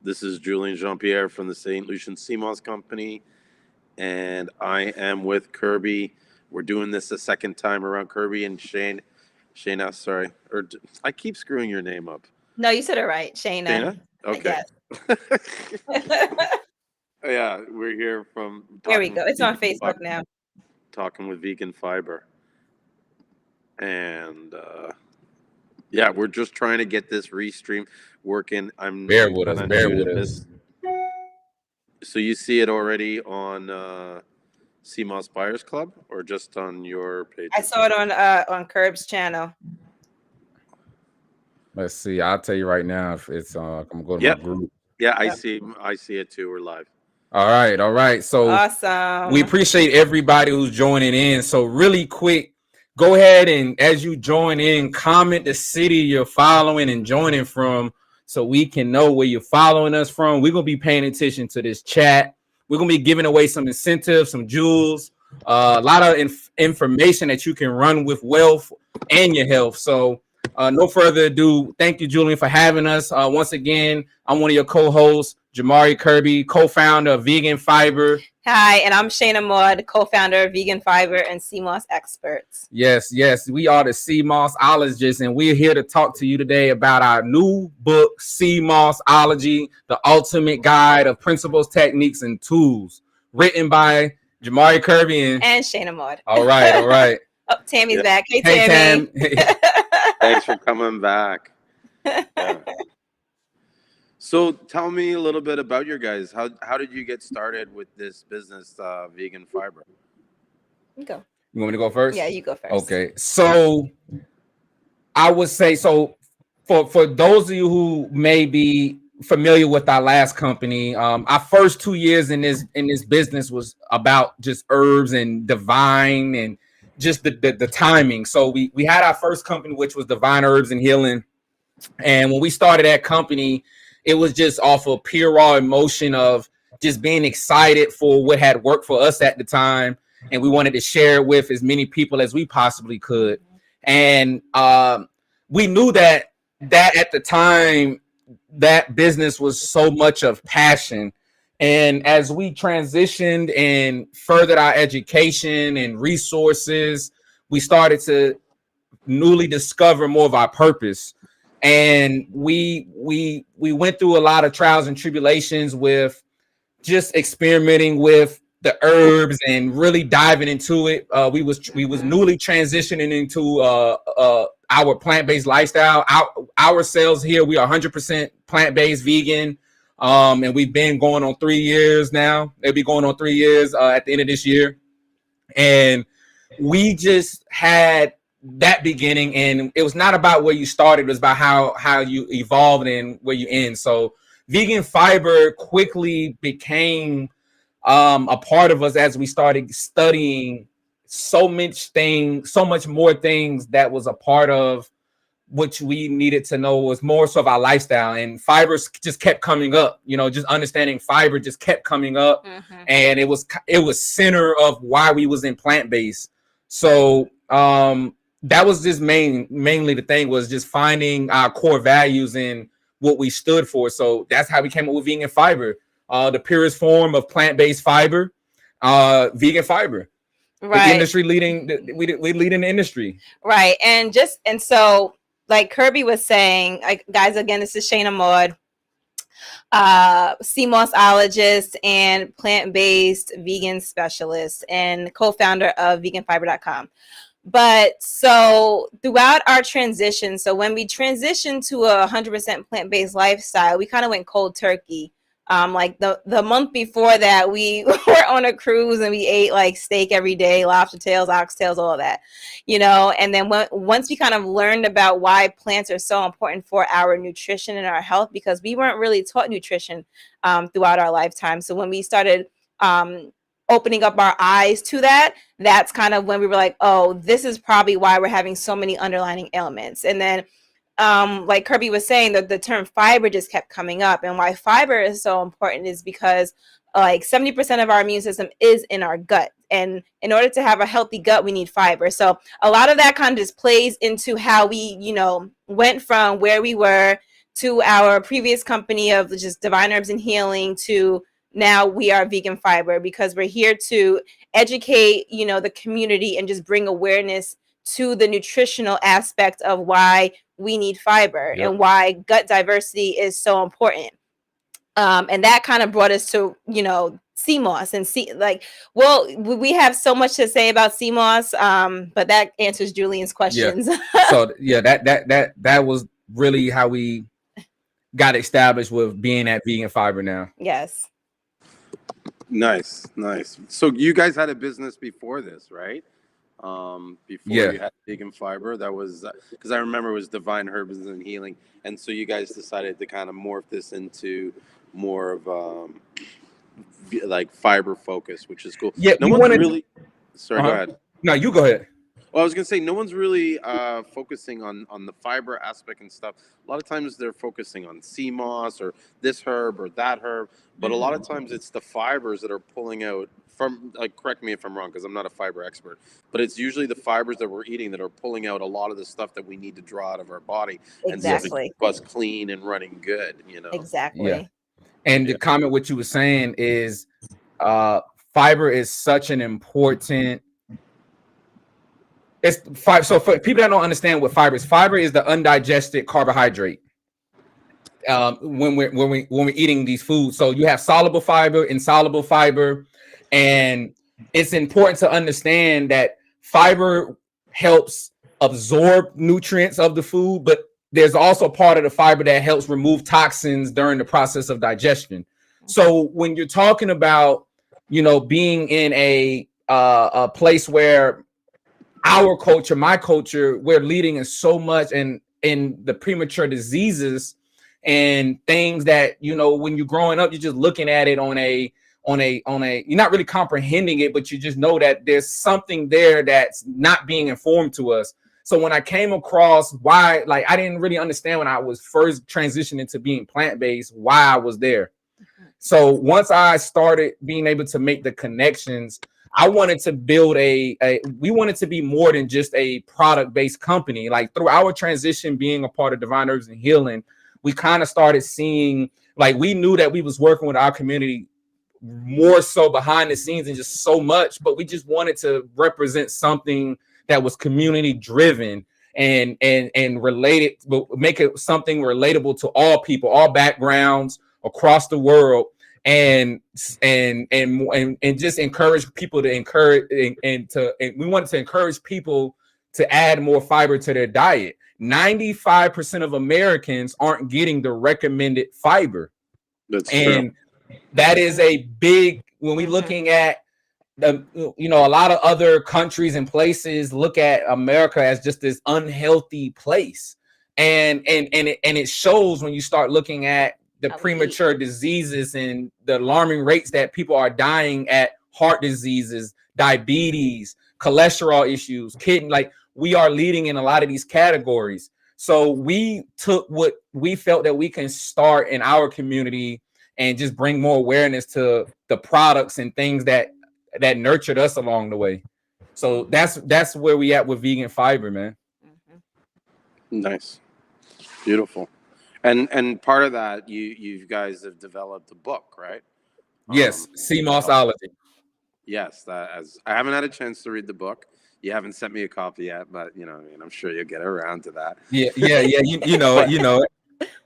This is Julian Jean-Pierre from the St. Lucian Seamoss Company, and I am with Kirby. We're doing this a second time around. Kirby and Shayna, sorry. I keep screwing your name up. No, you said it right, Shayna. Shayna? Okay. Yes. Yeah, we're here from... There we go. It's on Facebook now. Talking with Vegan Fiber. And... yeah, we're just trying to get this restream working. Bear with us. So you see it already on Seamoss Buyers Club, or just on your page? I saw it on Curb's channel. Let's see. I'll tell you right now if it's I'm gonna go to my group. Yeah, I see it too. We're live. All right. So awesome. We appreciate everybody who's joining in. So really quick, go ahead and as you join in, comment the city you're following and joining from so we can know where you're following us from. We're going to be paying attention to this chat. We're going to be giving away some incentives, some jewels, a lot of information that you can run with wealth and your health. So no further ado. Thank you, Julian, for having us. Once again, I'm one of your co-hosts, Jamari Kirby, co-founder of Vegan Fiber. Hi, and I'm Shayna Maud, co-founder of Vegan Fiber and Seamoss Experts. Yes, we are the Seamossologists, and we're here to talk to you today about our new book, Seamossology, the ultimate guide of principles, techniques, and tools, written by Jamari Kirby and Shayna Maud. All right. Oh, Tammy's back. Hey, Tammy. Thanks for coming back. Yeah. So tell me a little bit about your guys. How did you get started with this business, Vegan Fiber? You go. You want me to go first? Yeah, you go first. Okay. So I would say, so for those of you who may be familiar with our last company, our first 2 years in this business was about just herbs and divine and just the timing. So we had our first company, which was Divine Herbs and Healing. And when we started that company, it was just off of pure raw emotion of just being excited for what had worked for us at the time. And we wanted to share it with as many people as we possibly could. And we knew that at the time, that business was so much of passion. And as we transitioned and furthered our education and resources, we started to newly discover more of our purpose. And we went through a lot of trials and tribulations with just experimenting with the herbs and really diving into it. We was newly transitioning into our plant-based lifestyle. Our sales here, we are 100% plant-based vegan. And we've been going on 3 years now. They'll be going on 3 years at the end of this year. And we just had that beginning, and it was not about where you started, it was about how you evolved and where you end. So Vegan Fiber quickly became a part of us as we started studying so much more things that was a part of which we needed to know was more so of our lifestyle. And fibers just kept coming up, just understanding fiber just kept coming up. Mm-hmm. And it was center of why we was in plant-based. So that was just mainly the thing, was just finding our core values and what we stood for. So that's how we came up with Vegan Fiber, the purest form of plant-based fiber, Vegan Fiber. Right. The industry we lead in the industry. Right. And so like Kirby was saying, guys, again, this is Shayna Maud, Seamossologist and plant-based vegan specialist and co-founder of veganfiber.com. But so throughout our transition, so when we transitioned to a 100% plant-based lifestyle, we kind of went cold turkey. Like the month before that, we were on a cruise and we ate like steak every day, lobster tails, oxtails, all of that, and then once we kind of learned about why plants are so important for our nutrition and our health, because we weren't really taught nutrition throughout our lifetime. So when we started opening up our eyes to that, that's kind of when we were like, oh, this is probably why we're having so many underlying ailments. And then like Kirby was saying, the term fiber just kept coming up. And why fiber is so important is because like 70% of our immune system is in our gut. And in order to have a healthy gut, we need fiber. So a lot of that kind of just plays into how we, went from where we were to our previous company of just Divine Herbs and Healing to now we are Vegan Fiber, because we're here to educate, the community and just bring awareness to the nutritional aspect of why we need fiber and why gut diversity is so important. And that kind of brought us to, Seamoss and we have so much to say about Seamoss, but that answers Julian's questions. So that was really how we got established with being at Vegan Fiber now. Yes. Nice. So you guys had a business before this, right? Before you had Vegan Fiber, that was because I remember it was Divine Herbs and Healing, and so you guys decided to kind of morph this into more of like fiber focus, which is cool. Yeah, no one's really. Sorry, go ahead. No, you go ahead. Well, I was gonna say no one's really focusing on the fiber aspect and stuff. A lot of times they're focusing on Seamoss or this herb or that herb, but a lot of times it's the fibers that are pulling out from. Like, correct me if I'm wrong, because I'm not a fiber expert, but it's usually the fibers that we're eating that are pulling out a lot of the stuff that we need to draw out of our body, Exactly. and keep us clean and running good. Exactly. Yeah. And to comment what you were saying is, fiber is such an important. It's fiber. So for people that don't understand what fiber is the undigested carbohydrate. When we're eating these foods, so you have soluble fiber, insoluble fiber, and it's important to understand that fiber helps absorb nutrients of the food, but there's also part of the fiber that helps remove toxins during the process of digestion. So when you're talking about, being in a place where our culture, my culture, we're leading in so much and in the premature diseases and things that, when you're growing up, you're just looking at it on a, you're not really comprehending it, but you just know that there's something there that's not being informed to us. So when I came across why, I didn't really understand when I was first transitioning to being plant-based, why I was there. So once I started being able to make the connections, I wanted to build we wanted to be more than just a product-based company. Like, through our transition being a part of Divine Herbs and Healing, we kind of started seeing, we knew that we was working with our community more so behind the scenes and just so much, but we just wanted to represent something that was community driven and related, but make it something relatable to all people, all backgrounds across the world, and just encourage people to we wanted to encourage people to add more fiber to their diet. 95% of Americans aren't getting the recommended fiber. That's true. That is a big, when we're looking at a lot of other countries and places look at America as just this unhealthy place. And it shows when you start looking at the premature diseases and the alarming rates that people are dying at heart diseases, diabetes, cholesterol issues, kidney, we are leading in a lot of these categories. So we took what we felt that we can start in our community and just bring more awareness to the products and things that nurtured us along the way. So that's where we at with Vegan Fiber, man. Nice. Beautiful. And part of that, you guys have developed a book, right? Yes, Seamossology. Yes, as I haven't had a chance to read the book. You haven't sent me a copy yet, but I'm sure you'll get around to that. Yeah. You know it.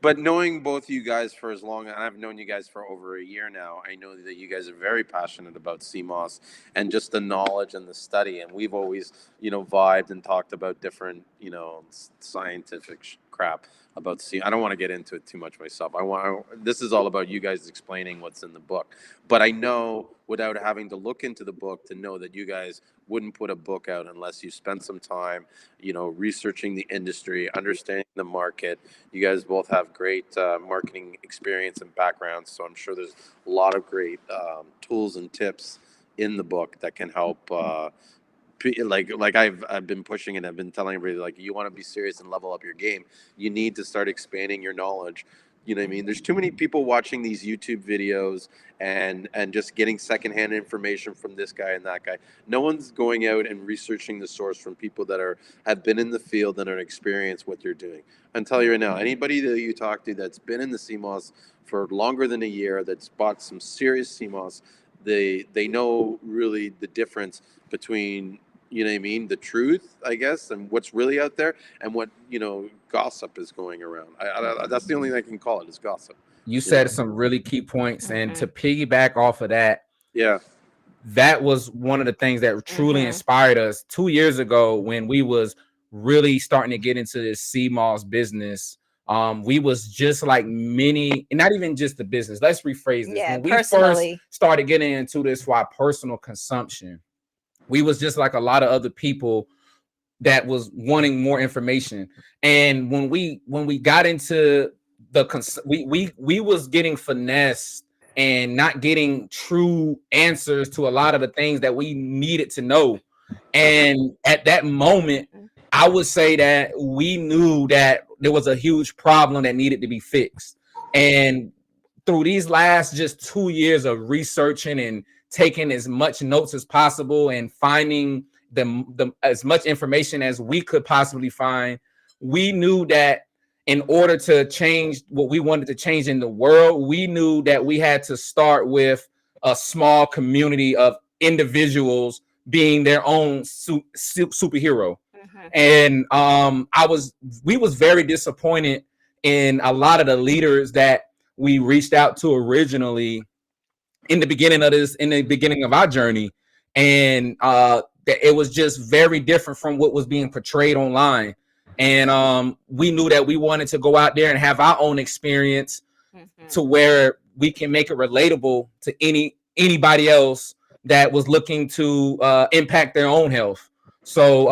But knowing both you guys for as long, and I've known you guys for over a year now, I know that you guys are very passionate about Seamoss and just the knowledge and the study. And we've always, vibed and talked about different, scientific crap about I don't want to get into it too much myself. This is all about you guys explaining what's in the book. But I know, without having to look into the book, to know that you guys wouldn't put a book out unless you spent some time, researching the industry, understanding the market. You guys both have great marketing experience and backgrounds, so I'm sure there's a lot of great tools and tips in the book that can help. Like I've been pushing and I've been telling everybody, you want to be serious and level up your game, you need to start expanding your knowledge You know what I mean? There's too many people watching these YouTube videos and just getting secondhand information from this guy and that guy. No one's going out and researching the source from people that have been in the field and are experienced what they're doing. I'm telling you right now, anybody that you talk to that's been in the CMOS for longer than a year, that's bought some serious CMOS, they know really the difference between, you know what I mean, the truth, I guess, and what's really out there, and what, gossip is going around. That's the only thing I can call it, is gossip. You said some really key points, and to piggyback off of that, Yeah, that was one of the things that truly inspired us 2 years ago when we was really starting to get into this CMOS business. We was just like many, and not even just the business. Let's rephrase this. Yeah, when we first started getting into this for our personal consumption, we was just like a lot of other people that was wanting more information. And when we got into we was getting finessed and not getting true answers to a lot of the things that we needed to know. And at that moment, I would say that we knew that there was a huge problem that needed to be fixed. And through these last just 2 years of researching and taking as much notes as possible and finding the as much information as we could possibly find, we knew that in order to change what we wanted to change in the world, we knew that we had to start with a small community of individuals being their own superhero. And we was very disappointed in a lot of the leaders that we reached out to originally in the beginning of our journey. And it was just very different from what was being portrayed online. And we knew that we wanted to go out there and have our own experience to where we can make it relatable to anybody else that was looking to impact their own health. So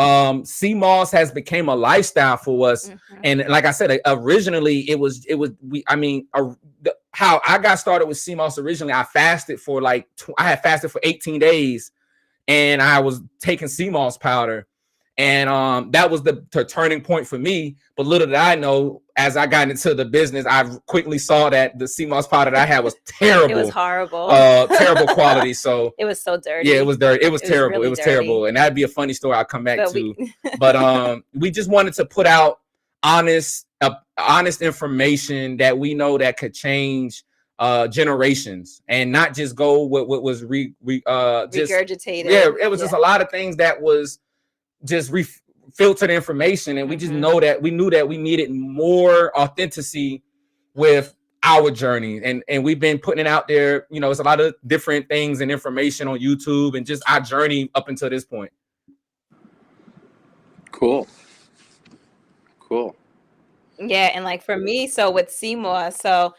Seamoss has become a lifestyle for us. And like I said, originally how I got started with Seamoss originally, I fasted for I had fasted for 18 days and I was taking Seamoss powder. And that was the turning point for me. But little did I know, as I got into the business, I quickly saw that the CMOS powder that I had was terrible. It was horrible. Terrible quality. So it was so dirty. Yeah, it was dirty. It was terrible. Really it was terrible. And that'd be a funny story I'll come back to. But we just wanted to put out honest information that we know that could change generations, and not just go what was regurgitated. Yeah, it was just a lot of things that was just filtered information, and we just knew that we needed more authenticity with our journey, and we've been putting it out there. It's a lot of different things and information on YouTube, and just our journey up until this point. Cool. Yeah, and for me, so with Seamoss, so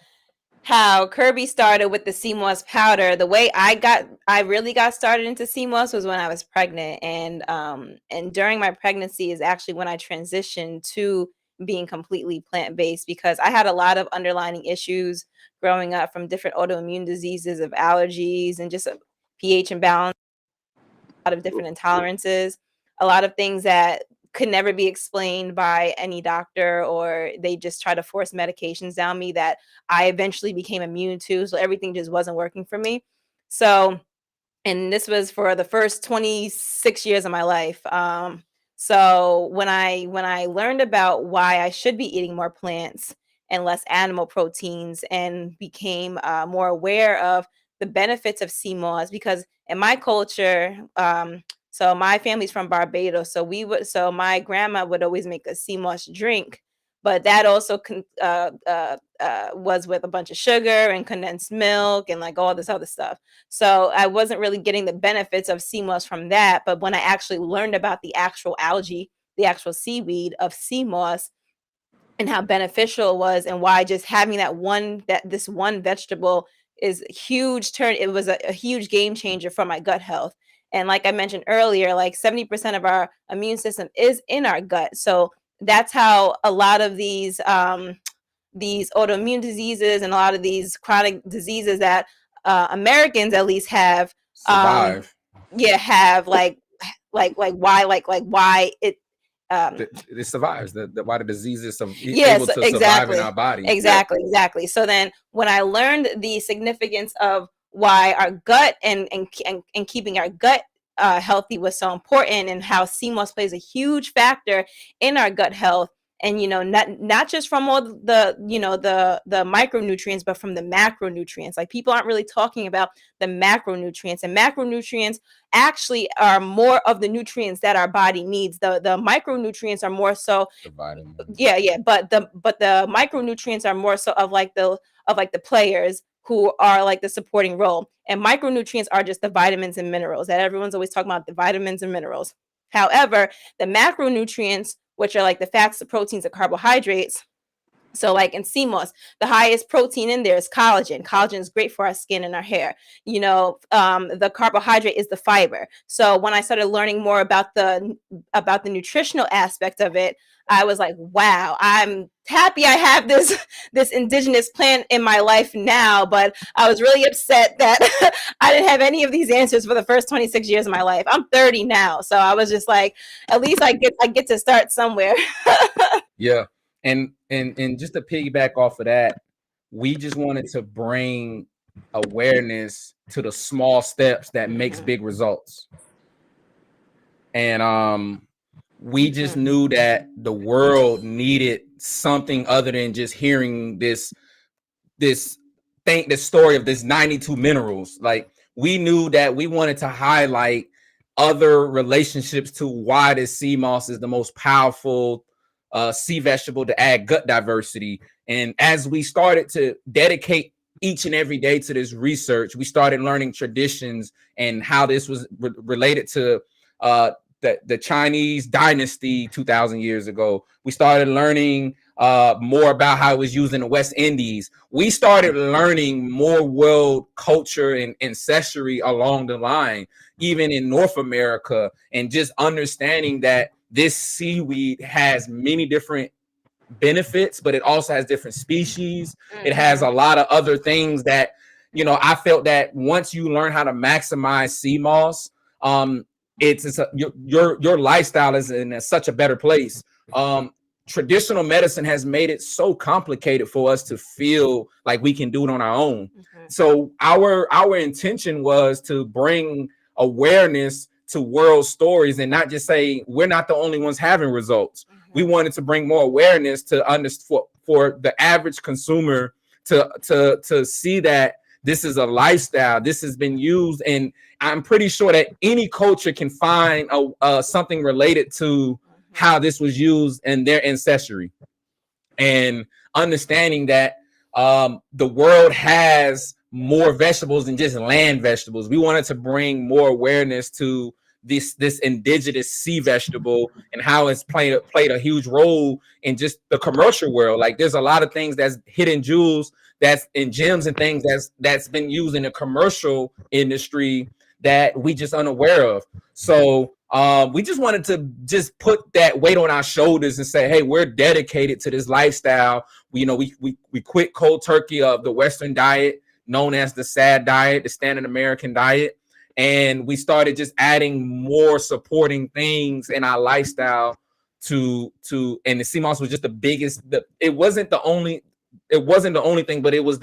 how Kirby started with the Seamoss powder, the way I really got started into Seamoss was when I was pregnant, and during my pregnancy is actually when I transitioned to being completely plant-based, because I had a lot of underlying issues growing up, from different autoimmune diseases, of allergies, and just a pH imbalance, a lot of different intolerances, a lot of things that could never be explained by any doctor, or they just try to force medications down me that I eventually became immune to. So everything just wasn't working for me. So, and this was for the first 26 years of my life. So when I learned about why I should be eating more plants and less animal proteins, and became more aware of the benefits of Seamoss, because in my culture, so my family's from Barbados, so my grandma would always make a Seamoss drink, but that also was with a bunch of sugar and condensed milk and all this other stuff. So I wasn't really getting the benefits of Seamoss from that. But when I actually learned about the actual algae, the actual seaweed of Seamoss, and how beneficial it was, and why just having this one vegetable is huge it was a huge game changer for my gut health. And like I mentioned earlier, 70% of our immune system is in our gut. So that's how a lot of these autoimmune diseases and a lot of these chronic diseases that Americans at least have survive. Have why it It survives. Why the disease is Yes, able to survive in exactly. our body. Exactly. So then when I learned the significance of why our gut and keeping our gut healthy was so important, and how Seamoss plays a huge factor in our gut health, and not just from all the the micronutrients, but from the macronutrients. Like, people aren't really talking about the macronutrients, and macronutrients actually are more of the nutrients that our body needs. The micronutrients are more so The vitamins. but the micronutrients are more so of like the players who are like the supporting role, and micronutrients are just the vitamins and minerals that everyone's always talking about, the vitamins and minerals. However, the macronutrients, which are like the fats, the proteins, the carbohydrates. So like in Seamoss, the highest protein in there is collagen. Collagen is great for our skin and our hair. The carbohydrate is the fiber. So when I started learning more about the nutritional aspect of it, I was like, wow, I'm happy I have this indigenous plant in my life now. But I was really upset that I didn't have any of these answers for the first 26 years of my life. I'm 30 now, so I was just like, at least I get to start somewhere. Yeah. And just to piggyback off of that, we just wanted to bring awareness to the small steps that makes big results. And we just knew that the world needed something other than just hearing this story of this 92 minerals. Like, we knew that we wanted to highlight other relationships to why this sea moss is the most powerful sea vegetable to add gut diversity. And as we started to dedicate each and every day to this research, we started learning traditions and how this was related to the Chinese dynasty 2,000 years ago. We started learning more about how it was used in the West Indies. We started learning more world culture and ancestry along the line, even in North America, and just understanding that this seaweed has many different benefits, but it also has different species. It has a lot of other things that, I felt that once you learn how to maximize sea moss, your lifestyle is in such a better place. Traditional medicine has made it so complicated for us to feel like we can do it on our own. So our intention was to bring awareness to world stories and not just say we're not the only ones having results. We wanted to bring more awareness to for the average consumer to see that this is a lifestyle. This has been used, and I'm pretty sure that any culture can find something related to how this was used in their ancestry. And understanding that the world has more vegetables than just land vegetables. We wanted to bring more awareness to this indigenous sea vegetable and how it's played a huge role in just the commercial world. Like, there's a lot of things that's hidden jewels, that's in gems and things that's been used in the commercial industry that we just unaware of. So we just wanted to just put that weight on our shoulders and say, hey, we're dedicated to this lifestyle. We quit cold turkey of the Western diet, known as the SAD diet, the Standard American diet. And we started just adding more supporting things in our lifestyle and the sea moss was just the biggest. It wasn't the only thing, but it was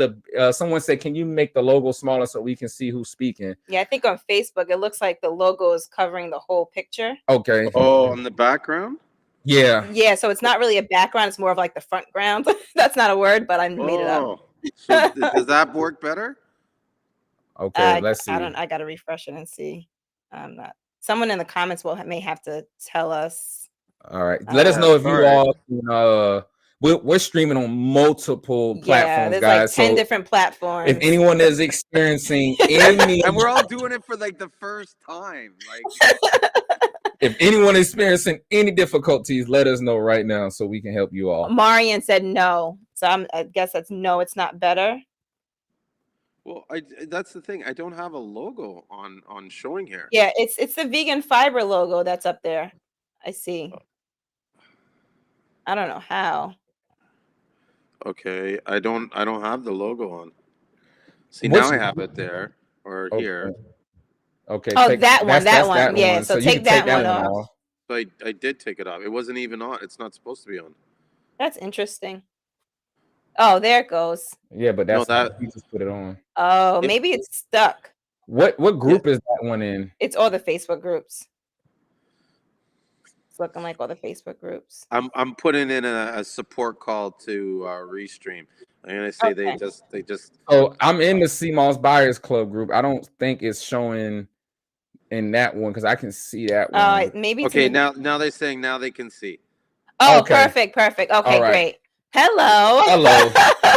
someone said, can you make the logo smaller so we can see who's speaking? Yeah, I think on Facebook, it looks like the logo is covering the whole picture. Okay. Oh, on the background? Yeah, so it's not really a background. It's more of like the front ground. That's not a word, but I made it up. So does that work better? Okay, let's see. I got to refresh it and see. I'm not. Someone in the comments may have to tell us. All right, let us know if you all can, we're streaming on multiple platforms, there's guys. Like 10 different platforms. If anyone is experiencing any, and we're all doing it for like the first time, like if anyone is experiencing any difficulties, let us know right now so we can help you all. Marian said no, so I guess that's no. It's not better. Well, that's the thing. I don't have a logo on showing here. Yeah, it's the vegan fiber logo that's up there. I see. I don't know how. Okay, I don't have the logo on. See, now I have it there or here. Okay. Oh, that one. Yeah. So take that one off. I did take it off. It wasn't even on. It's not supposed to be on. That's interesting. Oh, there it goes. Yeah, but No, that's that he just put it on. Oh, it, maybe it's stuck. What yeah. group is that one in? It's all the Facebook groups. It's looking like all the Facebook groups. I'm putting in a support call to Restream. I'm gonna say Okay. they just. Oh, I'm in the Seamoss Buyers Club group. I don't think it's showing in that one because I can see that one. Maybe it's Okay, in the... now they're saying now they can see. Oh, Okay. perfect. All Okay, right. great. Hello.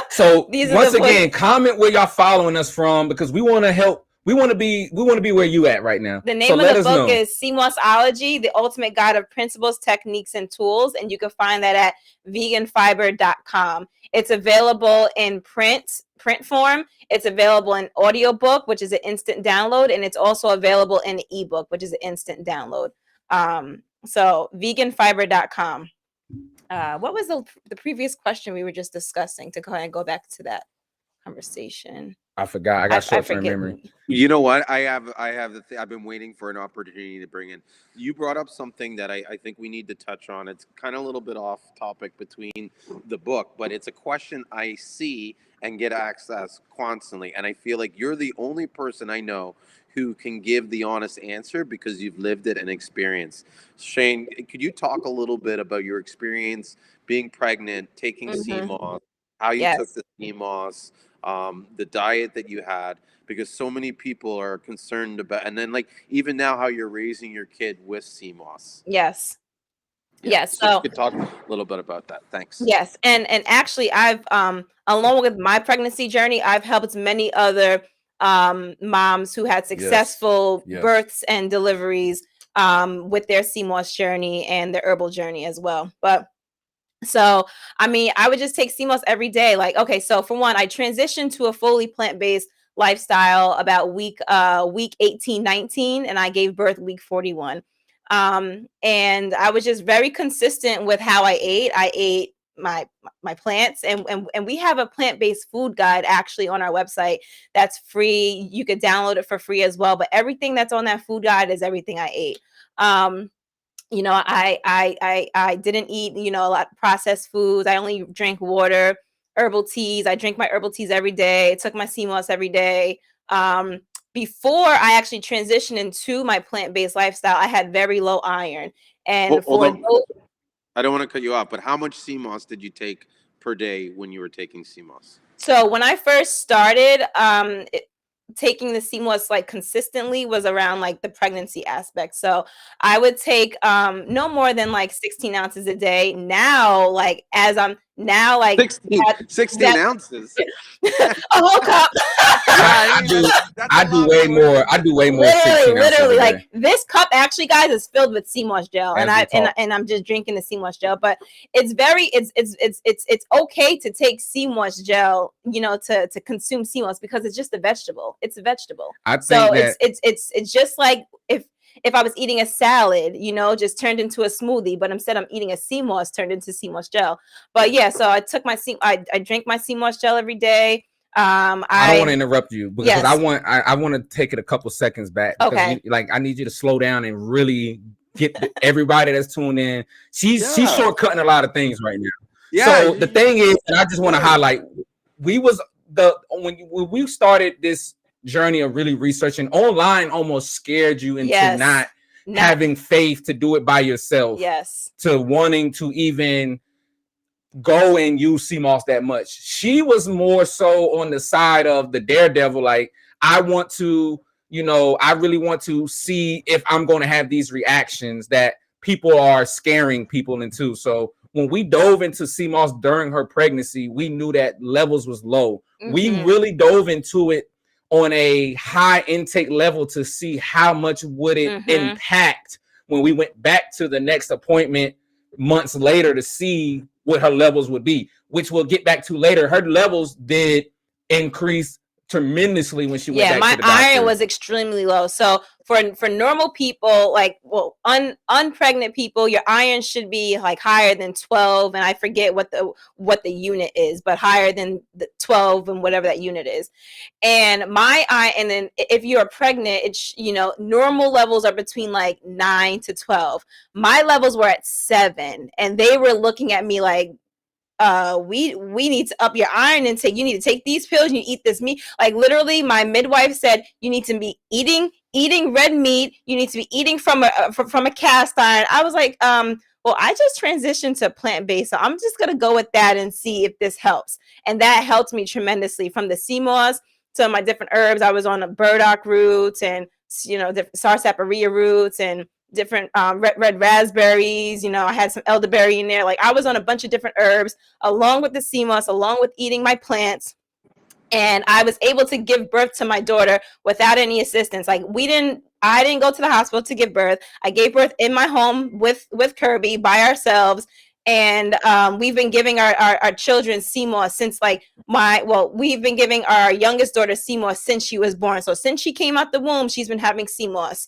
So These are once the again, comment where y'all following us from because we want to help. We want to be where you at right now. The name so of let the us book know. is Seamossology, the ultimate guide of principles, techniques, and tools. And you can find that at veganfiber.com. It's available in print form. It's available in audiobook, which is an instant download. And it's also available in ebook, which is an instant download. So veganfiber.com. What was the previous question we were just discussing, to go ahead and go back to that conversation? I forgot. I got short-term memory. You know what? I've been waiting for an opportunity to bring in. You brought up something that I think we need to touch on. It's kind of a little bit off topic between the book, but it's a question I see and get access constantly. And I feel like you're the only person I know who can give the honest answer because you've lived it and experienced. Shane, could you talk a little bit about your experience being pregnant, taking Seamoss, how you took the Seamoss, the diet that you had, because so many people are concerned about, and then like even now how you're raising your kid with Seamoss. Yes. So you could talk a little bit about that. Thanks. Yes, and actually I've along with my pregnancy journey, I've helped many other moms who had successful births and deliveries with their Seamoss journey and their herbal journey as well. But so, I mean, I would just take Seamoss every day. Like, okay, so for one, I transitioned to a fully plant-based lifestyle about week 18, 19, and I gave birth week 41. And I was just very consistent with how I ate. I ate my plants, and we have a plant-based food guide actually on our website that's free. You could download it for free as well. But everything that's on that food guide is everything I ate. You know, I didn't eat, you know, a lot of processed foods. I only drank water, herbal teas. I drink my herbal teas every day. I took my Seamoss every day. Before I actually transitioned into my plant-based lifestyle, I had very low iron. And I don't want to cut you off, but how much Seamoss did you take per day when you were taking Seamoss? So when I first started, taking the Seamoss like consistently was around like the pregnancy aspect. So I would take no more than like 16 ounces a day. Now, like as I'm now like 16 ounces. A whole cup. I do way more. I do way more. Literally, like this cup actually, guys, is filled with Seamoss gel, and I'm just drinking the Seamoss gel. But it's okay to take Seamoss gel, you know, to consume Seamoss because it's just a vegetable. It's a vegetable. It's just like if I was eating a salad, you know, just turned into a smoothie, but instead I'm eating a Seamoss turned into Seamoss gel. But yeah, so I took my I drink my Seamoss gel every day. I don't want to interrupt you because I want to take it a couple seconds back because I need you to slow down and really get everybody that's tuned in. She's shortcutting a lot of things right now. So the thing is, and I just want to highlight, when we started this journey of really researching, online almost scared you into not having faith to do it by yourself. To wanting to even go and use Seamoss that much. She was more so on the side of the daredevil, like I want to, you know, I really want to see if I'm going to have these reactions that people are scaring people into. So when we dove into Seamoss during her pregnancy, we knew that levels was low. We really dove into it on a high intake level to see how much would it impact when we went back to the next appointment months later to see what her levels would be, which we'll get back to later. Her levels did increase tremendously when she went Yeah, back my to the doctor. iron was extremely low. So for normal people, like unpregnant people, your iron should be like higher than 12, and I forget what the unit is, but higher than the 12 and whatever that unit is. And my iron, and then if you're pregnant, it's normal levels are between like 9 to 12. My levels were at 7, and they were looking at me like, we need to up your iron intake. You need to take these pills. You eat this meat. Like literally, my midwife said you need to be eating red meat. You need to be eating from a cast iron. I was like, well, I just transitioned to plant-based, so I'm just gonna go with that and see if this helps. And that helped me tremendously, from the Seamoss to my different herbs. I was on a burdock roots and different sarsaparilla roots and different red raspberries. I had some elderberry in there. Like I was on a bunch of different herbs along with the Seamoss, along with eating my plants. And I was able to give birth to my daughter without any assistance. Like I didn't go to the hospital to give birth. I gave birth in my home with Kirby by ourselves. And we've been giving our children Seamoss since we've been giving our youngest daughter Seamoss since she was born. So since she came out the womb, she's been having Seamoss.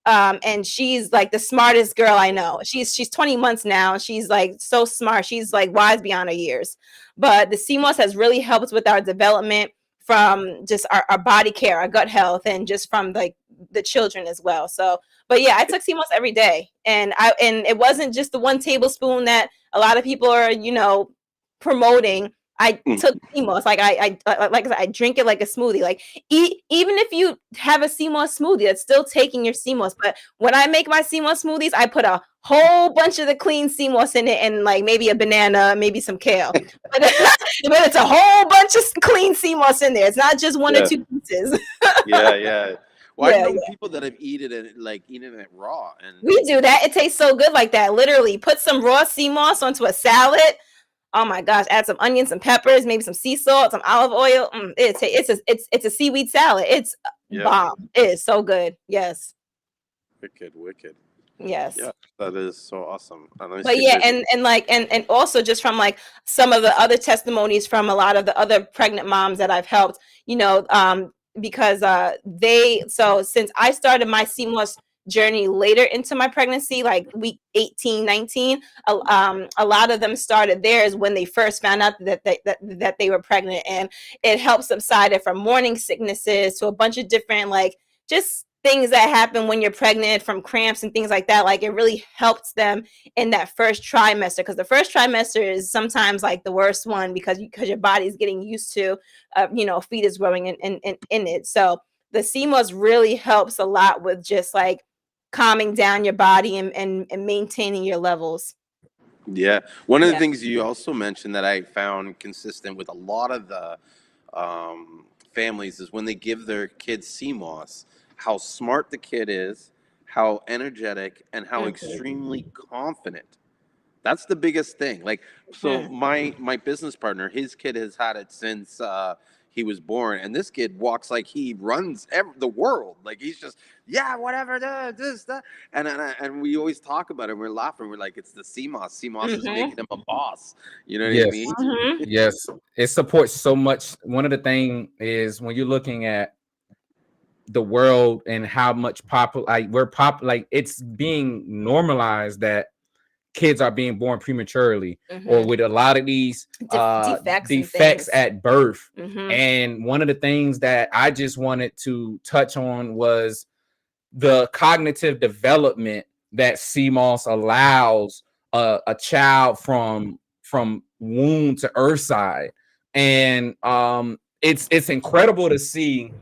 And she's like the smartest girl I know. She's 20 months now. She's like so smart. She's like wise beyond her years. But the Seamoss has really helped with our development, from just our body care, our gut health, and just from like the children as well. So, but yeah, I took Seamoss every day, and it wasn't just the 1 tablespoon that a lot of people are promoting. I took Seamoss. Like I drink it like a smoothie. Like even if you have a Seamoss smoothie, that's still taking your Seamoss. But when I make my Seamoss smoothies, I put a whole bunch of the clean Seamoss in it, and like maybe a banana, maybe some kale. But it's a whole bunch of clean Seamoss in there. It's not just 1 or 2 pieces. Yeah. Well, I know people that have eaten it raw, and we do that. It tastes so good like that. Literally, put some raw Seamoss onto a salad. Oh my gosh! Add some onions, some peppers, maybe some sea salt, some olive oil. It's a seaweed salad. It's bomb. It is so good. Yes. Wicked. Yes. Yeah, that is so awesome. But yeah, and also just from like some of the other testimonies from a lot of the other pregnant moms that I've helped, because since I started my Seamoss journey later into my pregnancy, like week 18, 19, a lot of them started theirs when they first found out that they were pregnant, and it helps subside it from morning sicknesses to a bunch of different like just things that happen when you're pregnant, from cramps and things like that. Like it really helps them in that first trimester, because the first trimester is sometimes like the worst one because your body's getting used to a fetus growing in it. So the Seamoss really helps a lot with just like calming down your body and maintaining your levels. Yeah. One of the things you also mentioned that I found consistent with a lot of the families is when they give their kids Seamoss, how smart the kid is, how energetic, and how extremely confident. That's the biggest thing. Like, so my business partner, his kid has had it since he was born, and this kid walks like he runs the world. Like he's just whatever, this that, and we always talk about it. We're laughing. We're like, it's the Seamoss. Seamoss is making him a boss. You know what I mean? Yes, it supports so much. One of the things is when you're looking at the world and how much it's being normalized that kids are being born prematurely or with a lot of these defects at birth. And one of the things that I just wanted to touch on was the cognitive development that Seamoss allows a child from womb to earthside. And it's incredible to see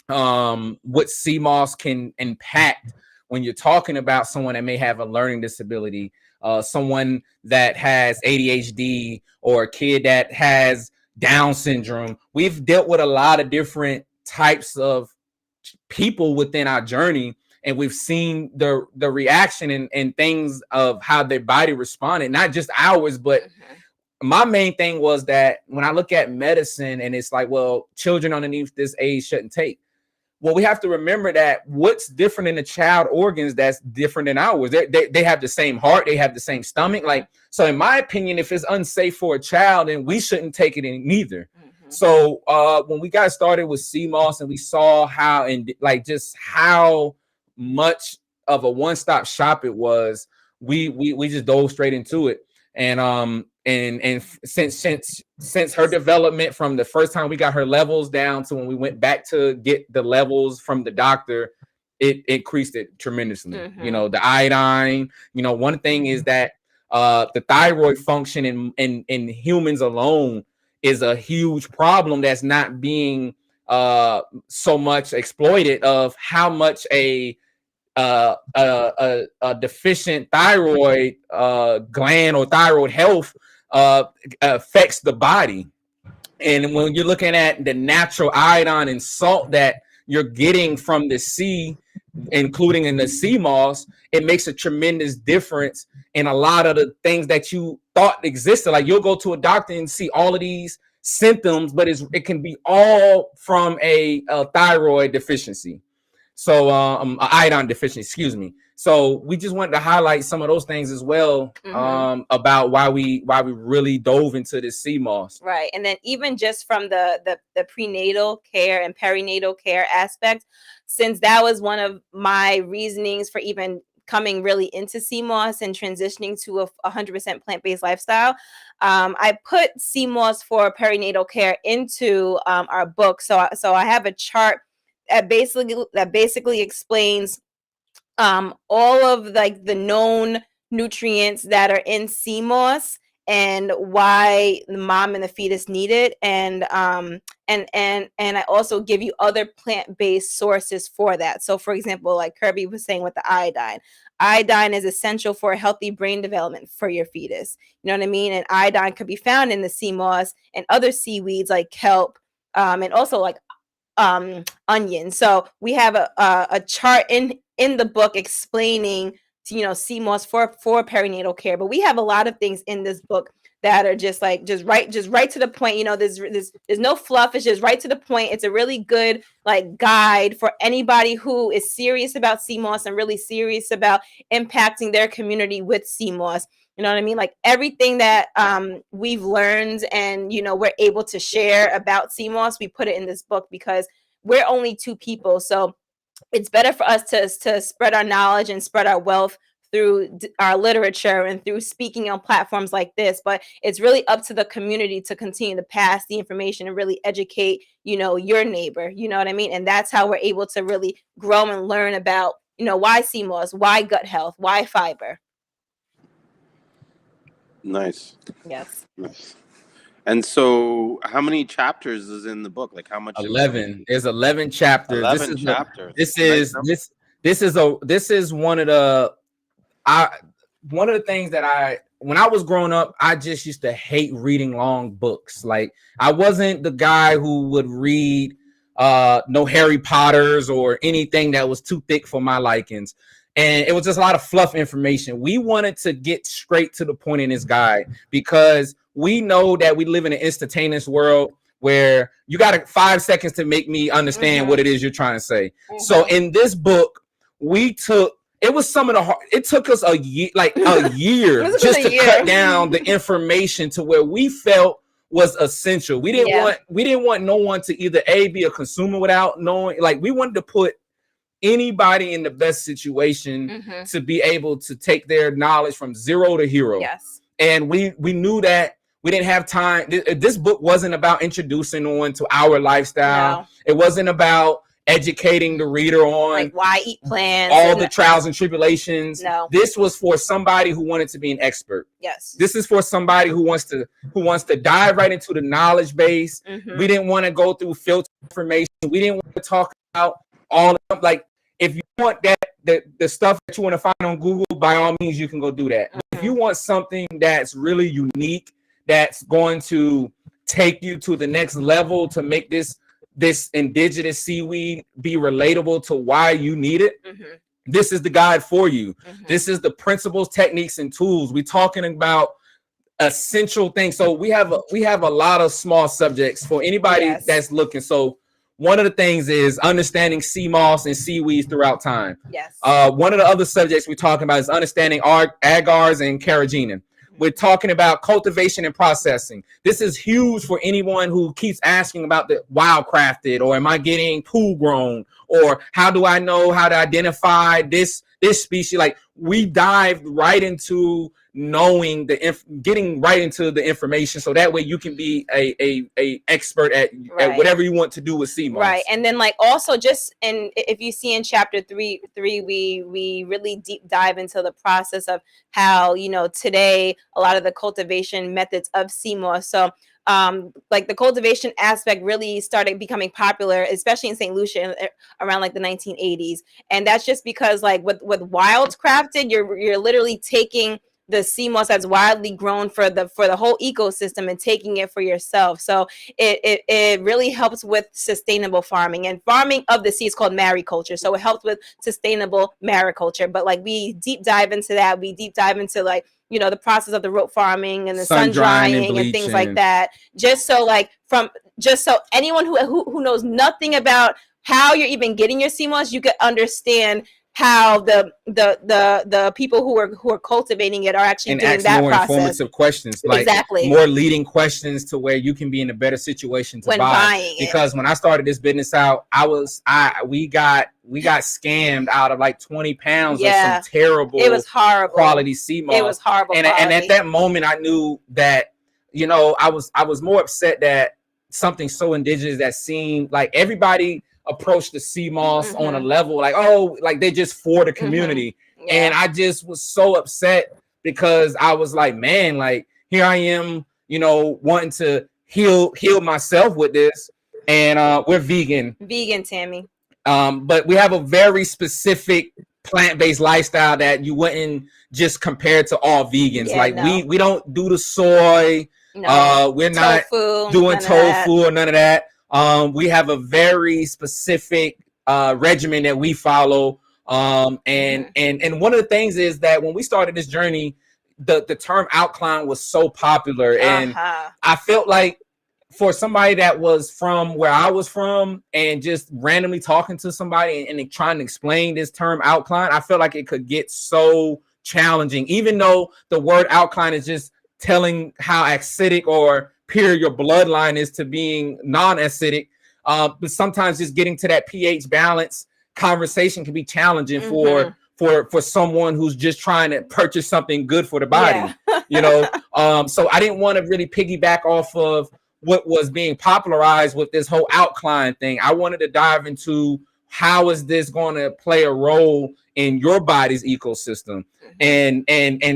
what Seamoss can impact when you're talking about someone that may have a learning disability, someone that has ADHD, or a kid that has Down syndrome. We've dealt with a lot of different types of people within our journey, and we've seen the reaction and things of how their body responded, not just ours, but my main thing was that when I look at medicine and it's like, well, children underneath this age shouldn't take. Well, we have to remember that what's different in the child organs that's different than ours. They have the same heart, they have the same stomach. Like, so in my opinion, if it's unsafe for a child, then we shouldn't take it in either. So when we got started with Seamoss and we saw how and like just how much of a one-stop shop it was, we just dove straight into it. And since her development from the first time we got her levels down to when we went back to get the levels from the doctor, it increased it tremendously. You know, the iodine, you know, one thing is that the thyroid function in humans alone is a huge problem that's not being so much exploited, of how much a deficient thyroid gland or thyroid health affects the body. And when you're looking at the natural iodine and salt that you're getting from the sea, including in the sea moss, it makes a tremendous difference in a lot of the things that you thought existed. Like you'll go to a doctor and see all of these symptoms, but it can be all from a thyroid deficiency. So iodine deficiency, excuse me. So we just wanted to highlight some of those things as well, about why we really dove into this sea moss. Right. And then even just from the prenatal care and perinatal care aspect, since that was one of my reasonings for even coming really into Seamoss and transitioning to a 100% plant-based lifestyle, I put Seamoss for perinatal care into our book. So I have a chart that basically explains all of like the known nutrients that are in Seamoss and why the mom and the fetus need it, and I also give you other plant-based sources for that. So for example, like Kirby was saying with the iodine is essential for a healthy brain development for your fetus, you know what I mean? And iodine could be found in the Seamoss and other seaweeds like kelp, and also like onion. So we have a chart in the book explaining, you know, Seamoss for perinatal care. But we have a lot of things in this book that are just right to the point. You know, there's no fluff. It's just right to the point. It's a really good like guide for anybody who is serious about Seamoss and really serious about impacting their community with Seamoss. You know what I mean? Like everything that we've learned and, you know, we're able to share about Seamoss, we put it in this book because we're only two people. So it's better for us to spread our knowledge and spread our wealth through our literature and through speaking on platforms like this. But it's really up to the community to continue to pass the information and really educate, you know, your neighbor. You know what I mean? And that's how we're able to really grow and learn about, you know, why Seamoss, why gut health, why fiber. Nice. Yes. Nice. And so, how many chapters is in the book? Like, how much? 11. There's 11 chapters. 11 chapters. This is one of the things that when I was growing up, I just used to hate reading long books. Like I wasn't the guy who would read no Harry Potters or anything that was too thick for my likings. And it was just a lot of fluff information. We wanted to get straight to the point in this guide because we know that we live in an instantaneous world where you got 5 seconds to make me understand what it is you're trying to say. So in this book, it took us a year just to cut down the information to where we felt was essential. We didn't want no one to either be a consumer without knowing. Like we wanted to put anybody in the best situation to be able to take their knowledge from zero to hero. Yes. And we knew that we didn't have time. This book wasn't about introducing on to our lifestyle. No. It wasn't about educating the reader on like why eat plants, all the trials and tribulations. No. This was for somebody who wanted to be an expert. Yes. This is for somebody who wants to dive right into the knowledge base. We didn't want to go through filter information. We didn't want to talk about all of like if you want the stuff that you want to find on Google, by all means you can go do that. If you want something that's really unique, that's going to take you to the next level to make this indigenous seaweed be relatable to why you need it, this is the guide for you. This is the principles, techniques, and tools. We're talking about essential things. So we have a lot of small subjects for anybody that's looking. So one of the things is understanding sea moss and seaweeds throughout time. Yes. One of the other subjects we're talking about is understanding agars and carrageenan. We're talking about cultivation and processing. This is huge for anyone who keeps asking about the wild crafted, or am I getting pool grown, or how do I know how to identify this species? Like, we dive right into knowing getting right into the information, so that way you can be a expert at whatever you want to do with Seamoss. Right. And then, like, also just, and if you see in chapter three, we really deep dive into the process of how, you know, today a lot of the cultivation methods of Seamoss. So like the cultivation aspect really started becoming popular, especially in St. Lucia around like the 1980s. And that's just because, like, with wild crafted, you're literally taking the Seamoss that's widely grown for the whole ecosystem and taking it for yourself. So it really helps with sustainable farming, and farming of the sea is called mariculture. So it helps with sustainable mariculture. But like, we deep dive into that. We deep dive into, like, you know, the process of the rope farming and the sun drying and things like that. Just so anyone who knows nothing about how you're even getting your Seamoss, you could understand how the people who are cultivating it are actually and doing that more process. Informative questions, like exactly, more leading questions to where you can be in a better situation to buy. Because when I started this business out, we got scammed out of like 20 pounds of some terrible, it was horrible quality Seamoss. It was horrible, and at that moment, I knew that, you know, I was more upset that something so indigenous that seemed like everybody approach the Seamoss on a level like, oh, like they're just for the community. And I just was so upset, because I was like, man, like, here I am, you know, wanting to heal myself with this. And we're vegan, Tammy. But we have a very specific plant-based lifestyle that you wouldn't just compare to all vegans. We don't do the soy. We're not doing tofu or none of that. We have a very specific regimen that we follow. And one of the things is that when we started this journey, the term alkaline was so popular. And I felt like, for somebody that was from where I was from, and just randomly talking to somebody and trying to explain this term alkaline, I felt like it could get so challenging, even though the word alkaline is just telling how acidic or pure your bloodline is to being non-acidic. But sometimes just getting to that pH balance conversation can be challenging for someone who's just trying to purchase something good for the body. You know, so I didn't want to really piggyback off of what was being popularized with this whole alkaline thing. I wanted to dive into, how is this going to play a role in your body's ecosystem, and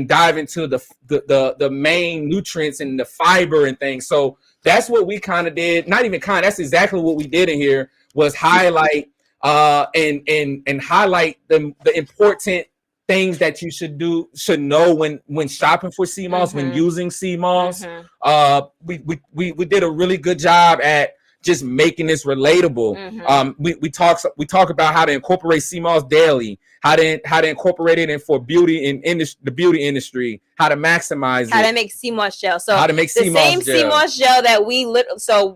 dive into the main nutrients and the fiber and things. So that's what we kind of did. Not even kind. That's exactly what we did in here, was highlight and highlight the important things that you should know when shopping for Seamoss, when using Seamoss. We did a really good job at just making this relatable. We talk about how to incorporate Seamoss daily, how to incorporate it in for beauty in the beauty industry, how to maximize it, how to make Seamoss gel. So how to make the same Seamoss gel that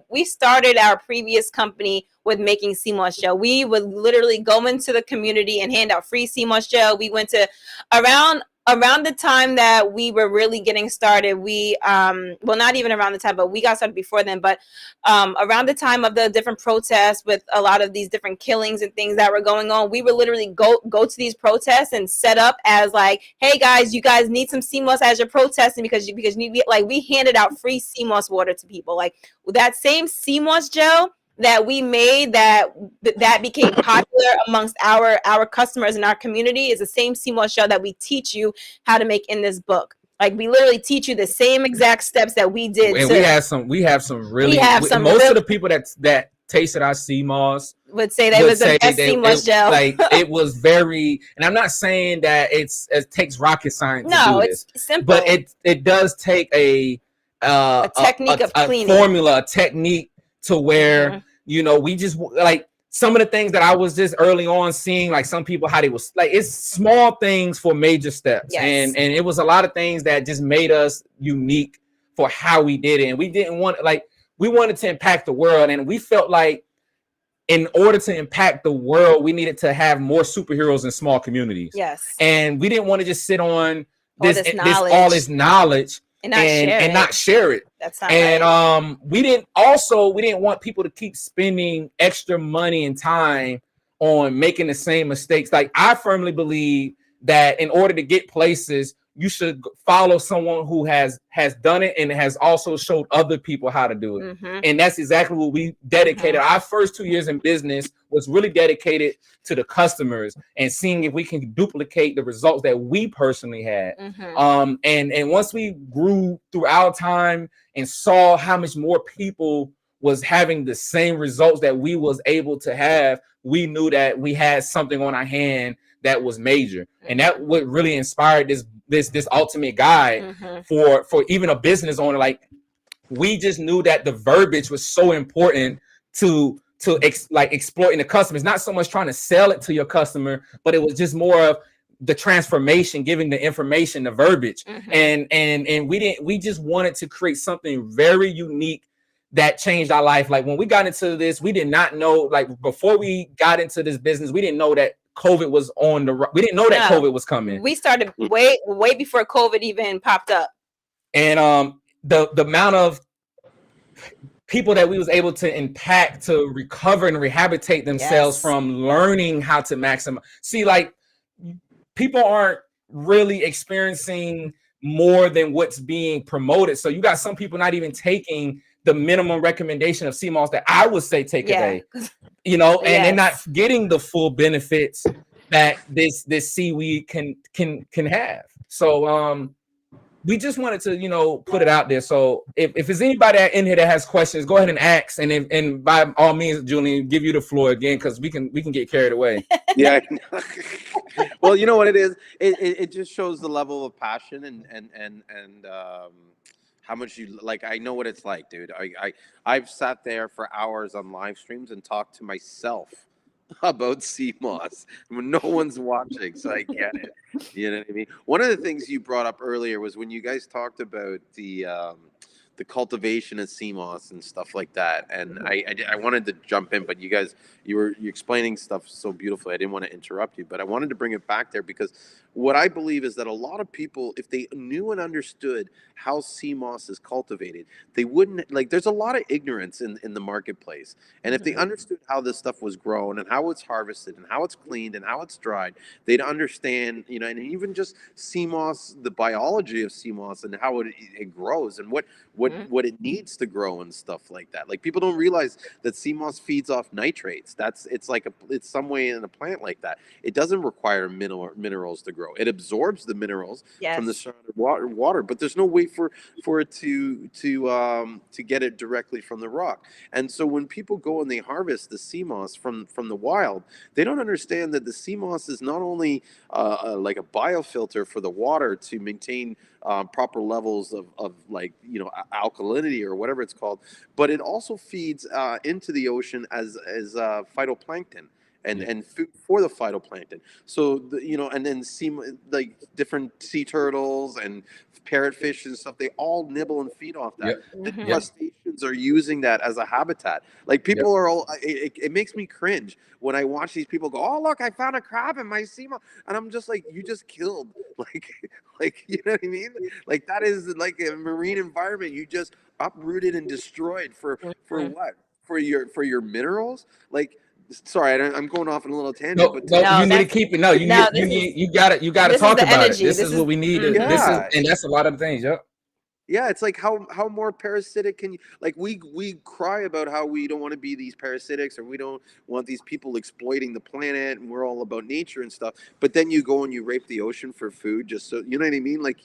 we started our previous company with making Seamoss gel. We would literally go into the community and hand out free Seamoss gel. We went to around the time that we were really getting started, we well, not even around the time, but we got started before then, but around the time of the different protests with a lot of these different killings and things that were going on, we would literally go to these protests and set up as like, hey guys, you guys need some Seamoss as you're protesting, because we handed out free Seamoss water to people. Like, that same Seamoss gel that we made that became popular amongst our customers in our community is the same Seamoss gel that we teach you how to make in this book. Like, we literally teach you the same exact steps that we did. And we have some most of the people that tasted our Seamoss would say that was the best Seamoss gel. Like, it was very, and I'm not saying that it takes rocket science to do this. It's simple. But it does take a technique of cleaning. A formula, a technique, to where, you know, we just, like, some of the things that I was just early on seeing, like some people, how they was like, it's small things for major steps. Yes. And it was a lot of things that just made us unique for how we did it. And we didn't want, like, we wanted to impact the world. And we felt like, in order to impact the world, we needed to have more superheroes in small communities. Yes. And we didn't want to just sit on, this all this knowledge and not share it. That's not and right. We didn't want people to keep spending extra money and time on making the same mistakes. Like, I firmly believe that in order to get places, you should follow someone who has done it and has also showed other people how to do it. And that's exactly what we dedicated. Our first 2 years in business was really dedicated to the customers and seeing if we can duplicate the results that we personally had. And once we grew through our time and saw how much more people was having the same results that we was able to have, we knew that we had something on our hand that was major. And that what really inspired this ultimate guide for even a business owner. Like, we just knew that the verbiage was so important to exploiting the customer. It's not so much trying to sell it to your customer, but it was just more of the transformation, giving the information, the verbiage. And we just wanted to create something very unique that changed our life. Like, when we got into this, we did not know, like, before we got into this business, we didn't know that COVID was we didn't know that COVID was coming. We started way before COVID even popped up. And the amount of people that we was able to impact to recover and rehabilitate themselves from learning how to maximize. See, like, people aren't really experiencing more than what's being promoted. So you got some people not even taking the minimum recommendation of Seamoss that I would say take a day, and they're not getting the full benefits that this seaweed can have. So we just wanted to put it out there. So if there's anybody in here that has questions, go ahead and ask, and by all means, Julian, give you the floor again, because we can get carried away. Yeah. Well, you know what it is? It just shows the level of passion and how much you like. I know what it's like, dude. I've sat there for hours on live streams and talked to myself about Seamoss when no one's watching, so I get it. You know what I mean? One of the things you brought up earlier was when you guys talked about the cultivation of Seamoss and stuff like that. And I wanted to jump in, but you guys, you're explaining stuff so beautifully. I didn't want to interrupt you, but I wanted to bring it back there because what I believe is that a lot of people, if they knew and understood how Seamoss is cultivated, they wouldn't, like, there's a lot of ignorance in the marketplace. And if they understood how this stuff was grown and how it's harvested and how it's cleaned and how it's dried, they'd understand, and even just Seamoss, the biology of Seamoss and how it grows and what it needs to grow and stuff like that. Like, people don't realize that Seamoss feeds off nitrates. It's some way in a plant like that. It doesn't require minerals to grow. It absorbs the minerals from the surrounding water, but there's no way for it to get it directly from the rock. And so when people go and they harvest the Seamoss from the wild, they don't understand that the Seamoss is not only like a biofilter for the water to maintain proper levels of like, alkalinity or whatever it's called, but it also feeds into the ocean as phytoplankton and food for the phytoplankton. So and then like different sea turtles and parrotfish and stuff, they all nibble and feed off that. The crustaceans are using that as a habitat. Like, people are all, it makes me cringe when I watch these people go, oh, look, I found a crab in my Seamoss. And I'm just like, you just killed, like, you know what I mean? Like, that is like a marine environment you just uprooted and destroyed for what? For your minerals? Like, sorry, I'm going off on a little tangent. You need to keep it. No, you got to talk about it. This is what we need. And that's a lot of things. Yep. Yeah, it's like how more parasitic can you, like, we cry about how we don't want to be these parasitics, or we don't want these people exploiting the planet, and we're all about nature and stuff. But then you go and you rape the ocean for food, just so, you know what I mean? Like,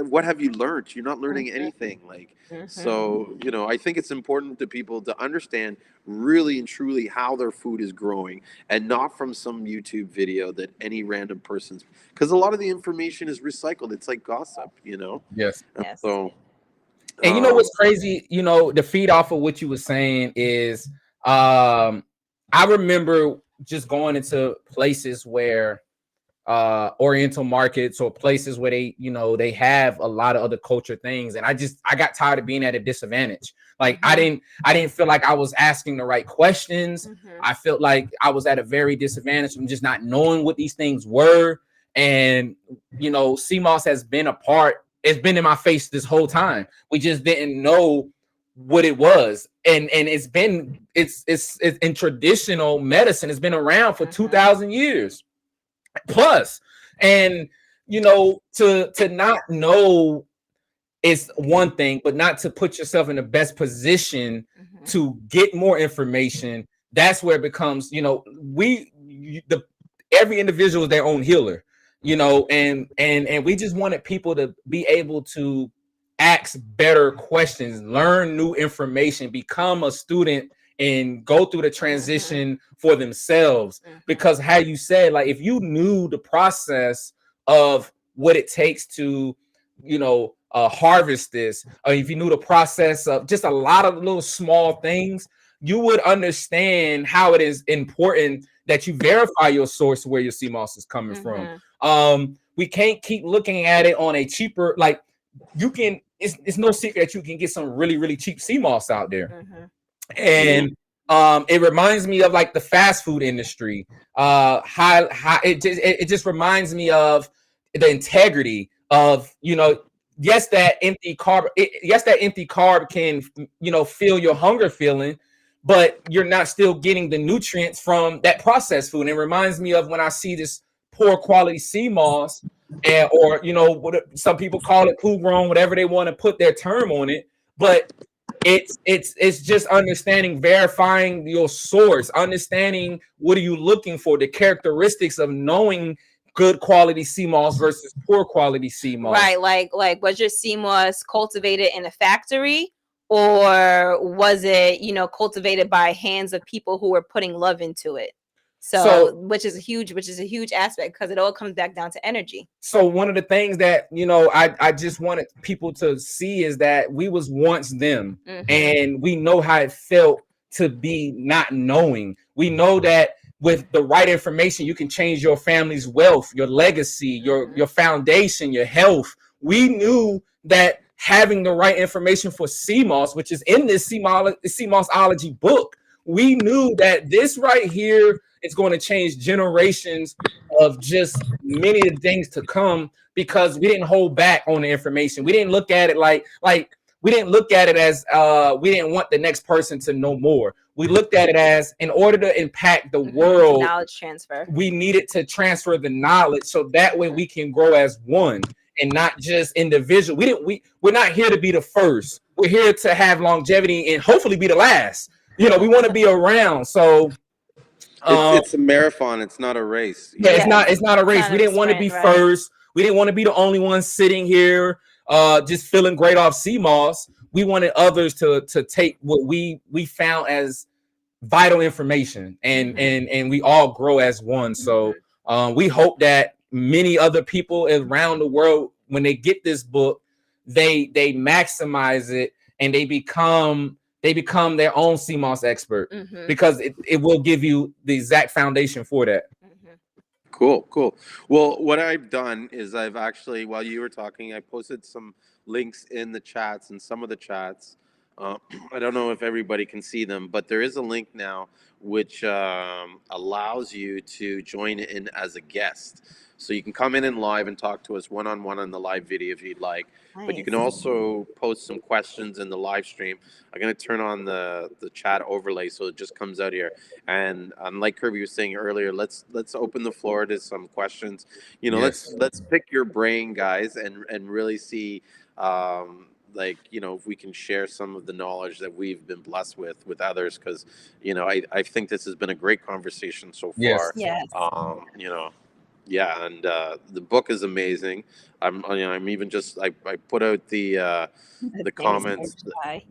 what have you learned? You're not learning anything. Like, so I think it's important to people to understand really and truly how their food is growing, and not from some YouTube video that any random person's, because a lot of the information is recycled. It's like gossip, Yes. So, and what's crazy, the feed off of what you were saying is, I remember just going into places where Oriental markets or places where they have a lot of other culture things, and I got tired of being at a disadvantage. Like, I didn't feel like I was asking the right questions. I felt like I was at a very disadvantage from just not knowing what these things were. And CMOS has been a part. It's been in my face this whole time. We just didn't know what it was, and it's in traditional medicine. It's been around for 2,000 years plus, and to not know is one thing, but not to put yourself in the best position to get more information. That's where it becomes, every individual is their own healer, and we just wanted people to be able to ask better questions, learn new information, become a student, and go through the transition for themselves. Because how you said, like, if you knew the process of what it takes to, harvest this, or if you knew the process of just a lot of little small things, you would understand how it is important that you verify your source where your CMOS is coming from. We can't keep looking at it on a cheaper, like, you can, it's no secret that you can get some really, really cheap CMOS out there. And it reminds me of like the fast food industry. It just reminds me of the integrity of, yes, that empty carb can, fill your hunger feeling, but you're not still getting the nutrients from that processed food. And it reminds me of when I see this poor quality CMOS, or what some people call it, pool grown, whatever they want to put their term on it, but it's just understanding, verifying your source, understanding what are you looking for, the characteristics of knowing good quality CMOS versus poor quality CMOS. Right, like was your CMOS cultivated in a factory, or was it cultivated by hands of people who were putting love into it? So which is a huge aspect, because it all comes back down to energy. So one of the things that I just wanted people to see is that we was once them, and we know how it felt to be not knowing. We know that with the right information, you can change your family's wealth, your legacy, your foundation, your health. We knew that having the right information for CMOS, which is in this CMOSology book, we knew that this right here is going to change generations of just many of the things to come, because we didn't hold back on the information. We didn't look at it like we didn't look at it as we didn't want the next person to know more. We looked at it as, in order to impact the world, knowledge transfer, we needed to transfer the knowledge, so that way we can grow as one and not just individual. We're not here to be the first. We're here to have longevity and hopefully be the last. We want to be around. So it's a marathon. It's not a race. Yeah, it's not a race. We didn't want to be first. We didn't want to be the only one sitting here just feeling great off CMOS. We wanted others to take what we found as vital information, and we all grow as one. So we hope that many other people around the world, when they get this book, they maximize it, and they become their own CMOS expert, because it will give you the exact foundation for that. Cool. Well, what I've done is I've actually, while you were talking, I posted some links in the chats, and some of the chats, I don't know if everybody can see them, but there is a link now which allows you to join in as a guest. So you can come in and live and talk to us one-on-one on the live video if you'd like. Nice. But you can also post some questions in the live stream. I'm going to turn on the chat overlay so it just comes out here. And like Kirby was saying earlier, let's open the floor to some questions. Yes. Let's pick your brain, guys, and really see if we can share some of the knowledge that we've been blessed with others, because I think this has been a great conversation so far. Yes. Yeah, and the book is amazing. I'm even just I put out the comments.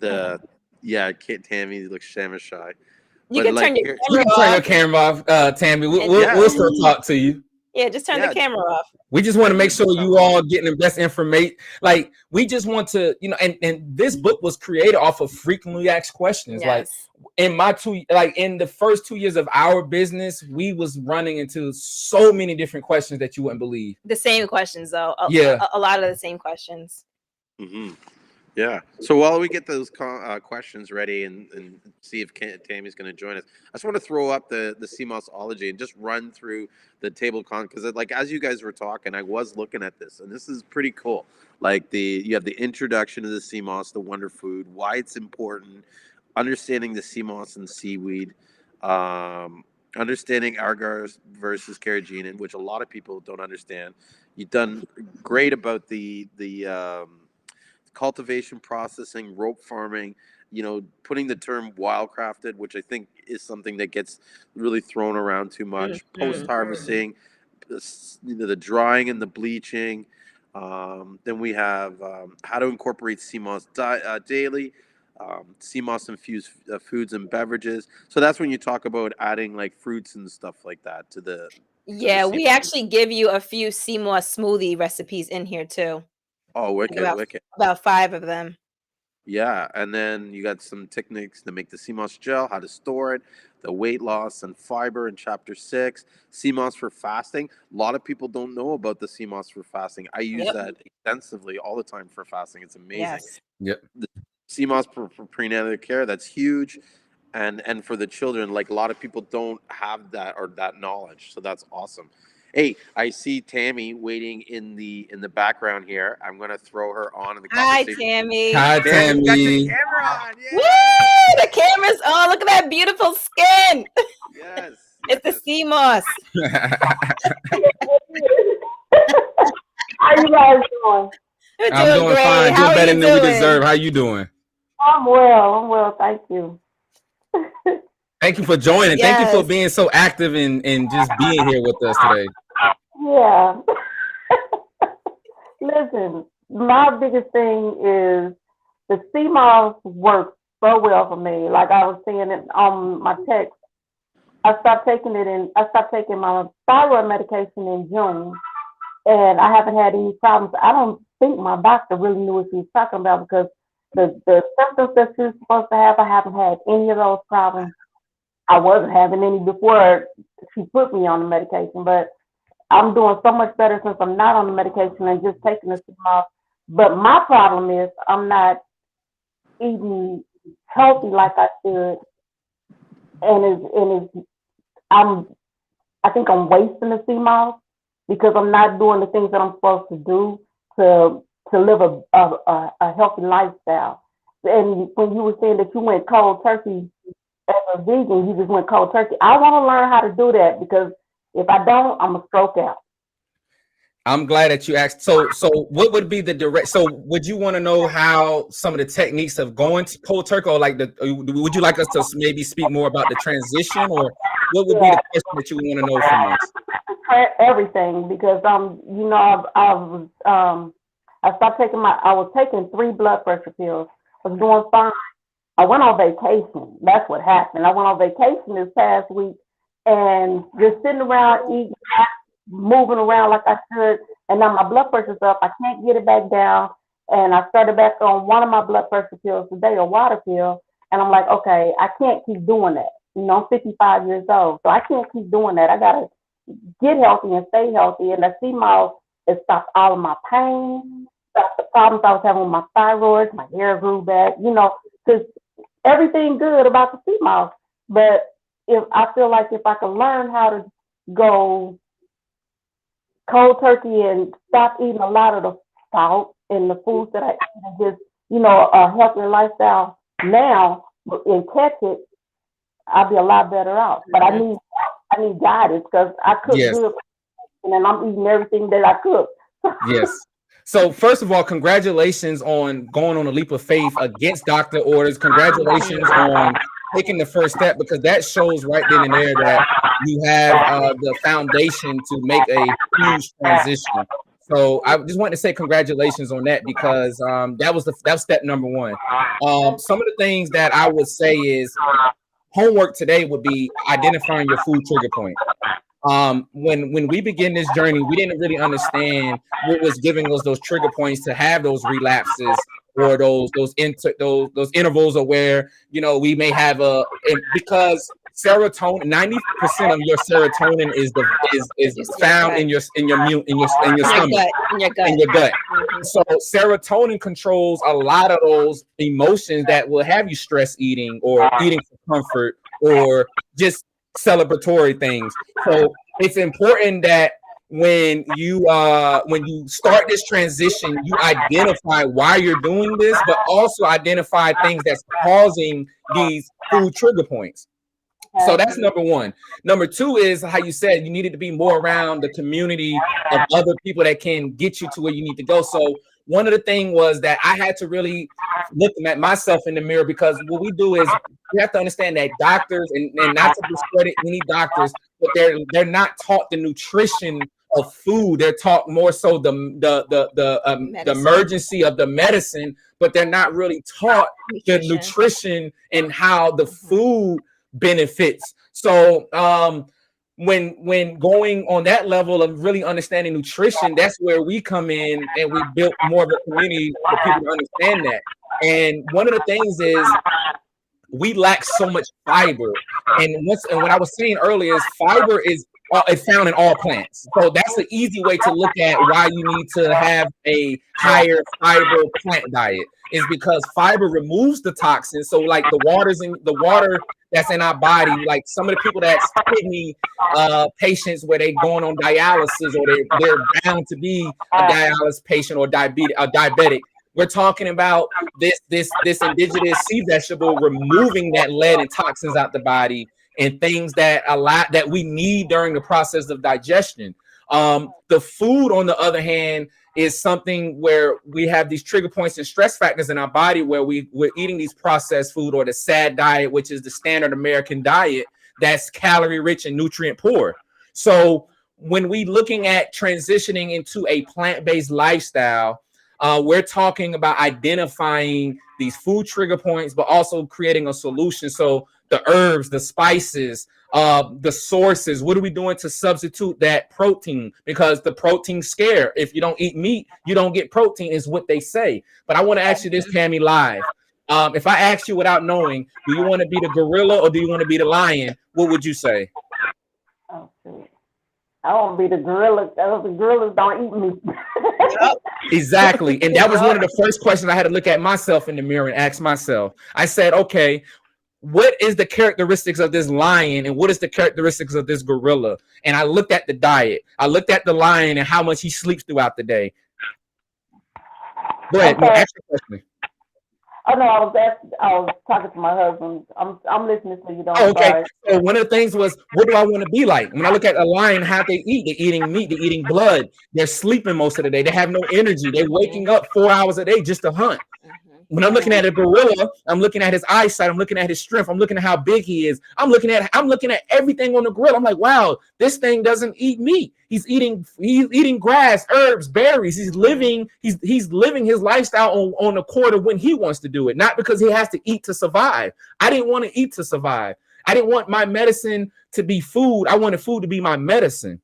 Tammy looks shy. You can turn your camera off, Tammy. We'll still talk to you. Yeah, just turn the camera off. We just want to make sure you all getting the best information. Like, we just want to, and this book was created off of frequently asked questions. Yes. Like in the first 2 years of our business, we was running into so many different questions that you wouldn't believe. The same questions, though. A lot of the same questions. Yeah. So while we get those questions ready and see if Tammy's going to join us, I just want to throw up the Seamossology and just run through the table con because like as you guys were talking, I was looking at this and this is pretty cool. Like you have the introduction to the sea moss, the wonder food, why it's important, understanding the sea moss and seaweed, understanding agar versus carrageenan, which a lot of people don't understand. You've done great about the cultivation, processing, rope farming, putting the term wildcrafted, which I think is something that gets really thrown around too much. Post harvesting, the drying and the bleaching. Then we have how to incorporate CMOS daily, CMOS infused foods and beverages. So that's when you talk about adding like fruits and stuff like that to the Yeah, we CMOS. actually give you a few Seamoss smoothie recipes in here too. Oh, Like wicked, wicked. about 5 of them. Yeah, and then you got some techniques to make the CMOS gel, how to store it, the weight loss and fiber in chapter 6, CMOS for fasting. A lot of people don't know about the CMOS for fasting. I use Yep. that extensively all the time for fasting. It's amazing. Yes. Yep. The CMOS for prenatal care, that's huge. And for the children, like a lot of people don't have that or that knowledge. So that's awesome. Hey, I see Tammy waiting in the background here. I'm gonna throw her on in the Hi, conversation. Tammy. Hi, Tammy, we got your Tammy. camera on. Woo! Yay! The camera's on. Look at that beautiful skin. Yes, It's yes. the Seamoss. How you guys doing? We're I'm doing doing great. fine, How doing are better you than we doing? deserve. How you doing? I'm well, thank you. Thank you for joining. Thank you for Yes. being so active and just being here with us today. Yeah. Listen, my biggest thing is the CMOS works so well for me. Like I was saying it on my text, I stopped taking my thyroid medication in June, and I haven't had any problems. I don't think my doctor really knew what she was talking about because the symptoms that she was supposed to have, I haven't had any of those problems. I wasn't having any before she put me on the medication, but I'm doing so much better since I'm not on the medication and just taking the CMOS. But my problem is I'm not eating healthy like I should, and I'm I think I'm wasting the CMOS because I'm not doing the things that I'm supposed to do to live a healthy lifestyle. And when you were saying that you went cold turkey as a vegan, you just went cold turkey. I want to learn how to do that because if I don't, I'm a stroke out. I'm glad that you asked. So what would be the direct? So would you want to know how some of the techniques of going to cold turkey, or like would you like us to maybe speak more about the transition, or what would be the question that you want to know from us? Everything because I was taking 3 blood pressure pills. I was doing fine. I went on vacation. That's what happened. I went on vacation this past week and just sitting around eating, moving around like I should, and now my blood pressure's up. I can't get it back down, and I started back on one of my blood pressure pills today, a water pill, and I'm like, okay, I can't keep doing that. I'm 55 years old, so I can't keep doing that. I gotta get healthy and stay healthy, and the CMOS it stopped all of my pain, stopped the problems I was having with my thyroid, my hair grew back, because everything good about the CMOS, but if I feel like if I could learn how to go cold turkey and stop eating a lot of the salt in the foods that I eat and just, a healthier lifestyle now and catch it, I'll be a lot better off. But I need guidance because I cook good and I'm eating everything that I cook. Yes. So first of all, congratulations on going on a leap of faith against doctor orders. Congratulations on taking the first step, because that shows right then and there that you have the foundation to make a huge transition. So I just want to say congratulations on that, because that was step number one. Some of the things that I would say is homework today would be identifying your food trigger point. When we begin this journey, we didn't really understand what was giving us those trigger points to have those relapses, or those intervals of where we may have because serotonin, 90% of your serotonin is found in your stomach, in your gut. So serotonin controls a lot of those emotions that will have you stress eating or eating for comfort or just celebratory things. So it's important that when you start this transition, you identify why you're doing this, but also identify things that's causing these food trigger points. So that's number one. Number two is how you said you needed to be more around the community of other people that can get you to where you need to go. So one of the things was that I had to really look at myself in the mirror, because what we do is we have to understand that doctors, and not to discredit any doctors, but they're not taught the nutrition of food. They're taught more so the emergency of the medicine, but they're not really taught the nutrition and how the food benefits. So when going on that level of really understanding nutrition, that's where we come in, and we built more of a community for people to understand that. And one of the things is we lack so much fiber. And what I was saying earlier is fiber is found in all plants. So that's an easy way to look at why you need to have a higher fiber plant diet, is because fiber removes the toxins. So like the water that's in our body, like some of the people that's kidney patients where they going on dialysis, or they're bound to be a dialysis patient or diabetic. We're talking about this indigenous sea vegetable removing that lead and toxins out the body, and things that we need during the process of digestion. The food, on the other hand, is something where we have these trigger points and stress factors in our body where we're eating these processed food, or the SAD diet, which is the standard American diet, that's calorie rich and nutrient poor. So when we looking at transitioning into a plant-based lifestyle, we're talking about identifying these food trigger points, but also creating a solution. So the herbs, the spices, the sources, what are we doing to substitute that protein? Because the protein scare, if you don't eat meat, you don't get protein, is what they say. But I want to ask you this, Tammy, live. If I ask you without knowing, do you want to be the gorilla or do you want to be the lion? What would you say? Oh, shoot. I want to be the gorilla. The gorillas don't eat meat. Exactly. And that was one of the first questions I had to look at myself in the mirror and ask myself. I said, okay, what is the characteristics of this lion and what is the characteristics of this gorilla? And I looked at the diet. I looked at the lion and how much he sleeps throughout the day. Go ahead. Okay. No, ask your question. Oh no, I was talking to my husband. I'm listening to you. Don't. Oh, okay. So one of the things was, what do I want to be like? When I look at a lion, how they eat, they're eating meat, they're eating blood, they're sleeping most of the day, they have no energy, they're waking up 4 hours a day just to hunt. When I'm looking at a gorilla, I'm looking at his eyesight, I'm looking at his strength, I'm looking at how big he is, I'm looking at everything on the gorilla. I'm like, wow, this thing doesn't eat meat. He's eating grass, herbs, berries. He's living his lifestyle on a quarter when he wants to do it, not because he has to eat to survive. I didn't want to eat to survive. I didn't want my medicine to be food. I wanted food to be my medicine.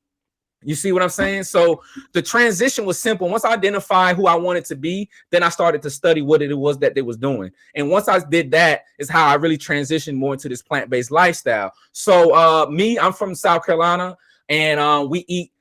You see what I'm saying? So the transition was simple. Once I identified who I wanted to be, then I started to study what it was that they was doing. And once I did that, is how I really transitioned more into this plant-based lifestyle. So I'm from South Carolina, and we eat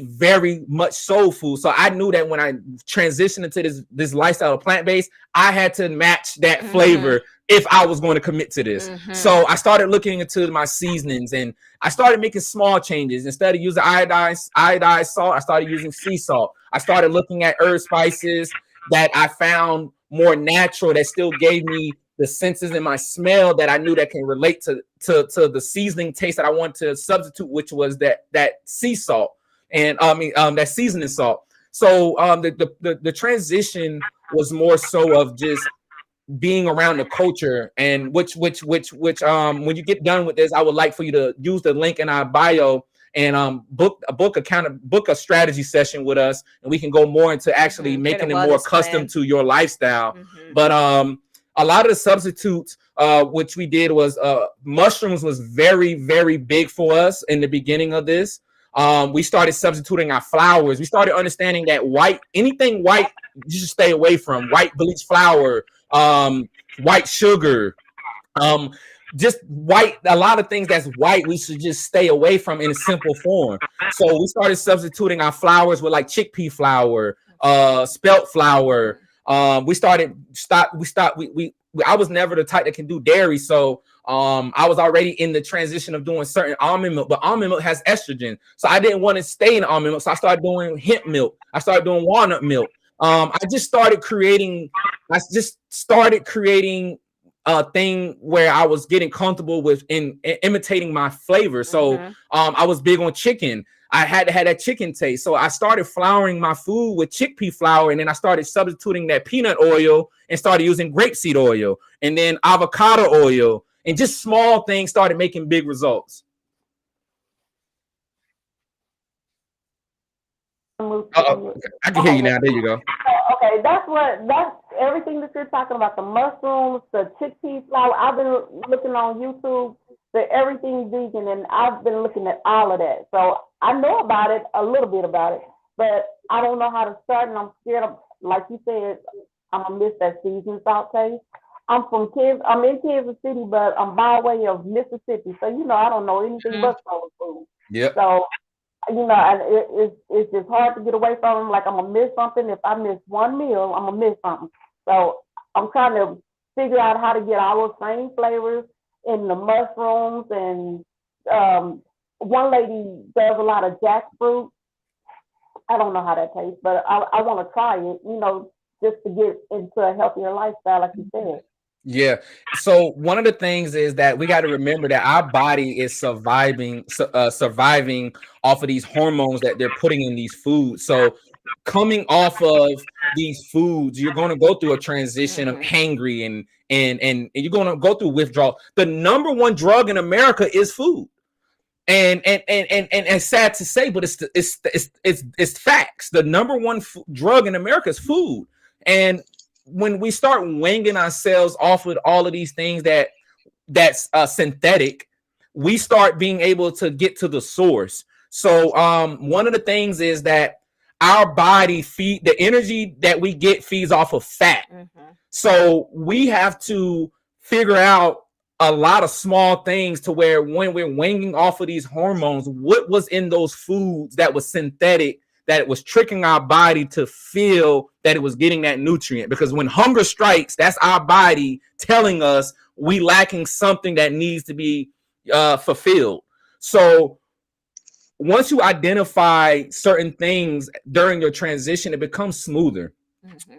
very much soul food. So I knew that when I transitioned into this lifestyle of plant-based, I had to match that flavor if I was going to commit to this. So I started looking into my seasonings, and I started making small changes. Instead of using iodized salt, I started using sea salt. I started looking at herb spices that I found more natural, that still gave me the senses in my smell that I knew that can relate to the seasoning taste that I want to substitute, which was that sea salt. And that seasoning salt. So the transition was more so of just being around the culture, and which when you get done with this, I would like for you to use the link in our bio and book a strategy session with us, and we can go more into actually making it more custom to your lifestyle. But a lot of the substitutes which we did was mushrooms was very, very big for us in the beginning of this. We started substituting our flours. We started understanding that anything white, you should stay away from. White bleached flour, white sugar. just white, a lot of things that's white, we should just stay away from in a simple form. So we started substituting our flours with like chickpea flour, spelt flour. I was never the type that can do dairy. So I was already in the transition of doing certain almond milk, but almond milk has estrogen. So I didn't want to stay in almond milk. So I started doing hemp milk. I started doing walnut milk. I just started creating a thing where I was getting comfortable with in imitating my flavor. So I was big on chicken. I had to have that chicken taste. So I started flouring my food with chickpea flour, and then I started substituting that peanut oil and started using grapeseed oil and then avocado oil, and just small things started making big results. I can hear you now. There you go. Okay, that's everything that you're talking about, the mushrooms, the chickpea flour. I've been looking on YouTube, the everything vegan, and I've been looking at all of that. So I know about it, a little bit about it, but I don't know how to start, and I'm scared of, like you said, I'm gonna miss that seasoned salt taste. I'm in Kansas City, but I'm by way of Mississippi, so I don't know anything but soul food. Yeah. So and it's just hard to get away from them. Like, I'm gonna miss something. If I miss one meal, I'm gonna miss something. So I'm trying to figure out how to get all those same flavors in the mushrooms. And one lady does a lot of jackfruit. I don't know how that tastes, but I want to try it. Just to get into a healthier lifestyle, like you said. Yeah. So one of the things is that we got to remember that our body is surviving off of these hormones that they're putting in these foods. So coming off of these foods, you're going to go through a transition of hangry and you're going to go through withdrawal. The number one drug in America is food. And it's sad to say, but it's facts. The number one drug in America is food. And when we start winging ourselves off with all of these things that's synthetic, we start being able to get to the source. So one of the things is that our body the energy that we get feeds off of fat. So we have to figure out a lot of small things to where when we're winging off of these hormones, what was in those foods that was synthetic, that it was tricking our body to feel that it was getting that nutrient. Because when hunger strikes, that's our body telling us we lacking something that needs to be fulfilled. So once you identify certain things during your transition, it becomes smoother.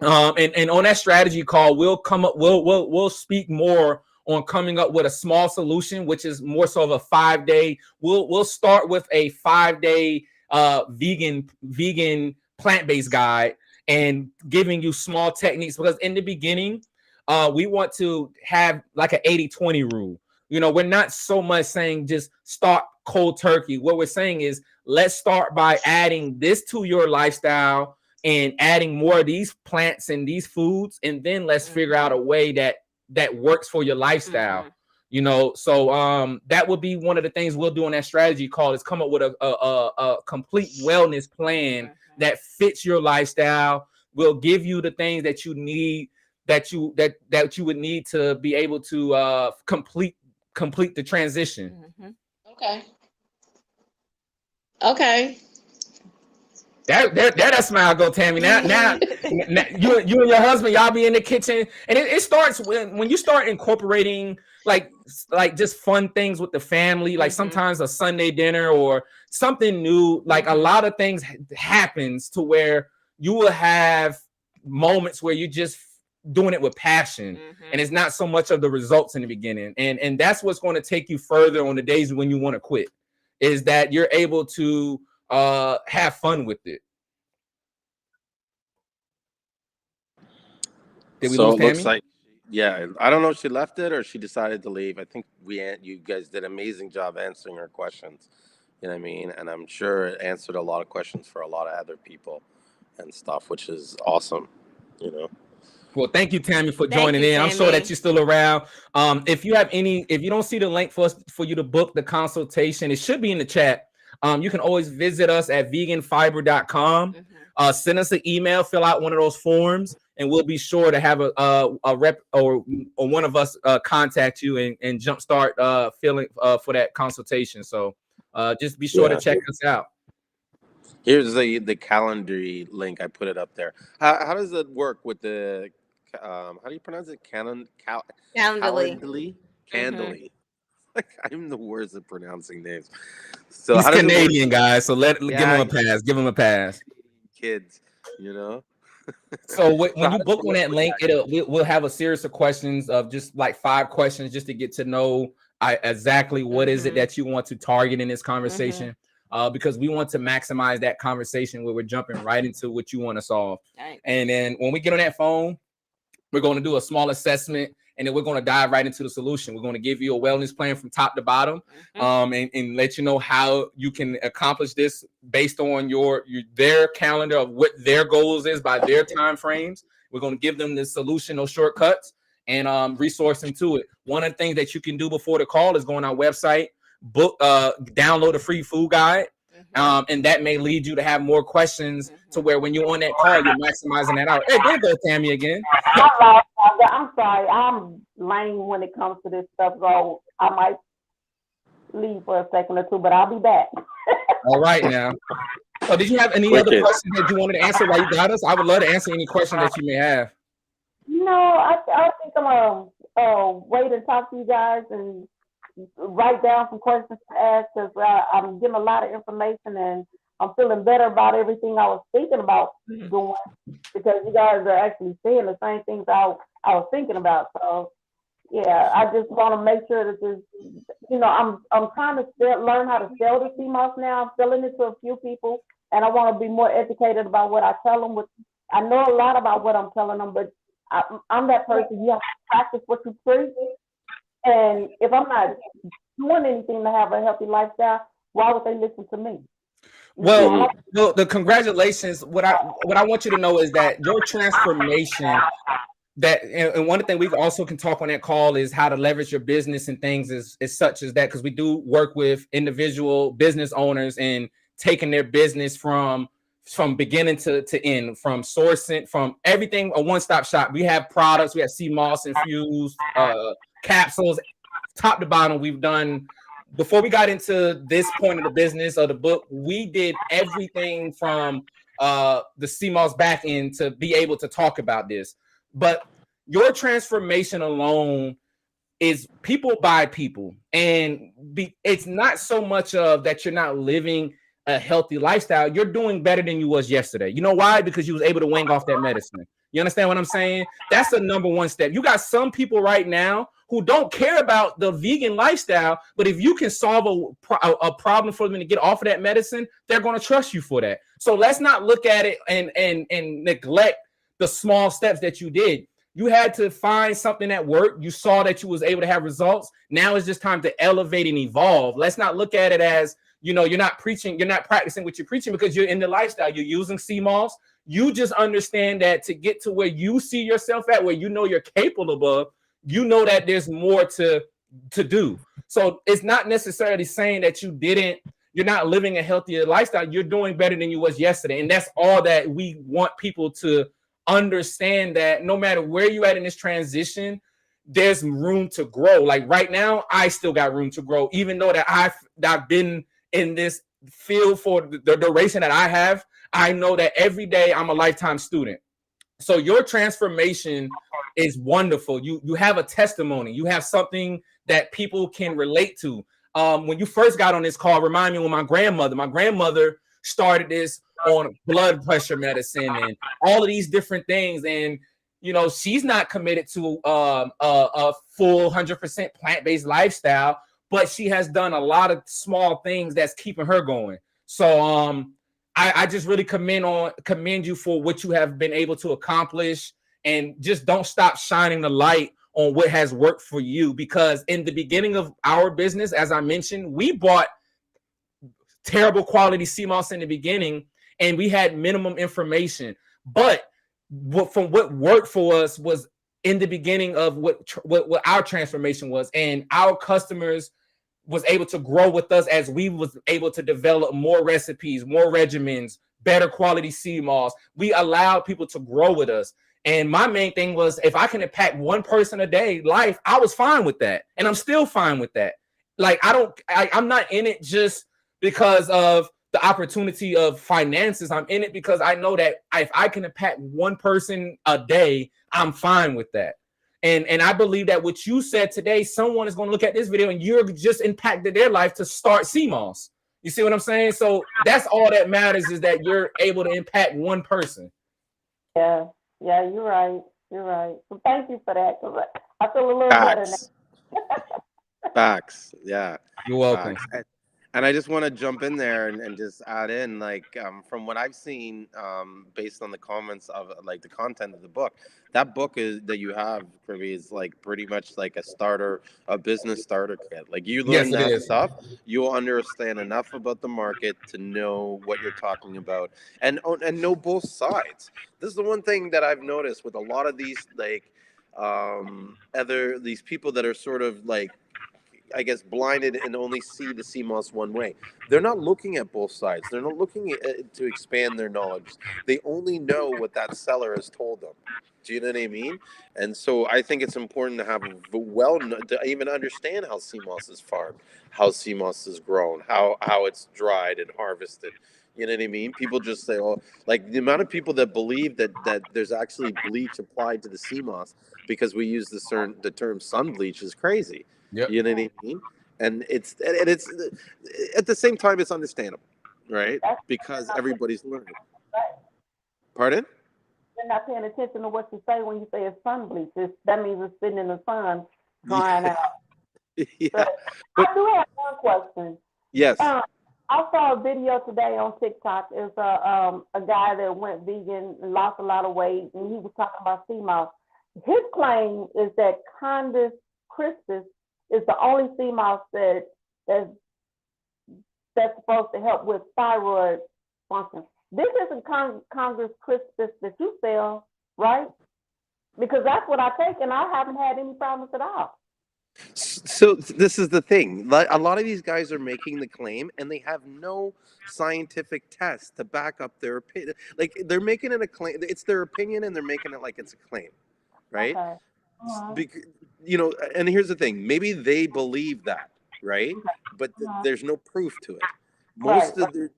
And on that strategy call, we'll speak more on coming up with a small solution, which is more so of a 5-day. We'll start with a 5-day vegan plant-based guide and giving you small techniques, because in the beginning we want to have like an 80-20 rule. We're not so much saying just start cold turkey. What we're saying is, let's start by adding this to your lifestyle and adding more of these plants and these foods, and then let's figure out a way that works for your lifestyle. So that would be one of the things we'll do in that strategy call, is come up with a complete wellness plan that fits your lifestyle. We'll give you the things that you need, that you would need to be able to complete the transition. Okay. That smile go, Tammy. Now you and your husband, y'all be in the kitchen, and it starts when you start incorporating like just fun things with the family, like sometimes a Sunday dinner or something new. Like a lot of things happens to where you will have moments where you're just doing it with passion, and it's not so much of the results in the beginning, and that's what's going to take you further on the days when you want to quit, is that you're able to have fun with it. Did we lose Tammy? Looks like, yeah, I don't know if she left it or she decided to leave. I think you guys did an amazing job answering her questions. You know what I mean? And I'm sure it answered a lot of questions for a lot of other people and stuff, which is awesome. Well, thank you, Tammy, for joining in. I'm sure that you're still around. If you don't see the link for you to book the consultation, it should be in the chat. You can always visit us at veganfiber.com. Send us an email, fill out one of those forms, and we'll be sure to have a rep or one of us contact you and jumpstart filling for that consultation. So just be sure to check us out. Here's the Calendly link. I put it up there. How does it work with the how do you pronounce it? Calendly. Candly. Like, I'm the worst at pronouncing names. So He's how does Canadian, guys. So give him Yeah, a pass. Give him a pass. kids, you know? So when how you does book it on work that with link, we'll have a series of questions of just like 5 questions just to get to know exactly what is it that you want to target in this conversation. Because we want to maximize that conversation where we're jumping right into what you want to solve. Right. And then when we get on that phone, we're going to do a small assessment, and then we're going to dive right into the solution. We're going to give you a wellness plan from top to bottom, and let you know how you can accomplish this based on their calendar of what their goals is by their time frames. We're going to give them the solution, no shortcuts, and resource them to it. One of the things that you can do before the call is go on our website, download a free food guide. And that may lead you to have more questions to where when you're on that call, you're maximizing that out. Hey, there go Tammy again. I'm sorry. I'm lame when it comes to this stuff, so I might leave for a second or two, but I'll be back. All right now. So did you have any other questions that you wanted to answer while you got us? I would love to answer any questions that you may have. No, I think I'm gonna wait and talk to you guys and write down some questions to ask, because I'm getting a lot of information and I'm feeling better about everything I was thinking about doing, because you guys are actually saying the same things I was thinking about. So yeah, I just want to make sure that there's, I'm trying to learn how to sell the Seamoss now. I'm selling it to a few people, and I want to be more educated about what I tell them. I know a lot about what I'm telling them, but I'm that person. You have to practice what you preach. And if I'm not doing anything to have a healthy lifestyle, why would they listen to me? Well, the congratulations. What I want you to know is that your transformation, and one of the things we also can talk on that call is how to leverage your business and things is such as that, because we do work with individual business owners and taking their business from beginning to end, from sourcing, from everything, a one-stop shop. We have products, we have Seamoss infused capsules, top to bottom. We've done, before we got into this point of the business of the book, we did everything from the Seamoss back end to be able to talk about this. But your transformation alone is people by people, and it's not so much of that you're not living a healthy lifestyle. You're doing better than you was yesterday. You know why? Because you was able to wing off that medicine. You understand what I'm saying? That's the number one step. You got some people right now who don't care about the vegan lifestyle, but if you can solve a problem for them to get off of that medicine, they're going to trust you for that. So let's not look at it and neglect the small steps that you did. You had to find something that worked. You saw that you was able to have results. Now it's just time to elevate and evolve. Let's not look at it as, you're not preaching, you're not practicing what you're preaching because you're in the lifestyle. You're using Seamoss. You just understand that to get to where you see yourself at, where you're capable of, that there's more to do. So it's not necessarily saying that you're not living a healthier lifestyle. You're doing better than you was yesterday. And that's all that we want people to understand, that no matter where you at in this transition, there's room to grow. Like right now, I still got room to grow, even though that I've been in this field for the duration that I have. I know that every day I'm a lifetime student. So your transformation is wonderful. You have a testimony. You have something that people can relate to. When you first got on this call, remind me when my grandmother started this on blood pressure medicine and all of these different things. And, she's not committed to a full 100% plant-based lifestyle, but she has done a lot of small things that's keeping her going. So I just really commend you for what you have been able to accomplish, and just don't stop shining the light on what has worked for you. Because in the beginning of our business, as I mentioned, we bought terrible quality Seamoss in the beginning, and we had minimum information. But from what worked for us was in the beginning of what our transformation was, and our customers was able to grow with us as we was able to develop more recipes, more regimens, better quality Seamoss. We allowed people to grow with us. And my main thing was, if I can impact one person a day life, I was fine with that. And I'm still fine with that. Like, I'm not in it just because of the opportunity of finances. I'm in it because I know that if I can impact one person a day, I'm fine with that. And I believe that what you said today, someone is going to look at this video and you're just impacted their life to start Seamoss. You see what I'm saying? So that's all that matters, is that you're able to impact one person. Yeah, you're right. You're right. So thank you for that. 'Cause I feel a little better now. Facts. Yeah. You're welcome. Facts. And I just want to jump in there and just add in, like, from what I've seen, based on the comments of like the content of the book, that book is that you have, Kirby, is like pretty much like a business starter kit. Like, you learn that stuff, you'll understand enough about the market to know what you're talking about and know both sides. This is the one thing that I've noticed with a lot of these, like, these people that are sort of like, I guess, blinded and only see the Seamoss one way. They're not looking at both sides. They're not looking to expand their knowledge. They only know what that seller has told them. Do you know what I mean? And so I think it's important to have to even understand how Seamoss is farmed, how Seamoss is grown, how it's dried and harvested. You know what I mean? People just say, "Oh," like the amount of people that believe that there's actually bleach applied to the Seamoss because we use the term sun bleach is crazy. Yep. You know what I mean? And it's at the same time, it's understandable, right? Because everybody's learning. Pardon? You're not paying attention to what you say when you say it's sun bleach. That means it's sitting in the sun drying out. Yeah. So, I do have one question. Yes. I saw a video today on TikTok. It's a guy that went vegan and lost a lot of weight, and he was talking about Seamoss. His claim is that Condis crispus is the only Seamoss that's supposed to help with thyroid function. This isn't Congress crispus that you sell, right? Because that's what I take, and I haven't had any problems at all. So this is the thing. A lot of these guys are making the claim, and they have no scientific test to back up their opinion. Like, they're making it a claim. It's their opinion, and they're making it like it's a claim, right? Okay. Uh-huh. Because, and here's the thing. Maybe they believe that, right? But there's no proof to it.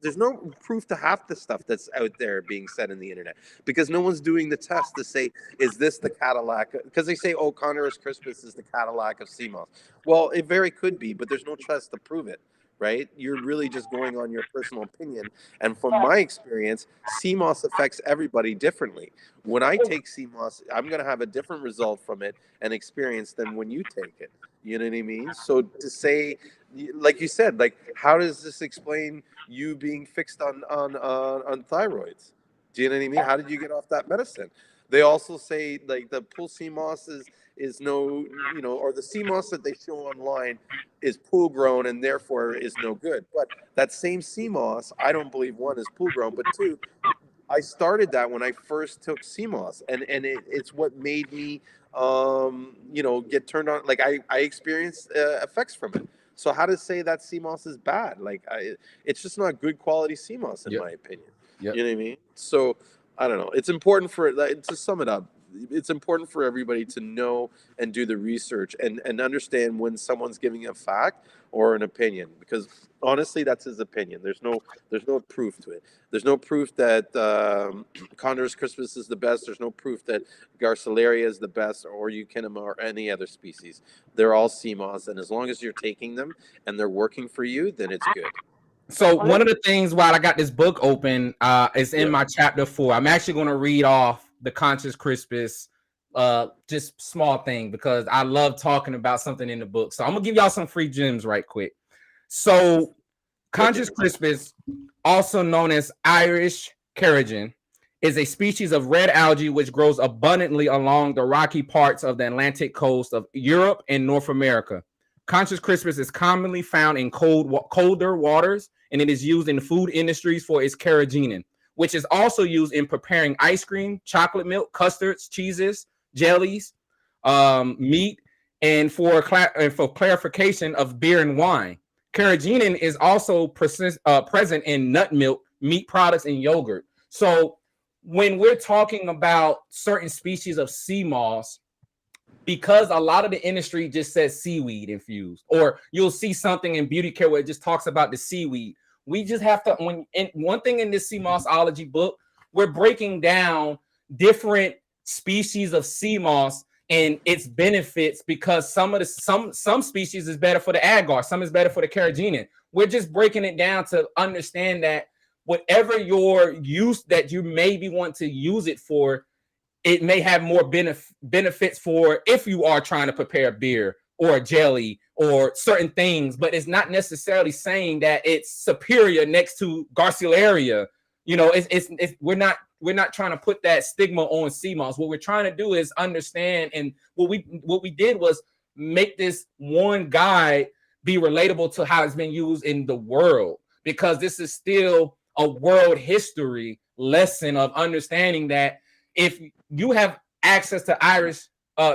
There's no proof to half the stuff that's out there being said in the internet, because no one's doing the test to say, is this the Cadillac? Because they say, oh, Condis crispus is the Cadillac of Seamoss. Well, it very could be, but there's no test to prove it, right? You're really just going on your personal opinion. And from my experience, Seamoss affects everybody differently. When I take Seamoss, I'm going to have a different result from it and experience than when you take it. You know what I mean? So to say, like you said, like, how does this explain you being fixed on thyroids? Do you know what I mean? How did you get off that medicine? They also say, like, the pool Seamoss is no, or the Seamoss that they show online is pool grown and therefore is no good. But that same Seamoss, I don't believe, one, is pool grown, but two, I started that when I first took Seamoss, and it's what made me get turned on. Like, I experienced effects from it. So how to say that Seamoss is bad? Like, it's just not good quality Seamoss in my opinion. Yep. You know what I mean? So I don't know. It's important to sum it up. It's important for everybody to know and do the research and understand when someone's giving a fact or an opinion, because honestly, that's his opinion. There's no proof to it. There's no proof that Condis crispus is the best. There's no proof that Garcilaria is the best, or Eukinema, or any other species. They're all Seamoss, and as long as you're taking them and they're working for you, then it's good. So one of the things, while I got this book open, is in my chapter 4. I'm actually going to read off the Condis crispus, just small thing, because I love talking about something in the book. So I'm gonna give y'all some free gems right quick. So Condis crispus, also known as Irish carrageen, is a species of red algae which grows abundantly along the rocky parts of the Atlantic coast of Europe and North America. Condis crispus is commonly found in colder waters, and it is used in the food industries for its carrageenan, which is also used in preparing ice cream, chocolate milk, custards, cheeses, jellies, meat, and for clarification of beer and wine. Carrageenan is also present in nut milk, meat products, and yogurt. So when we're talking about certain species of sea moss, because a lot of the industry just says seaweed infused, or you'll see something in beauty care where it just talks about the seaweed. We just have to, one thing in this sea mossology book, we're breaking down different species of sea moss and its benefits, because some species is better for the agar, some is better for the carrageenan. We're just breaking it down to understand that whatever your use that you maybe want to use it for, it may have more benefits for if you are trying to prepare a beer or a jelly or certain things, but it's not necessarily saying that it's superior next to Garcilaria. You know, we're not trying to put that stigma on sea moss. What we're trying to do is understand, and what we did was make this one guide be relatable to how it's been used in the world, because this is still a world history lesson of understanding that if you have access to Irish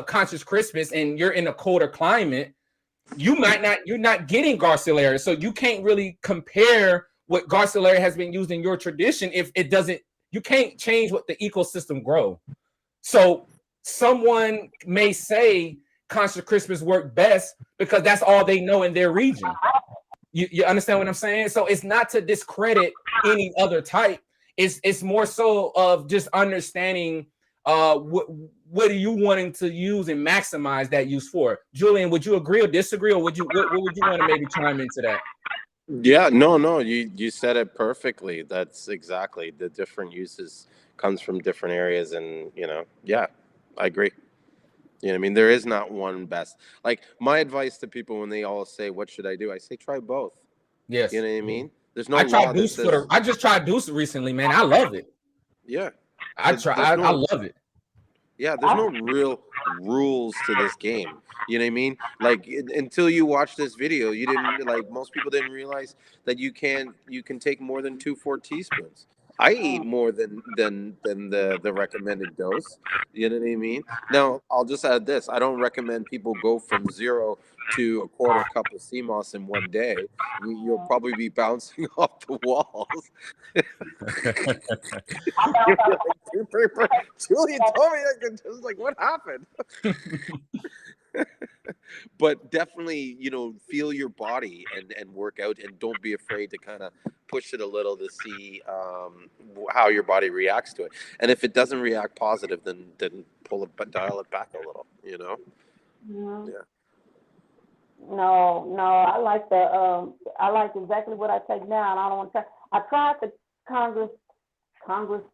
conscious Christmas and you're in a colder climate, you're not getting Garcilaria. So you can't really compare what Garcilaria has been used in your tradition if it doesn't, you can't change what the ecosystem grow. So someone may say conscious Christmas work best because that's all they know in their region. You understand what I'm saying? So it's not to discredit any other type. It's more so of just understanding what are you wanting to use and maximize that use for. Julian, would you agree or disagree, or what would you want to maybe chime into that? Yeah, no, you said it perfectly. That's exactly, the different uses comes from different areas, and yeah, I agree. You know what I mean? There is not one best. Like, my advice to people when they all say, "What should I do?" I say, try both. Yes. You know what I mean? There's no I law tried that Deuce says, I just tried Deuce recently, man. I love it. yeah. I love it. Yeah, there's no real rules to this game. You know what I mean? Like, until you watch this video, you didn't, like, most people didn't realize that you can take more than 4 teaspoons. I eat more than the recommended dose. You know what I mean? Now, I'll just add this: I don't recommend people go from 0 to a quarter cup of sea moss in one day. You'll probably be bouncing off the walls. You're like, Julian told me, I was like, what happened? But definitely, feel your body and work out, and don't be afraid to kind of push it a little to see how your body reacts to it. And if it doesn't react positive, then dial it back a little. Mm-hmm. Yeah. No, I like I like exactly what I take now, and I don't want to. I tried the Congress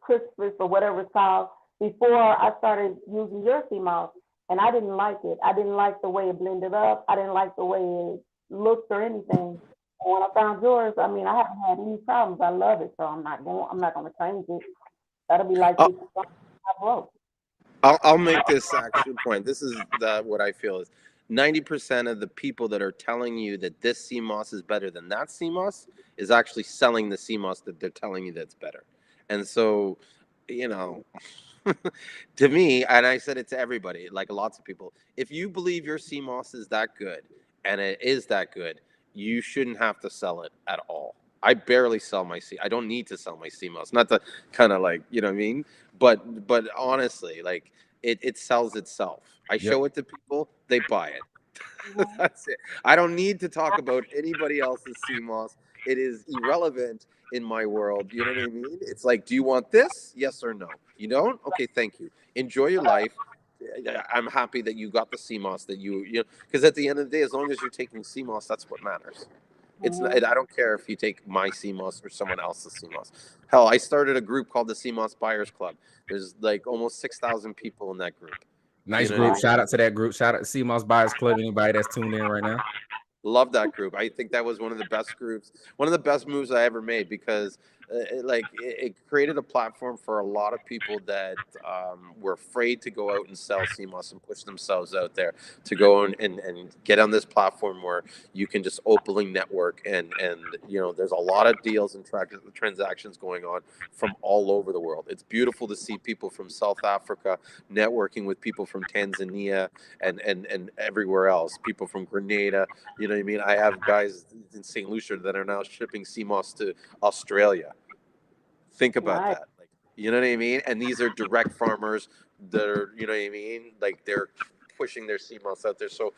Christmas or whatever it's called before I started using your Seamoss, and I didn't like it. I didn't like the way it blended up. I didn't like the way it looked or anything. And when I found yours, I mean, I haven't had any problems. I love it, so I'm not going to change it. That'll be like this. I broke. I'll make this action point. This is what I feel is 90% of the people that are telling you that this Seamoss is better than that Seamoss is actually selling the Seamoss that they're telling you that's better. And so, to me, and I said it to everybody, like lots of people, if you believe your Seamoss is that good, and it is that good, you shouldn't have to sell it at all. I barely sell my I don't need to sell my Seamoss. Not to kind of, like, you know what I mean? But honestly, like, it sells itself. I show it to people, they buy it. That's it. I don't need to talk about anybody else's Seamoss. It is irrelevant in my world. You know what I mean? It's like, do you want this? Yes or no? You don't? Okay, thank you. Enjoy your life. I'm happy that you got the Seamoss that because at the end of the day, as long as you're taking Seamoss, that's what matters. I don't care if you take my Seamoss or someone else's Seamoss. Hell, I started a group called the Seamoss Buyers Club. There's like almost 6,000 people in that group. Nice group. Shout out to that group. Shout out to Seamoss Buyers Club. Anybody that's tuned in right now. Love that group. I think that was one of the best groups, one of the best moves I ever made, because it created a platform for a lot of people that were afraid to go out and sell Seamoss and push themselves out there, to go and get on this platform where you can just openly network, and there's a lot of deals and transactions going on from all over the world. It's beautiful to see people from South Africa networking with people from Tanzania and everywhere else, people from Grenada. You know what I mean? I have guys in St. Lucia that are now shipping Seamoss to Australia. Think about that. Like, You know what I mean? And these are direct farmers that are, you know what I mean? Like they're pushing their Seamoss out there. So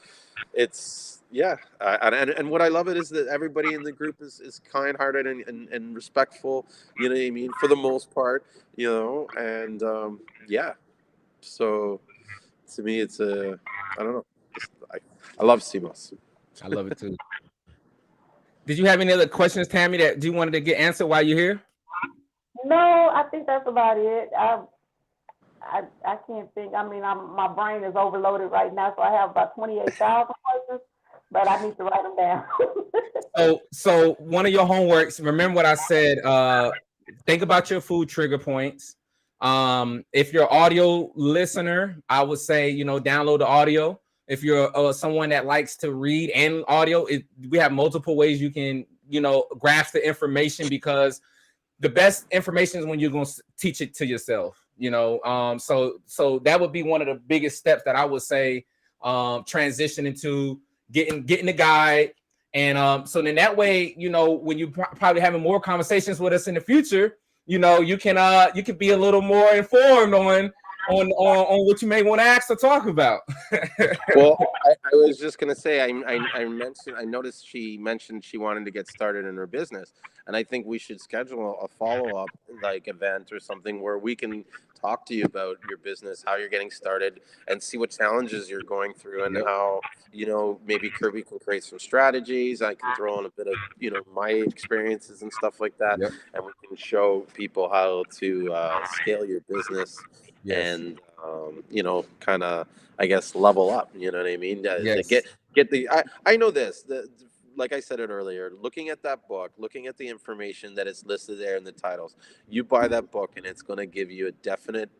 it's, yeah. And what I love it is that everybody in the group is kind hearted and respectful, you know what I mean? For the most part, you know, and yeah. So to me, it's I don't know. I love Seamoss. I love it too. Did you have any other questions, Tammy, that you wanted to get answered while you're here? No, I think that's about it. I can't think. I mean, my brain is overloaded right now, so I have about 28,000 questions, but I need to write them down. So one of your homeworks, remember what I said, think about your food trigger points. If you're an audio listener, I would say, you know, download the audio. If you're someone that likes to read and audio, we have multiple ways you can, you know, grasp the information, because the best information is when you're going to teach it to yourself, you know. So that would be one of the biggest steps that I would say, transition into getting the guide. And so then that way, you know, when you probably having more conversations with us in the future, you know, you can be a little more informed on what you may want to ask or talk about. Well, I was just gonna say, I noticed she mentioned she wanted to get started in her business, and I think we should schedule a follow-up like event or something where we can talk to you about your business, how you're getting started, and see what challenges you're going through, and how, you know, maybe Kirby can create some strategies. I can throw in a bit of, you know, my experiences and stuff like that, and we can show people how to scale your business and you know, kind of, I guess, level up. You know what I mean? Get the. I know this. Like I said it earlier, looking at that book, looking at the information that is listed there in the titles, you buy that book and it's going to give you a definite,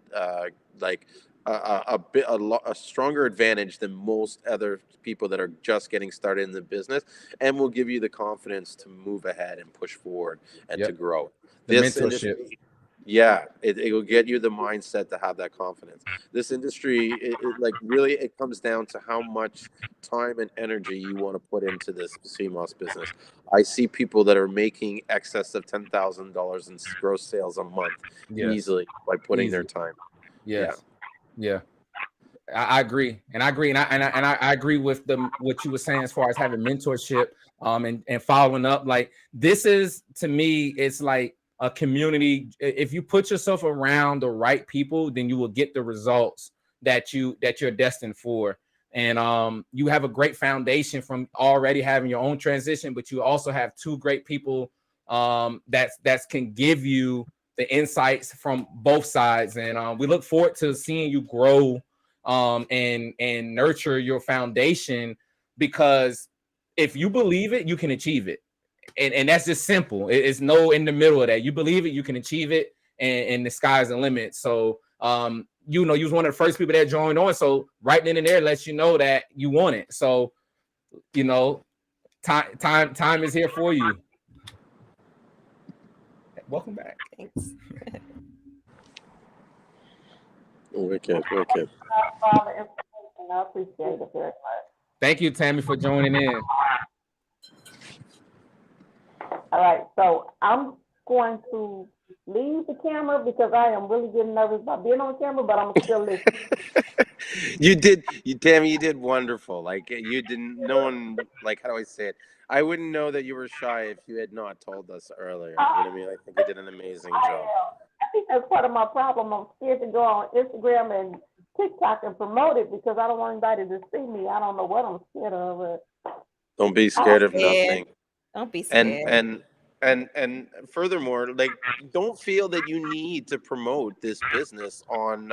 like a stronger advantage than most other people that are just getting started in the business, and will give you the confidence to move ahead and push forward and to grow. The This mentorship. industry, yeah, it will get you the mindset to have that confidence. This industry, like really, it comes down to how much time and energy you want to put into this Seamoss business. I see people that are making excess of $10,000 in gross sales a month easily by putting their time. Yeah. I agree, and I agree, and I agree with what you were saying as far as having mentorship, and following up. Like, this is, to me, it's like a community. If you put yourself around the right people, then you will get the results that you're destined for. And you have a great foundation from already having your own transition, but you also have two great people that can give you the insights from both sides. And we look forward to seeing you grow and nurture your foundation, because if you believe it, you can achieve it. And that's just simple. It's no in the middle of that. You believe it, you can achieve it, and the sky's the limit. So you know, you was one of the first people that joined on. So right then and there lets you know that you want it. So, you know, time is here for you. Welcome back. Thanks. Wicked. I appreciate it very much. Thank you, Tammy, for joining in. All right, so I'm going to leave the camera because I am really getting nervous about being on camera, but I'm still listening. Tammy, you did wonderful. Like, you didn't, no one, like, how do I say it? I wouldn't know that you were shy if you had not told us earlier. You know what I mean? I think you did an amazing job. I think that's part of my problem. I'm scared to go on Instagram and TikTok and promote it because I don't want anybody to see me. I don't know what I'm scared of. Don't be scared of nothing. Don't be scared. And furthermore, like, don't feel that you need to promote this business on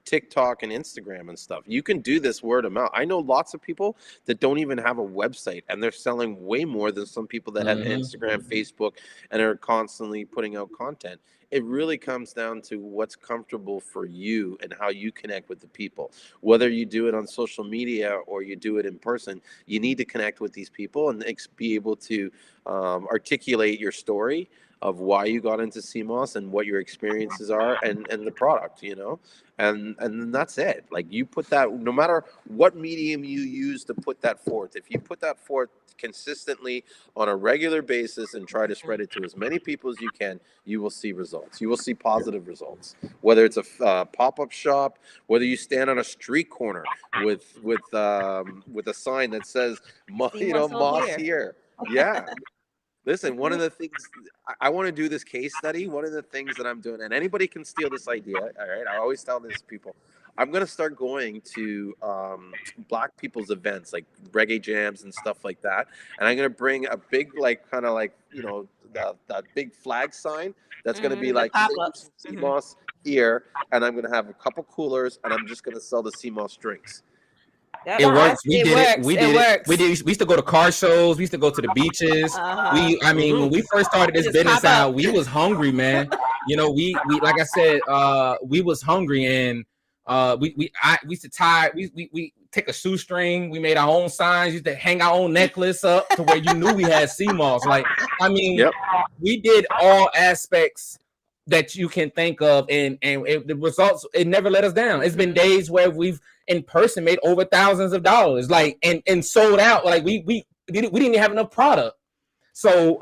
TikTok and Instagram and stuff. You can do this word of mouth. I know lots of people that don't even have a website, and they're selling way more than some people that have Instagram, Facebook, and are constantly putting out content. It really comes down to what's comfortable for you and how you connect with the people. Whether you do it on social media or you do it in person, you need to connect with these people and be able to articulate your story of why you got into CMOS and what your experiences are, and the product, and then that's it. Like, you put that, no matter what medium you use to put that forth, if you put that forth consistently on a regular basis and try to spread it to as many people as you can, you will see results. You will see positive results. Whether it's a pop-up shop, whether you stand on a street corner with a sign that says, Seamoss Moss here. here. Yeah. Listen, one of the things I want to do this case study, one of the things that I'm doing, and anybody can steal this idea. All right. I always tell this to people, I'm going to start going to Black people's events, like reggae jams and stuff like that. And I'm going to bring a big, like, kind of like, that big flag sign that's going to be like pop-ups. CMOS here. And I'm going to have a couple coolers, and I'm just going to sell the CMOS drinks. Yep. It works. We It did works. it. We It did it. works. We used to go to car shows. We used to go to the beaches. When we first started this Just business pop up. out, we was hungry, man. We like I said, we was hungry, and we used to tie. We take a shoestring. We made our own signs. Used to hang our own necklace up to where you knew we had CMOS. Like, Yep. we did all aspects that you can think of, and the results, it never let us down. It's been days where we've in person made over thousands of dollars, like, and sold out. Like, we didn't even have enough product. So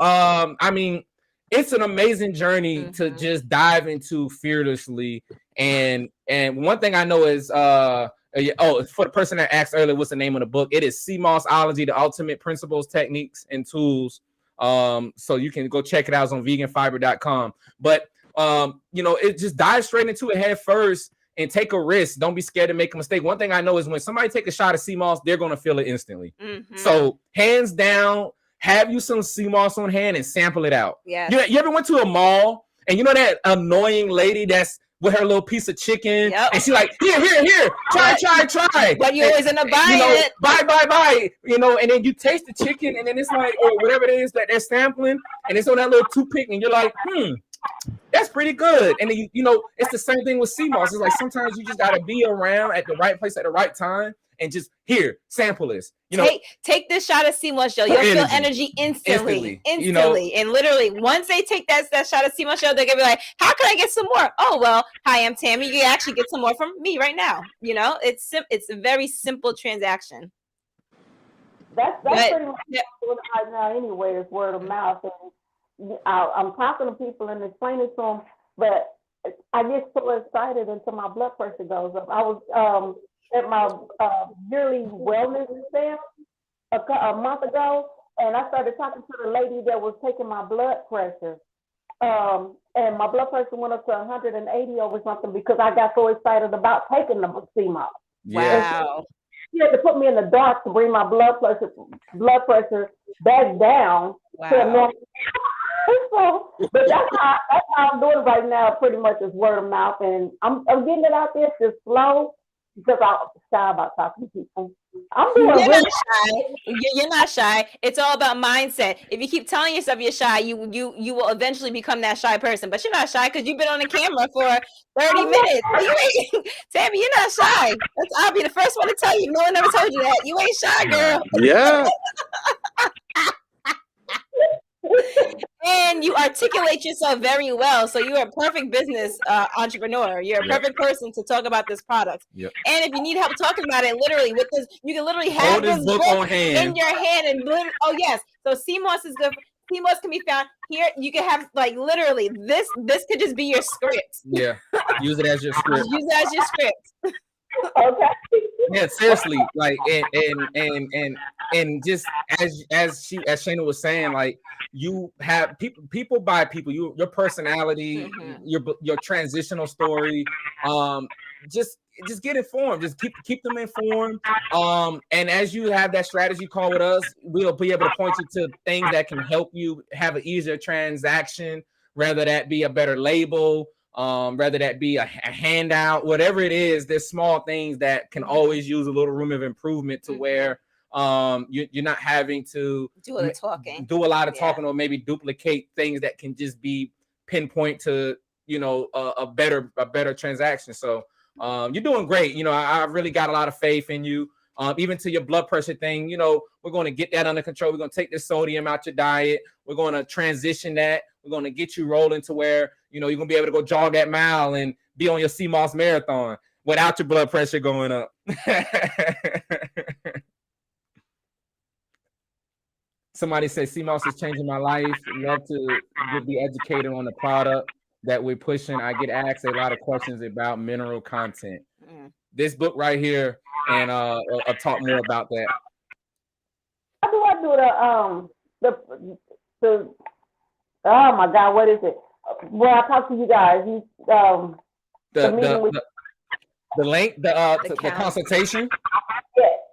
it's an amazing journey to just dive into fearlessly. And one thing I know is for the person that asked earlier, what's the name of the book? It is Seamossology: The Ultimate Principles, Techniques, and Tools. So you can go check it out. It's on veganfiber.com. But it just dive straight into it head first and take a risk. Don't be scared to make a mistake. One thing I know is when somebody take a shot of CMOS, they're going to feel it instantly. So hands down, have you some CMOS on hand and sample it out. Yeah. You ever went to a mall and you know that annoying lady that's with her little piece of chicken, and she's like, here, try. But you always end up buying it. Buy. And then you taste the chicken, and then it's like, or whatever it is that they're sampling, and it's on that little toothpick, and you're like, that's pretty good. And then it's the same thing with CMOS. It's like sometimes you just gotta be around at the right place at the right time and just sample this. Take this shot of CMOS, Joe. You'll feel energy instantly. And literally, once they take that shot of CMOS, Joe, they're gonna be like, "How can I get some more?" Oh well, hi, I'm Tammy. You can actually get some more from me right now. It's a very simple transaction. That's pretty much what right now anyway, is word of mouth. And I'm talking to people and explaining to them, but I get so excited until my blood pressure goes up. I was at my yearly wellness exam a month ago, and I started talking to the lady that was taking my blood pressure. And my blood pressure went up to 180 over something because I got so excited about taking the CMOS. Wow. She had to put me in the dark to bring my blood pressure back down to a normal. But that's how I'm doing right now. Pretty much is word of mouth, and I'm getting it out there just slow because I'm shy about talking to people. I'm doing You're really not shy. You're not shy. It's all about mindset. If you keep telling yourself you're shy, you will eventually become that shy person. But you're not shy because you've been on the camera for 30 minutes. Tammy, you're not shy. I'll be the first one to tell you. No one ever told you that. You ain't shy, girl. Yeah. And you articulate yourself very well. So you're a perfect business entrepreneur. You're a perfect person to talk about this product. Yep. And if you need help talking about it, literally with this, you can literally have this book on hand. in your hand and oh yes. So CMOS is good. CMOS can be found here. You can have literally this could just be your script. Yeah. Use it as your script. Use it as your script. okay. Yeah, seriously, like and just as Shayna was saying, like, you have people buy people. Your personality, your transitional story. Just get informed. Just keep them informed. And as you have that strategy call with us, we'll be able to point you to things that can help you have an easier transaction, whether that be a better label, whether that be a handout, whatever it is. There's small things that can always use a little room of improvement to where you're not having to do a lot of talking, or maybe duplicate things that can just be pinpoint to a better transaction. So you're doing great. I really got a lot of faith in you. even to your blood pressure thing. You know, we're going to get that under control. We're going to take the sodium out your diet. We're going to transition that. We're going to get you rolling to where, you know, you're going to be able to go jog that mile and be on your Seamoss marathon without your blood pressure going up. Somebody said Seamoss is changing my life. Love to be educated on the product that we're pushing. I get asked a lot of questions about mineral content. This book right here, and I'll talk more about that. How do I do the oh my God, what is it? Well, I talked to you guys. The link, the consultation.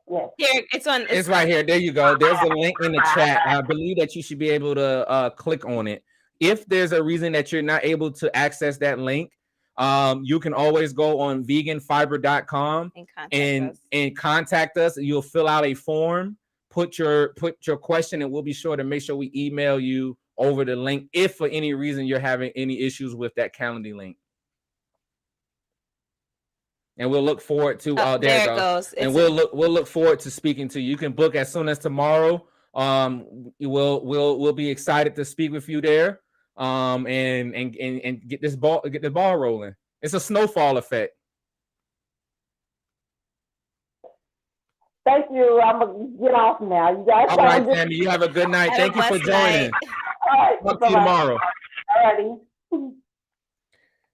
Yes. Here, it's right here. There you go. There's a link in the chat. I believe that you should be able to click on it. If there's a reason that you're not able to access that link, you can always go on veganfiber.com and contact us. You'll fill out a form, put your question, and we'll be sure to make sure we email you over the link if for any reason you're having any issues with that Calendly link. And we'll look forward to there it goes. And we'll look forward to speaking to you. You can book as soon as tomorrow. We'll be excited to speak with you there. And get the ball rolling. It's a snowfall effect. Thank you. I'm gonna get off now. You guys. All right, Tammy. You have a good night. Thank you for joining. All right. Talk to you tomorrow. All righty.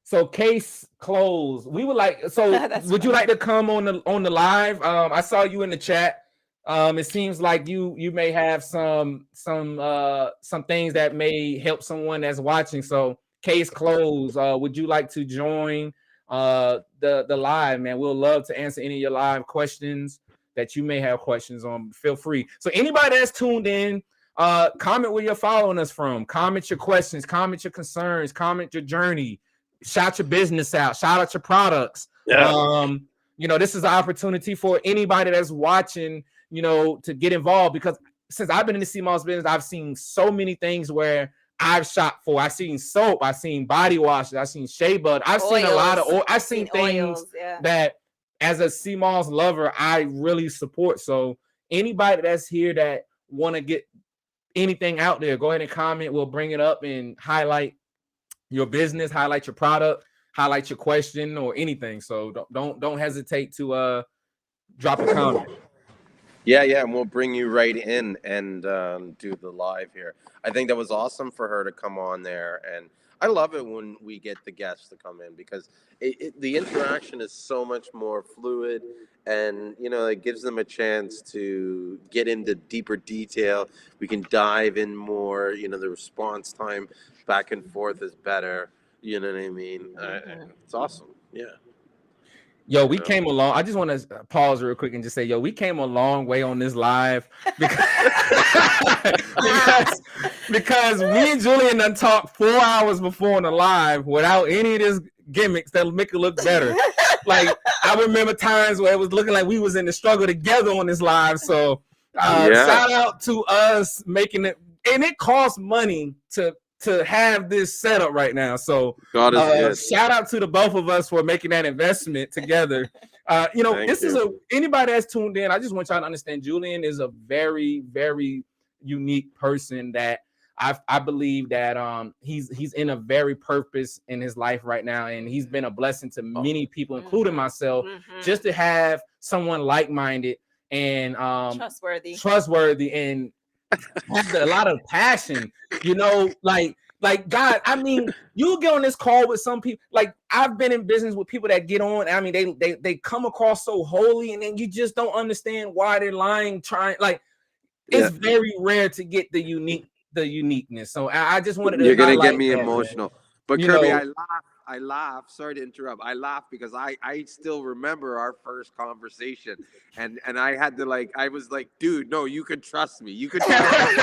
So case closed. We would like. So would you like to come on the live? I saw you in the chat. It seems like you may have some things that may help someone that's watching. So case closed. Would you like to join the live, man? We'll love to answer any of your live questions that you may have questions on. Feel free. So anybody that's tuned in, comment where you're following us from. Comment your questions. Comment your concerns. Comment your journey. Shout your business out. Shout out your products. Yeah. You know, this is an opportunity for anybody that's watching, you know, to get involved, because since I've been in the Seamoss business, I've seen so many things where I've shopped for. I've seen soap, I've seen body washes, I've seen shea butter, I've seen a lot of oil. I've seen things that as a Seamoss lover, I really support. So anybody that's here that want to get anything out there, go ahead and comment. We'll bring it up and highlight your business, highlight your product, highlight your question or anything. So don't hesitate to drop a comment. Yeah, and we'll bring you right in and do the live here. I think that was awesome for her to come on there, and I love it when we get the guests to come in because the interaction is so much more fluid, and you know it gives them a chance to get into deeper detail. We can dive in more. You know, the response time back and forth is better. You know what I mean? It's awesome. Yeah. Yo, we came along. I just want to pause real quick and just say, yo, we came a long way on this live because me and Julian done talked 4 hours before on the live without any of this gimmicks that'll make it look better. Like I remember times where it was looking like we was in the struggle together on this live. So shout out to us making it, and it costs money to have this setup right now. So God is shout out to the both of us for making that investment together. You know, anybody that's tuned in, I just want y'all to understand Julian is a very, very unique person that I believe that he's in a very purpose in his life right now, and he's been a blessing to many people, including myself, just to have someone like-minded and trustworthy and have a lot of passion, you know, like God. I mean, you get on this call with some people. Like I've been in business with people that get on. I mean, they come across so holy, and then you just don't understand why they're lying. It's very rare to get the uniqueness. So I just wanted to. You're gonna get me emotional, but Kirby, I laugh. Sorry to interrupt. I laugh because I still remember our first conversation, and I had to I was like, dude, no, you can trust me. You can trust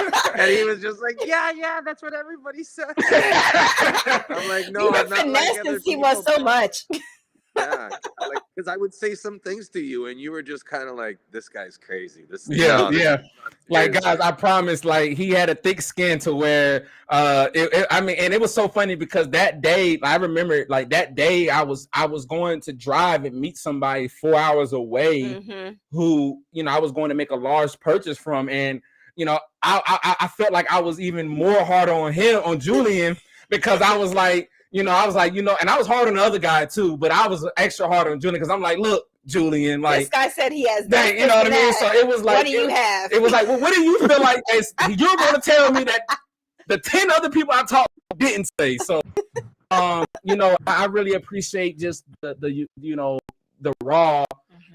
me. And he was just like, yeah, that's what everybody says. I'm like, no, I'm not like other people. He was so much. Yeah, like because I would say some things to you, and you were just kind of like, "This guy's crazy." This, Yeah, no, this yeah. is not Like serious. guys, I promise. Like he had a thick skin to where, I mean, and it was so funny because that day, I remember, like that day, I was going to drive and meet somebody 4 hours away, who I was going to make a large purchase from, and I felt like I was even more hard on him, on Julian, because I was like, and I was hard on the other guy too, but I was extra hard on Julian because I'm like, look, Julian, like this guy said he has that, you know what I mean? So it was like, what do you have? It was like, well, what do you feel like you're going to tell me that the 10 other people I talked to didn't say? So, I really appreciate just the raw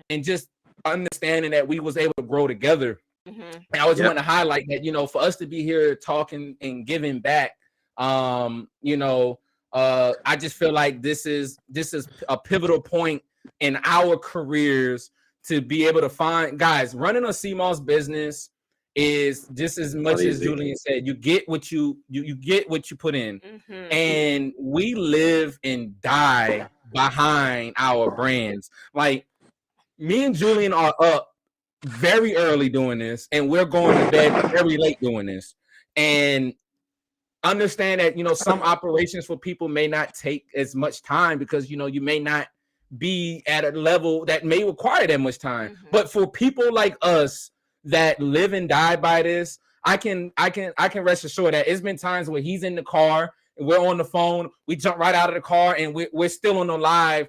and just understanding that we was able to grow together. And I was wanting to highlight that, for us to be here talking and giving back, I just feel like this is a pivotal point in our careers to be able to find guys. Running a Seamoss business is just as much as Julian said. You get what you get what you put in, and we live and die behind our brands. Like me and Julian are up very early doing this, and we're going to bed very late doing this, and understand that some operations for people may not take as much time because you may not be at a level that may require that much time. But for people like us that live and die by this, I can rest assured that it's been times where he's in the car and we're on the phone, we jump right out of the car and we're still on the live,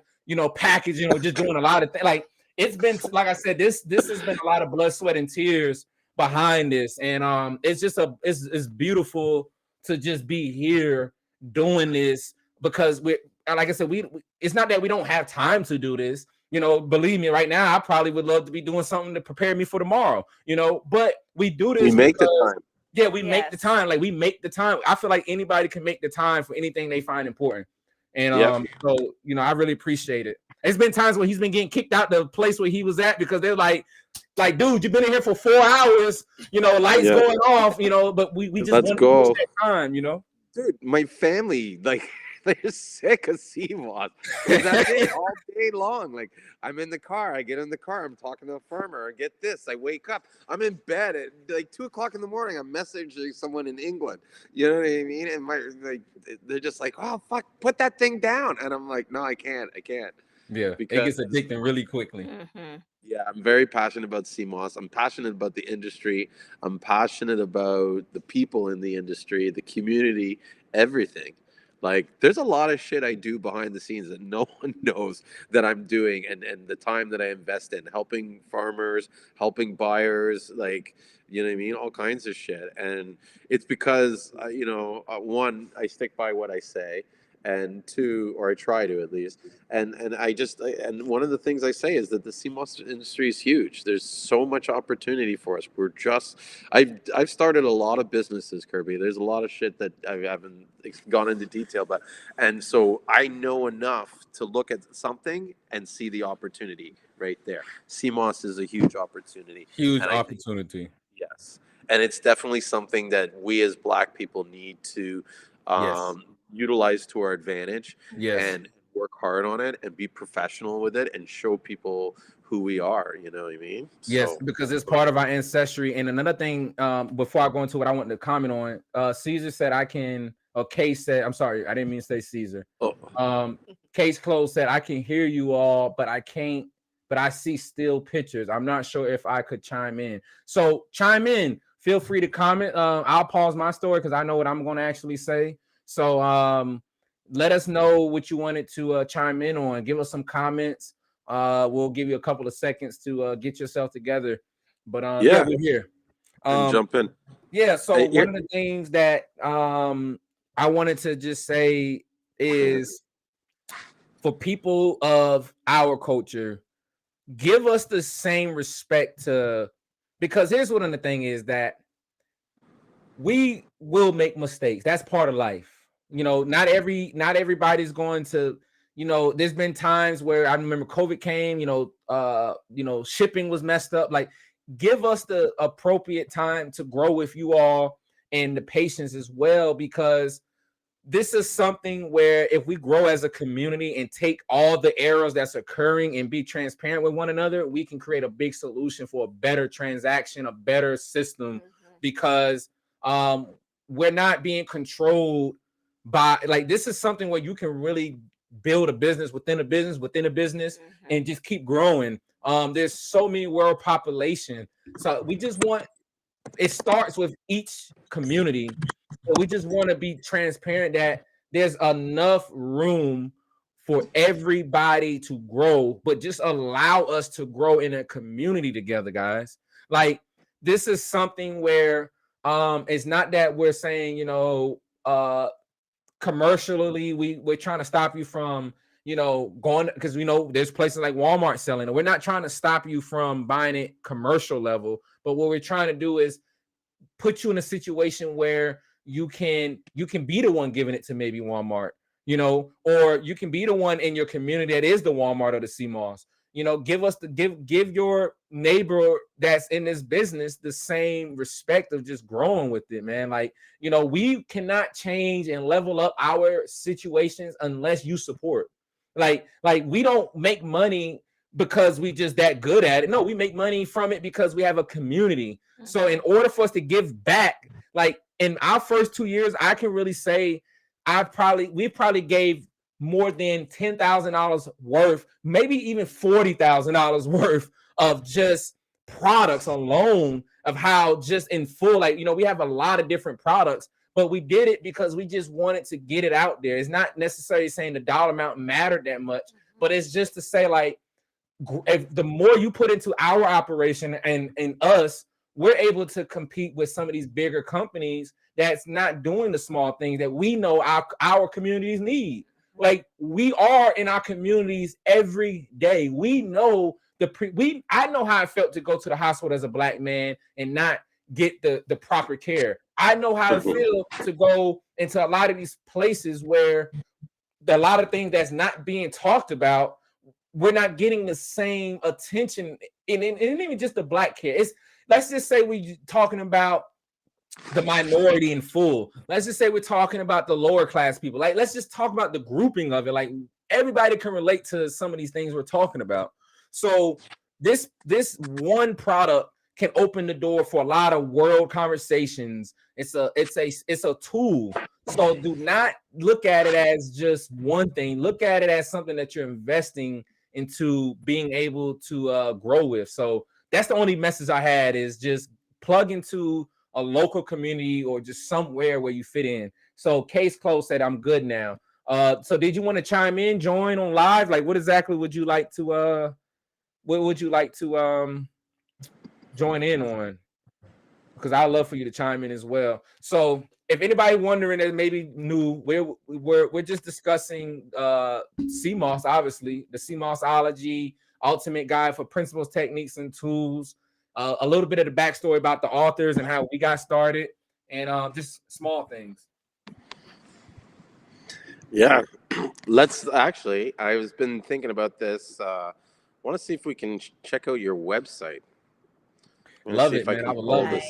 packaging or just doing a lot of things. Like it's been, like I said, this has been a lot of blood, sweat, and tears behind this, and it's just it's beautiful to just be here doing this because like I said, we it's not that we don't have time to do this. Believe me, right now I probably would love to be doing something to prepare me for tomorrow. But we do this. We make the time. Yeah, we make the time. Like we make the time. I feel like anybody can make the time for anything they find important. And so I really appreciate it. It's been times where he's been getting kicked out the place where he was at because they're like, dude, you've been in here for 4 hours, lights going off, but we just want to use that time, Dude, my family, like, they're sick of Seamoss. That's it all day long. Like, I'm in the car. I get in the car. I'm talking to a farmer. I get this. I wake up. I'm in bed at like 2:00 in the morning. I'm messaging someone in England. You know what I mean? And they're just like, oh, fuck, put that thing down. And I'm like, no, I can't. Yeah, because it gets addicting really quickly. Yeah, I'm very passionate about Seamoss. I'm passionate about the industry. I'm passionate about the people in the industry, the community, everything. Like, there's a lot of shit I do behind the scenes that no one knows that I'm doing, and the time that I invest in helping farmers, helping buyers, like, you know what I mean? All kinds of shit. And it's because, one, I stick by what I say, and two, or I try to at least. And and one of the things I say is that the CMOS industry is huge. There's so much opportunity for us. I've started a lot of businesses, Kirby. There's a lot of shit that I haven't gone into detail, but and so I know enough to look at something and see the opportunity right there. CMOS is a huge opportunity. Huge opportunity. Yes, and it's definitely something that we as Black people need to utilize to our advantage and work hard on it and be professional with it and show people who we are. You know what I mean? Yes, because it's part of our ancestry. And another thing, before I go into what I want to comment on, Caesar said Case said, I'm sorry, I didn't mean to say Caesar. Case Close said, I can hear you all, but I can't, but I see still pictures. I'm not sure if I could chime in. So chime in. Feel free to comment. I'll pause my story because I know what I'm going to actually say. So let us know what you wanted to chime in on. Give us some comments. We'll give you a couple of seconds to get yourself together. But we're here. Jump in. Yeah. So one of the things that I wanted to just say is for people of our culture, give us the same respect because here's what the thing is that we will make mistakes. That's part of life. Not everybody's going to, there's been times where I remember COVID came, shipping was messed up. Like, give us the appropriate time to grow with you all and the patience as well, because this is something where if we grow as a community and take all the errors that's occurring and be transparent with one another, we can create a big solution for a better transaction, a better system, because we're not being controlled by, like, this is something where you can really build a business within a business within a business and just keep growing. There's so many world population. So we just want, it starts with each community. So we just want to be transparent that there's enough room for everybody to grow, but just allow us to grow in a community together, guys. Like, this is something where it's not that we're saying, you know, commercially we're trying to stop you from, you know, going, because we know there's places like Walmart selling it. We're not trying to stop you from buying it commercial level, but what we're trying to do is put you in a situation where you can be the one giving it to maybe Walmart, you know, or you can be the one in your community that is the Walmart or the Seamoss. You know, give your neighbor that's in this business the same respect of just growing with it, man. Like, you know, we cannot change and level up our situations unless you support. Like we don't make money because we just that good at it. No, we make money from it because we have a community. So in order for us to give back, like in our first 2 years, I can really say we probably gave more than $10,000 worth, maybe even $40,000 worth of just products alone, of how just in full, like, you know, we have a lot of different products, but we did it because we just wanted to get it out there. It's not necessarily saying the dollar amount mattered that much, but it's just to say, like, if the more you put into our operation and us, we're able to compete with some of these bigger companies that's not doing the small things that we know our communities need. Like, we are in our communities every day. We know I know how it felt to go to the hospital as a Black man and not get the proper care. I know how it feels to go into a lot of these places where a lot of things that's not being talked about, we're not getting the same attention. And even just the Black care. Let's just say we talking about the minority in full. Let's just say we're talking about the lower class people. Like, let's just talk about the grouping of it. Like, everybody can relate to some of these things we're talking about. So this one product can open the door for a lot of world conversations. It's a tool. So do not look at it as just one thing. Look at it as something that you're investing into being able to grow with. So that's the only message I had, is just plug into a local community or just somewhere where you fit in. So case closed, said I'm good now. So did you want to chime in, join on live? Like, what exactly would you like to join in on? Because I'd love for you to chime in as well. So if anybody wondering that maybe new, we're just discussing Seamoss, obviously, the Seamossology ultimate guide for principles, techniques, and tools. A little bit of the backstory about the authors and how we got started, and just small things. Yeah, let's actually. I've been thinking about this. Want to see if we can check out your website. Love it, man. I would love this.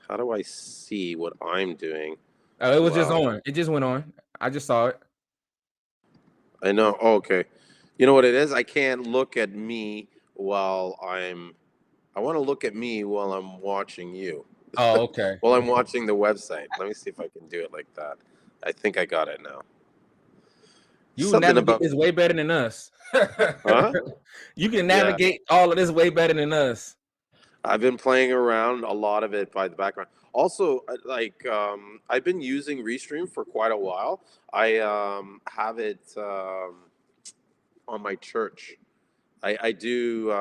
How do I see what I'm doing? It was just on. It just went on. I just saw it. I know. Oh, okay. You know what it is? I can't look at me while I want to look at me while I'm watching you. Oh, okay. While I'm watching the website. Let me see if I can do it like that. I think I got it now. You navigate this way better than us. Huh? You can navigate all of this way better than us. I've been playing around a lot of it by the background. Also, like, I've been using Restream for quite a while. I have it on my church. I do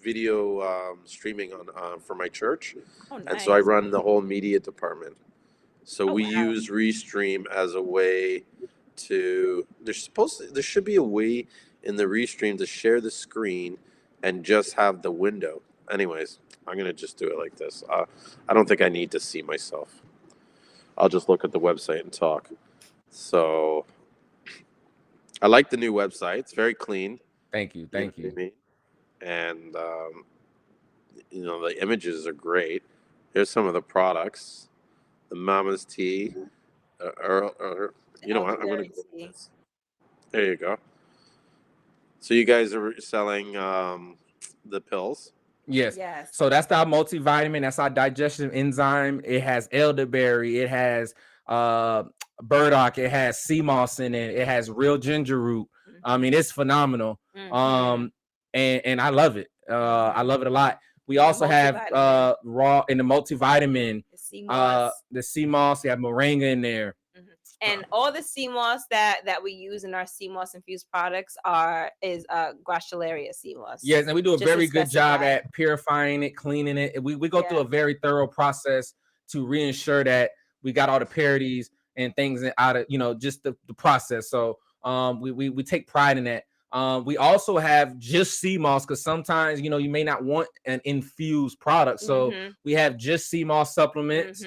video streaming on for my church, and so I run the whole media department. So we use Restream as a way to. There should be a way in the Restream to share the screen and just have the window. Anyways, I'm gonna just do it like this. I don't think I need to see myself. I'll just look at the website and talk. So I like the new website. It's very clean. Thank you. And you know, the images are great. Here's some of the products. The Mama's Tea. You know what? I'm gonna Elderberry go with tea. this. There you go. So you guys are selling the pills. Yes. Yes. So that's our multivitamin. That's our digestion enzyme. It has elderberry. It has burdock. It has Seamoss in it. It has real ginger root. I mean, it's phenomenal. Mhm. And I love it. I love it a lot. We The also have multivitamin. raw in the multivitamin. The sea moss. The Seamoss. You have moringa in there. And all the Seamoss that we use in our Seamoss infused products is Gratiolaria Seamoss. Yes, and we do a Just to very good job specify. at purifying it, cleaning it. We go through Yeah. a very thorough process to reinsure that we got all the purities and things out of, just the process. So we take pride in that. We also have just Seamoss because sometimes you may not want an infused product. So we have just Seamoss supplements.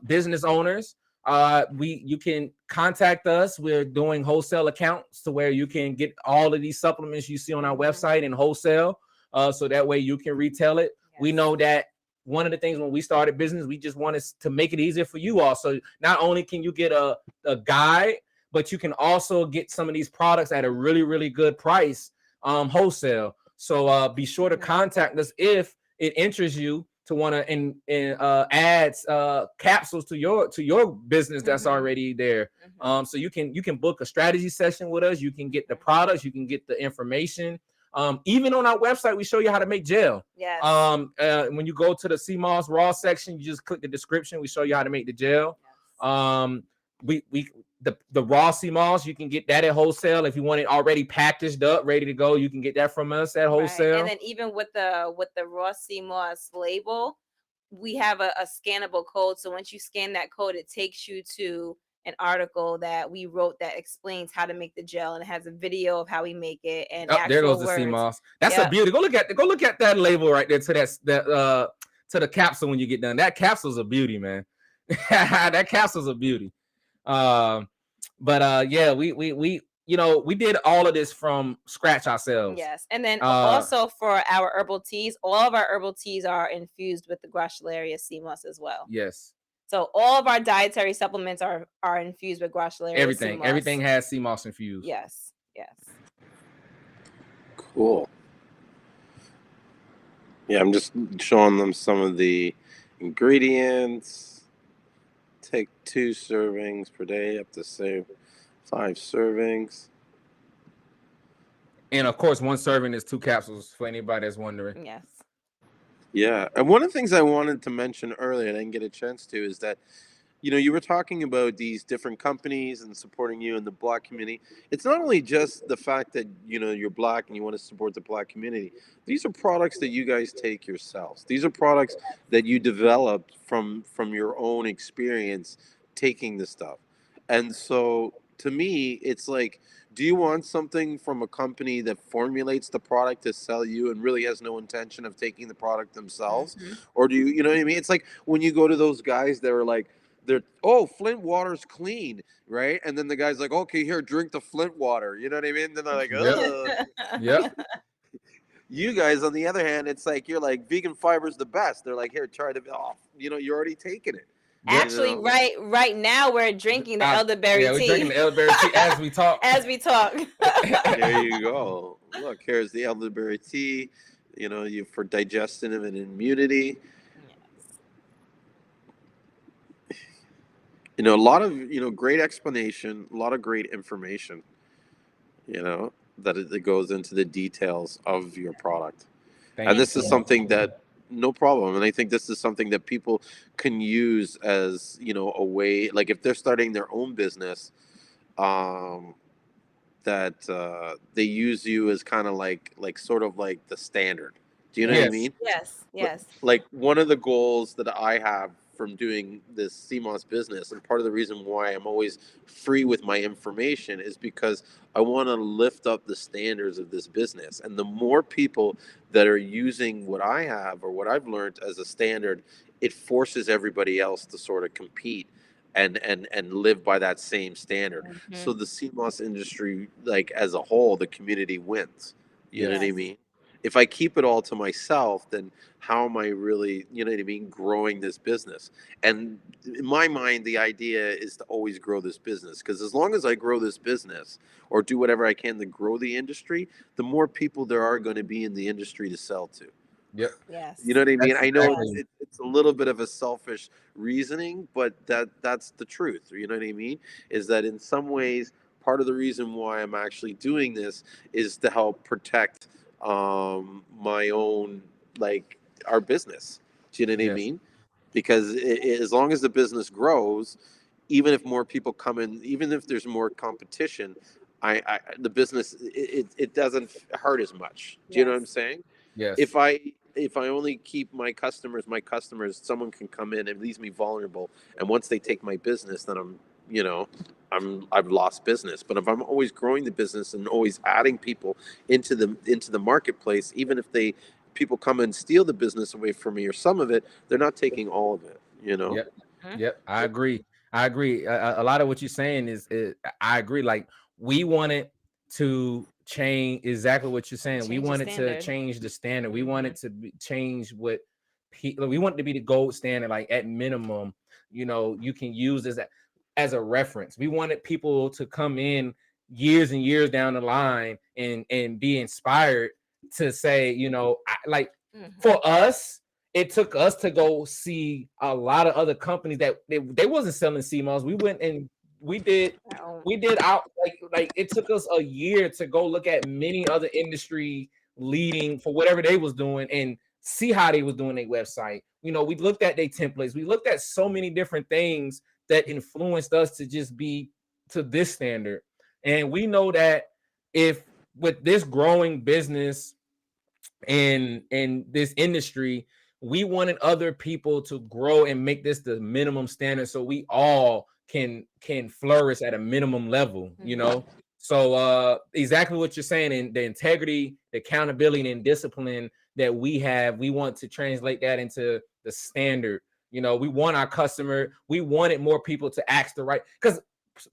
Business owners, you can contact us. We're doing wholesale accounts to where you can get all of these supplements you see on our website in wholesale, so that way you can retail it. We know that one of the things when we started business, we just wanted to make it easier for you all. So not only can you get a guide, but you can also get some of these products at a really, really good price, wholesale. So be sure to contact us if it interests you to want to add capsules to your business that's already there. So you can book a strategy session with us. You can get the products. You can get the information. Even on our website, we show you how to make gel. Yes. When you go to the Seamoss Raw section, you just click the description. We show you how to make the gel. The raw Seamoss, you can get that at wholesale. If you want it already packaged up, ready to go, you can get that from us at wholesale. And then even with the raw Seamoss label, we have a scannable code. So once you scan that code, it takes you to an article that we wrote that explains how to make the gel, and it has a video of how we make it. And there goes the Seamoss. That's a beauty. Go look at that label right there to to the capsule when you get done. That capsule's a beauty, man. That capsule's a beauty. Yeah, we did all of this from scratch ourselves. Yes. And then also for our herbal teas, all of our herbal teas are infused with the Gratiolaria Seamoss as well. Yes. So all of our dietary supplements are infused with Gratiolaria Seamoss. Everything has Seamoss infused. Yes. Cool. Yeah, I'm just showing them some of the ingredients. Take 2 servings per day, up to say 5 servings. And of course, 1 serving is 2 capsules for anybody that's wondering. Yes. Yeah, and one of the things I wanted to mention earlier, I didn't get a chance to, is that you were talking about these different companies and supporting you in the Black community. It's not only just the fact that you're Black and you want to support the Black community. These are products that you guys take yourselves. These are products that you developed from your own experience taking the stuff. And so to me, it's like, do you want something from a company that formulates the product to sell you and really has no intention of taking the product themselves? Or do you know what I mean? It's like when you go to those guys that are like, Flint water's clean, right? And then the guy's like, okay, here, drink the Flint water. You know what I mean? Then they're like, oh. Yep. You guys, on the other hand, it's like you're like, vegan fiber's the best. They're like, here, try to you're already taking it. Actually, right now we're drinking the elderberry tea. Yeah, we're drinking the elderberry tea as we talk. There you go. Look, here's the elderberry tea. You for digestive and immunity. A lot of great explanation, a lot of great information. That it goes into the details of your product. And this is something that no problem. And I think this is something that people can use as a way, like if they're starting their own business, that they use you as kind of like sort of like the standard. Do you know what I mean? Yes. Like one of the goals that I have from doing this Seamoss business, and part of the reason why I'm always free with my information, is because I want to lift up the standards of this business. And the more people that are using what I have or what I've learned as a standard, it forces everybody else to sort of compete and live by that same standard. So the Seamoss industry, like as a whole, the community wins. You know what I mean? If I keep it all to myself, then how am I really, you know what I mean, growing this business? And in my mind, the idea is to always grow this business, because as long as I grow this business or do whatever I can to grow the industry, the more people there are going to be in the industry to sell to. Yep. Yes. You know what I mean? That's I know exactly. it's a little bit of a selfish reasoning, but that's the truth. You know what I mean? Is that in some ways, part of the reason why I'm actually doing this is to help protect my own, like, our business. Do you know what I Yes. mean? Because as long as the business grows, even if more people come in, even if there's more competition, the business, it doesn't hurt as much. Do you know what I'm Yes. saying? Yes. If I only keep my customers, someone can come in and leaves me vulnerable, and once they take my business, then I've lost business. But if I'm always growing the business and always adding people into the marketplace, even if people come and steal the business away from me or some of it, they're not taking all of it. Yep. Mhm. Yep. I agree. I agree. A lot of what you're saying is I agree. Like, we wanted to change exactly what you're saying. We Change the wanted to standard. change the standard. We Mhm. wanted to change what we want to be the gold standard. Like, at minimum, you can use this as a reference. We wanted people to come in years and years down the line and be inspired to say, like, Mhm. for us, it took us to go see a lot of other companies that they wasn't selling Seamoss. We went and we did Oh, out, like it took us a year to go look at many other industry leading for whatever they was doing and see how they was doing their website. We looked at their templates. We looked at so many different things that influenced us to just be to this standard. And we know that if with this growing business in this industry, we wanted other people to grow and make this the minimum standard so we all can flourish at a minimum level. So exactly what you're saying, and the integrity, the accountability, and discipline that we have, we want to translate that into the standard. We want our customer, we wanted more people to ask the right, because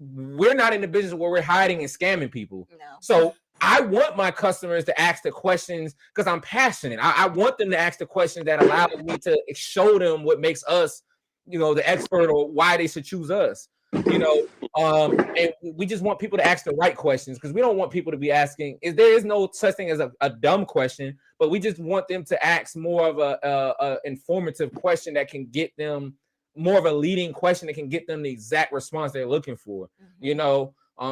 we're not in the business where we're hiding and scamming people. no. So I want my customers to ask the questions because I'm passionate. I want them to ask the questions that allow me to show them what makes us, the expert, or why they should choose us. And we just want people to ask the right questions, because we don't want people to be asking. There is no such thing as a dumb question, but we just want them to ask more of a informative question that can get them more of a leading question that can get them the exact response they're looking for.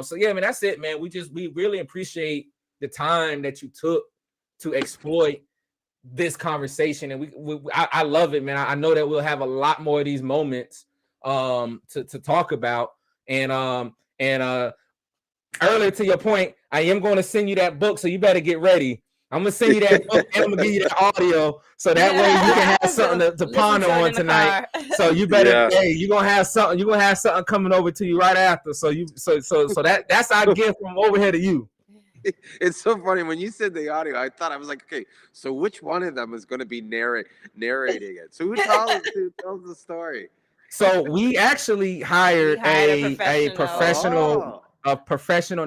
So yeah, man, that's it, man. We really appreciate the time that you took to exploit this conversation, and I love it, man. I know that we'll have a lot more of these moments to talk about. And earlier, to your point, I am going to send you that book, so you better get ready. I'm gonna send you that book, and I'm gonna give you that audio, so that way you can have something to ponder on tonight. So you better, hey, you're gonna have something. You're gonna have something coming over to you right after. So that's our gift from over here to you. It's so funny when you said the audio. I thought, I was like, okay, so which one of them is going to be narrating it? So who tells the story? So we actually hired a professional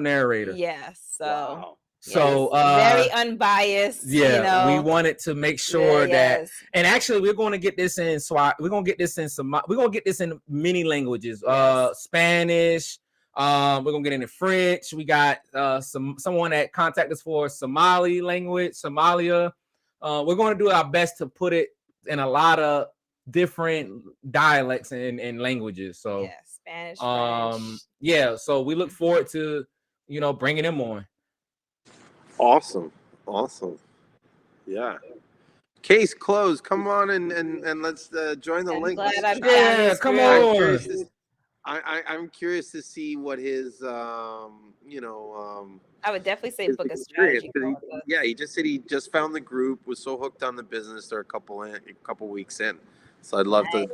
narrator. Yes. So. Wow. So very unbiased. Yeah, we wanted to make sure that, yes. and actually we're going to get this in we're going to get this in many languages. Spanish, we're going to get into French. We got someone that contacted us for Somali language, Somalia. We're going to do our best to put it in a lot of different dialects and languages. So Spanish, French. Yeah, so we look forward to bringing them on. Awesome. Yeah. Case closed. Come on and let's join the link. Yeah, come on. I'm curious to see what his I would definitely say book a strategy. He just said he just found the group, was so hooked on the business. They're a couple weeks in, so I'd love to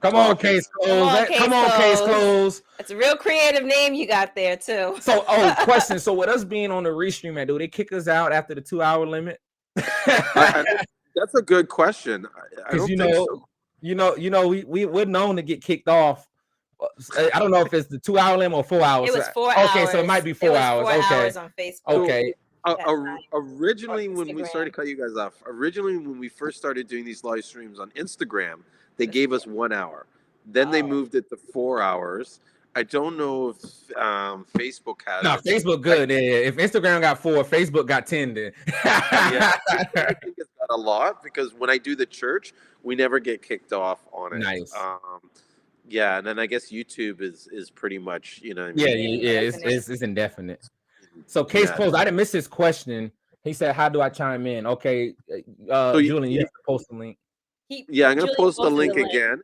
Come on, Case Close. Come on, Case Close. It's a real creative name you got there too. So, question. So, with us being on the restream, do they kick us out after the 2-hour limit? That's a good question. I don't think so. We're known to get kicked off. I don't know if it's the 2-hour limit or 4 hours. It was 4 hours. Okay, so it might be 4 hours. 4 hours on Facebook. Okay. Originally, when we Instagram. started to cut you guys off, originally when we first started doing these live streams on Instagram, they gave us 1 hour. Then they moved it to 4 hours. I don't know if Facebook has No, it. Facebook good. Yeah. If Instagram got 4, Facebook got 10. Then. Yeah, I think it's got a lot because when I do the church, we never get kicked off on it. Nice. Yeah, and then I guess YouTube is pretty much, you know what I Yeah, mean? it's indefinite. So case closed. I didn't miss his question. He said, "How do I chime in?" Okay, So Julian, you have to post the link. Yeah, I'm gonna Julie post the posted link again.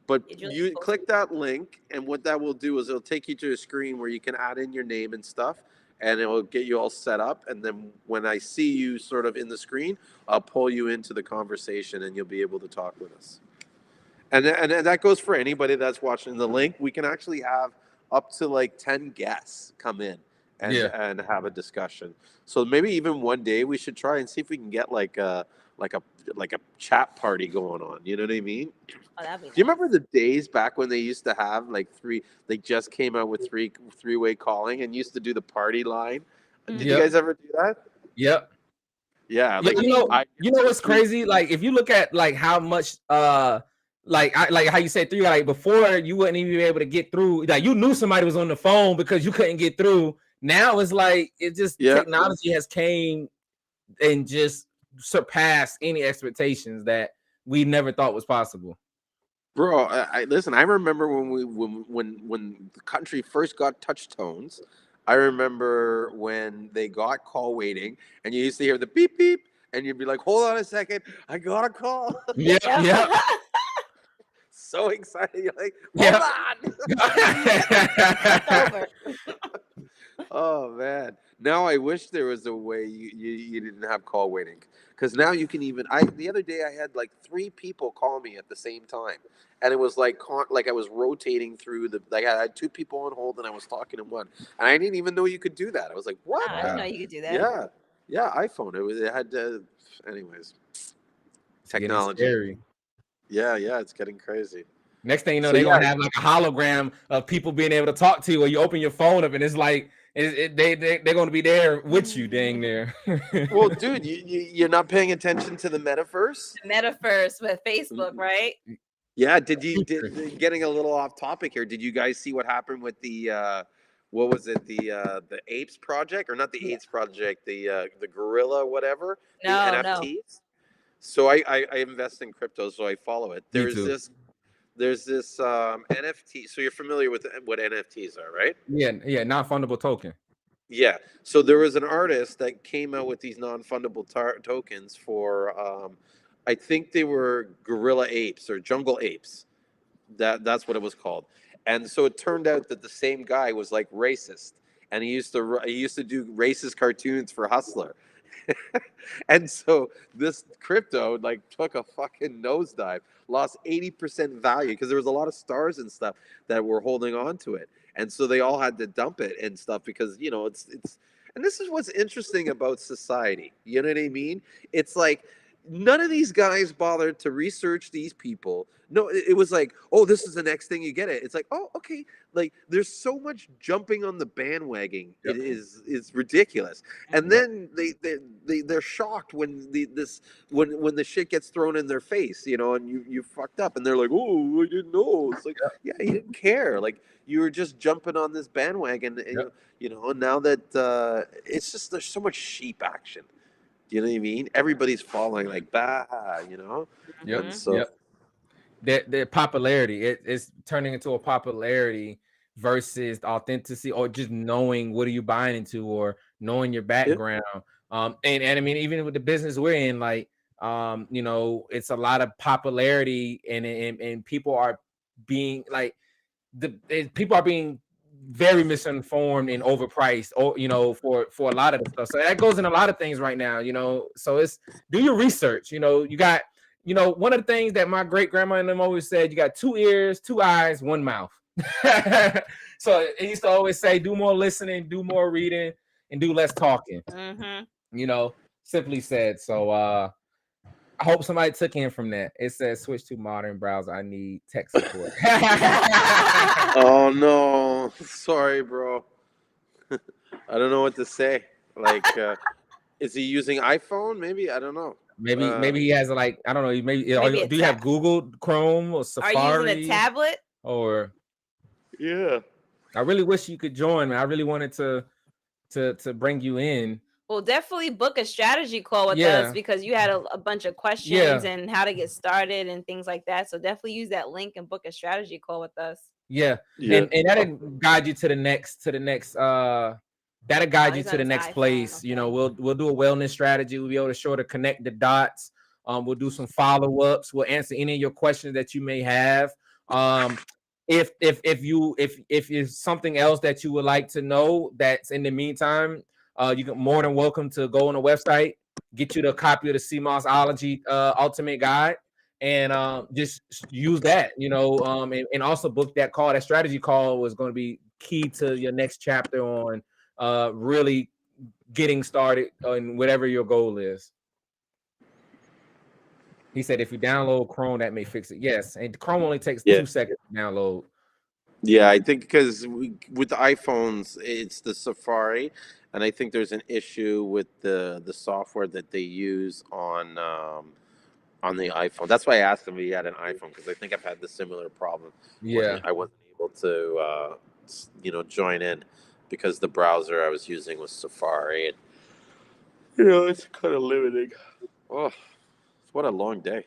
But Julie you posted click that link, and what that will do is it'll take you to a screen where you can add in your name and stuff, and it will get you all set up. And then when I see you sort of in the screen, I'll pull you into the conversation, and you'll be able to talk with us. And that goes for anybody that's watching the link. We can actually have up to like 10 guests come in and have a discussion. So maybe even one day we should try and see if we can get like a chat party going on. You know what I mean? Oh, that'd be Do you remember the days back when they used to have like they just came out with three-way calling and used to do the party line? Did you guys ever do that? Yep. Yeah. Like, you know what's crazy? Like if you look at like how much like how you said 3, like before you wouldn't even be able to get through, like you knew somebody was on the phone because you couldn't get through. Now it's like it just technology has came and just surpassed any expectations that we never thought was possible. Bro, listen. I remember when the country first got touch tones. I remember when they got call waiting, and you used to hear the beep beep, and you'd be like, "Hold on a second, I got a call." Yeah. So excited, you're like, "Hold on." It's over. Oh man! Now I wish there was a way you didn't have call waiting, because now you can even. The other day I had like 3 people call me at the same time, and it was like I was rotating through I had 2 people on hold and I was talking to one, and I didn't even know you could do that. I was like, what? I didn't know you could do that. Yeah, iPhone. It had anyways. Technology. Scary. Yeah, it's getting crazy. Next thing you know, they're gonna have like a hologram of people being able to talk to you, or you open your phone up and it's like they're gonna be there with you, dang there. Well, dude, you're not paying attention to the metaverse? The metaverse with Facebook, right? Yeah. Getting a little off topic here? Did you guys see what happened with the what was it, the Apes project, or not the Apes project, the Gorilla whatever? No, the NFTs. So I invest in crypto, so I follow it. There's this NFT. So you're familiar with what NFTs are, right? Yeah, non-fundable token. Yeah. So there was an artist that came out with these non-fundable tokens for I think they were gorilla apes or jungle apes. That's what it was called. And so it turned out that the same guy was like racist, and he used to do racist cartoons for Hustler. And so this crypto like took a fucking nosedive, lost 80% value because there was a lot of stars and stuff that were holding on to it, and so they all had to dump it and stuff because it's. And this is what's interesting about society. You know what I mean? It's like none of these guys bothered to research these people. No, it was like, oh, this is the next thing, you get it. It's like, oh, okay. Like there's so much jumping on the bandwagon. It is ridiculous. And then they're shocked when when the shit gets thrown in their face, and you fucked up, and they're like, oh, I didn't know. It's like, yeah, you didn't care. Like you were just jumping on this bandwagon, and and now that it's just there's so much sheep action. You know what I mean? Everybody's following like bah, Yep. And so their popularity, it's turning into a popularity versus authenticity, or just knowing what are you buying into, or knowing your background. And I mean, even with the business we're in, like it's a lot of popularity, and people are being like people are being very misinformed and overpriced, or for a lot of the stuff. So that goes in a lot of things right now, so it's do your research. You got one of the things that my great grandma and them always said, you got 2 ears, 2 eyes, 1 mouth. So it used to always say, do more listening, do more reading, and do less talking. Simply said. So I hope somebody took in from that. It says switch to modern browser. I need tech support. Oh no, sorry, bro. I don't know what to say. Like, is he using iPhone? Maybe, I don't know. Maybe he has like, I don't know. Maybe Maybe do you have Google Chrome or Are Safari? you using a tablet? Or Yeah. I really wish you could join, man. I really wanted to bring you in. Well, definitely book a strategy call with us because you had a bunch of questions and how to get started and things like that. So definitely use that link and book a strategy call with us. Yeah. And that'll guide you to the next that'll guide you to the next place. Okay. You know, we'll do a wellness strategy. We'll be able to show to connect the dots. We'll do some follow-ups. We'll answer any of your questions that you may have. If it's something else that you would like to know that's in the meantime, you can more than welcome to go on the website, get you the copy of the Seamossology Ultimate Guide, and just use that, you know, and also book that call. That strategy call was going to be key to your next chapter on really getting started on whatever your goal is. He said if you download Chrome, that may fix it. Yes, and Chrome only takes 2 seconds to download. Yeah, I think because with the iPhones, it's the Safari, and I think there's an issue with the software that they use on the iPhone. That's why I asked him if he had an iPhone, because I think I've had the similar problem. Yeah, I wasn't able to join in because the browser I was using was Safari, and it's kind of limiting. Oh, what a long day,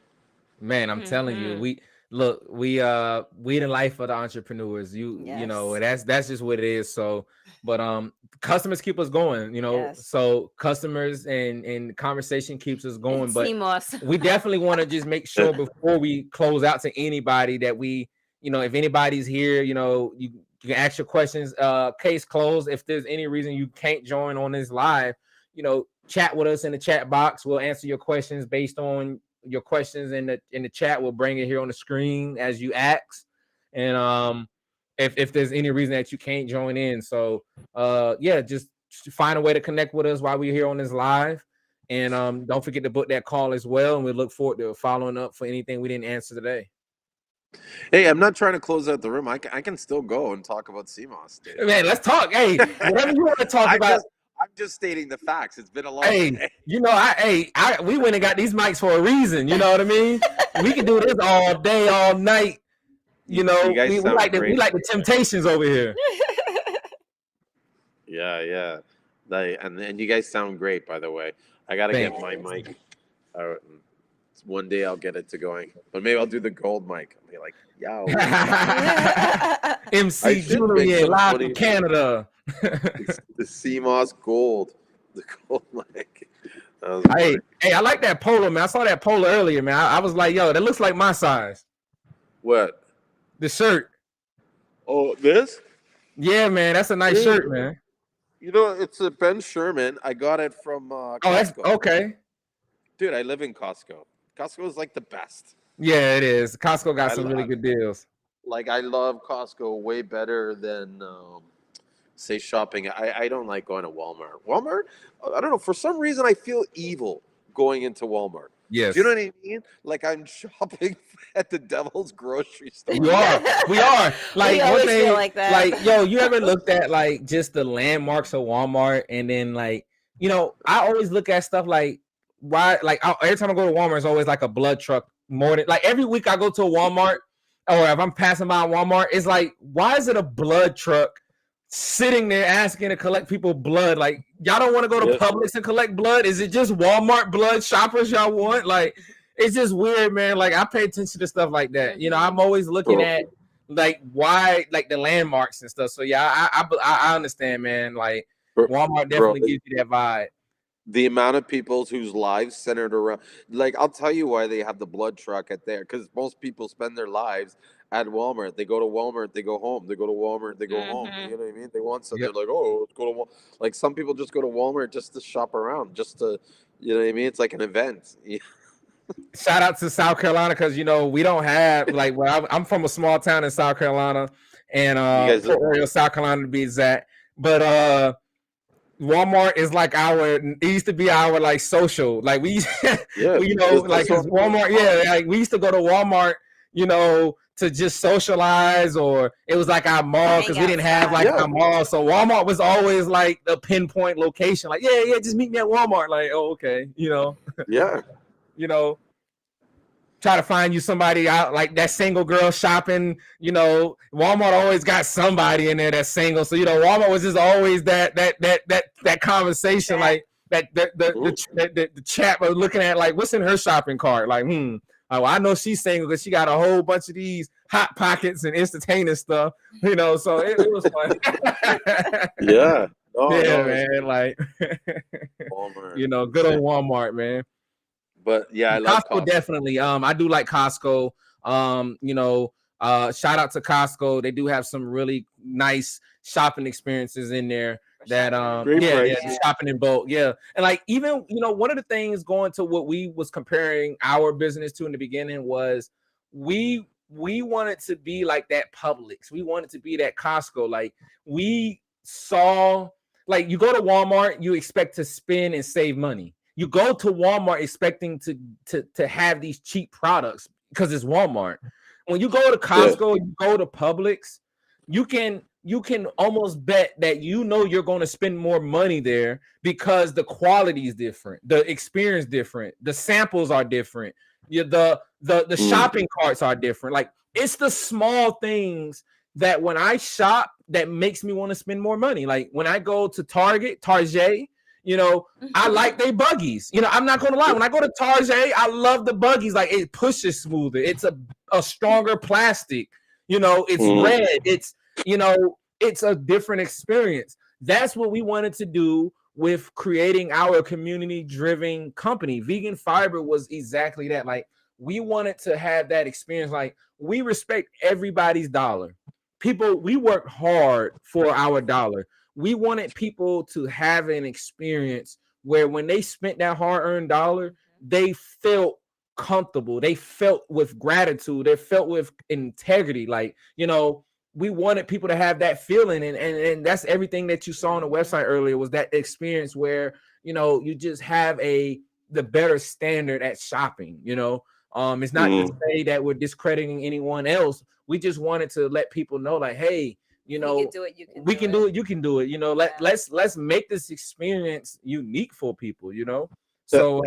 man! I'm telling you, we the life of the entrepreneurs. You know, that's just what it is. So, but customers keep us going. You know, so customers and conversation keeps us going. But Seamoss. We definitely want to just make sure before we close out to anybody that we, you know, if anybody's here, you know, you can ask your questions. Case closed. If there's any reason you can't join on this live, you know, chat with us in the chat box. We'll answer your questions based on your questions in the chat. We'll bring it here on the screen as you ask. And if there's any reason that you can't join in, so just find a way to connect with us while we're here on this live. And don't forget to book that call as well. And we look forward to following up for anything we didn't answer today. Hey, I'm not trying to close out the room. I can still go and talk about Seamoss. Man, let's talk. Hey, whatever you want to talk about. I'm just stating the facts. It's been a long day. You know, we went and got these mics for a reason. You know what I mean? We can do this all day, all night. You know, we like the Temptations over here. Yeah. And you guys sound great, by the way. I gotta get my mic. One day I'll get it to going, but maybe I'll do the gold mic. I'll be like, yo, MC Julian live from Canada. The Seamoss Gold, the gold mic. Hey, I like that polo, man. I saw that polo earlier, man. I was like, yo, that looks like my size. What? The shirt. Oh, this? Yeah, man. That's a nice shirt, man. You know, it's a Ben Sherman. I got it from Costco. Oh, that's okay. Dude, I live in Costco. Costco is like the best. Yeah, it is. Costco got some really good deals. Like, I love Costco way better than say shopping. I don't like going to Walmart. Walmart, I don't know, for some reason I feel evil going into Walmart. Yes. Do you know what I mean? Like, I'm shopping at the devil's grocery store. We are. Like, we always feel like that. Like, yo, you ever looked at like just the landmarks of Walmart, and then like, you know, I always look at stuff like why, like every time I go to Walmart, it's always like a blood truck. More than like every week I go to a Walmart, or if I'm passing by Walmart, it's like, why is it a blood truck sitting there asking to collect people blood? Like, y'all don't want to go to Publix and collect blood? Is it just Walmart blood shoppers y'all want? Like, it's just weird, man. Like, I pay attention to stuff like that. You know, I'm always looking at like why, like the landmarks and stuff. So yeah, I understand, man. Like, Walmart definitely gives you that vibe. The amount of people whose lives centered around, like, I'll tell you why they have the blood truck at there, because most people spend their lives at Walmart. They go to Walmart, they go home. They go to Walmart, they go home. You know what I mean? They want something. They're like, oh, let's go to Walmart. Like, some people just go to Walmart just to shop around, just to, you know what I mean? It's like an event. Shout out to South Carolina, because, you know, we don't have, like, well, I'm from a small town in South Carolina, and Fort Worth, South Carolina to be exact. But Walmart is like it used to be our like social, like we, you know, like Walmart. Yeah, like we used to go to Walmart, you know, to just socialize, or it was like our mall because we didn't have like our mall. So Walmart was always like the pinpoint location. Like, yeah, just meet me at Walmart. Like, oh, okay, Yeah. Try to find you somebody out like that single girl shopping. Walmart always got somebody in there that's single. So Walmart was just always that conversation, like the chat was looking at like what's in her shopping cart. Like, oh, I know she's single because she got a whole bunch of these hot pockets and instantaneous stuff. So it was fun. Yeah. Man. Like, Walmart. Good old Walmart, man. But yeah, I love Costco. Definitely. I do like Costco. Shout out to Costco. They do have some really nice shopping experiences in there. That shopping in bulk. Yeah. And like even one of the things going to what we was comparing our business to in the beginning was we wanted to be like that Publix. We wanted to be that Costco. Like we saw, like you go to Walmart, you expect to spend and save money. You go to Walmart expecting to have these cheap products because it's Walmart. When you go to Costco, you go to Publix, you can almost bet that you're going to spend more money there because the quality is different, the experience different, the samples are different, the shopping carts are different. Like it's the small things that when I shop that makes me want to spend more money. Like when I go to Target, I like they buggies. I'm not gonna lie. When I go to Target, I love the buggies. Like it pushes smoother. It's a stronger plastic. It's red. It's it's a different experience. That's what we wanted to do with creating our community-driven company. Vegan Fiber was exactly that. Like we wanted to have that experience. Like we respect everybody's dollar. People, we work hard for our dollar. We wanted people to have an experience where when they spent that hard-earned dollar, they felt comfortable. They felt with gratitude. They felt with integrity. Like, we wanted people to have that feeling. And that's everything that you saw on the website earlier was that experience where, you just have the better standard at shopping. It's not to say that we're discrediting anyone else. We just wanted to let people know like, hey, we can do it. You can do it. Let's make this experience unique for people. So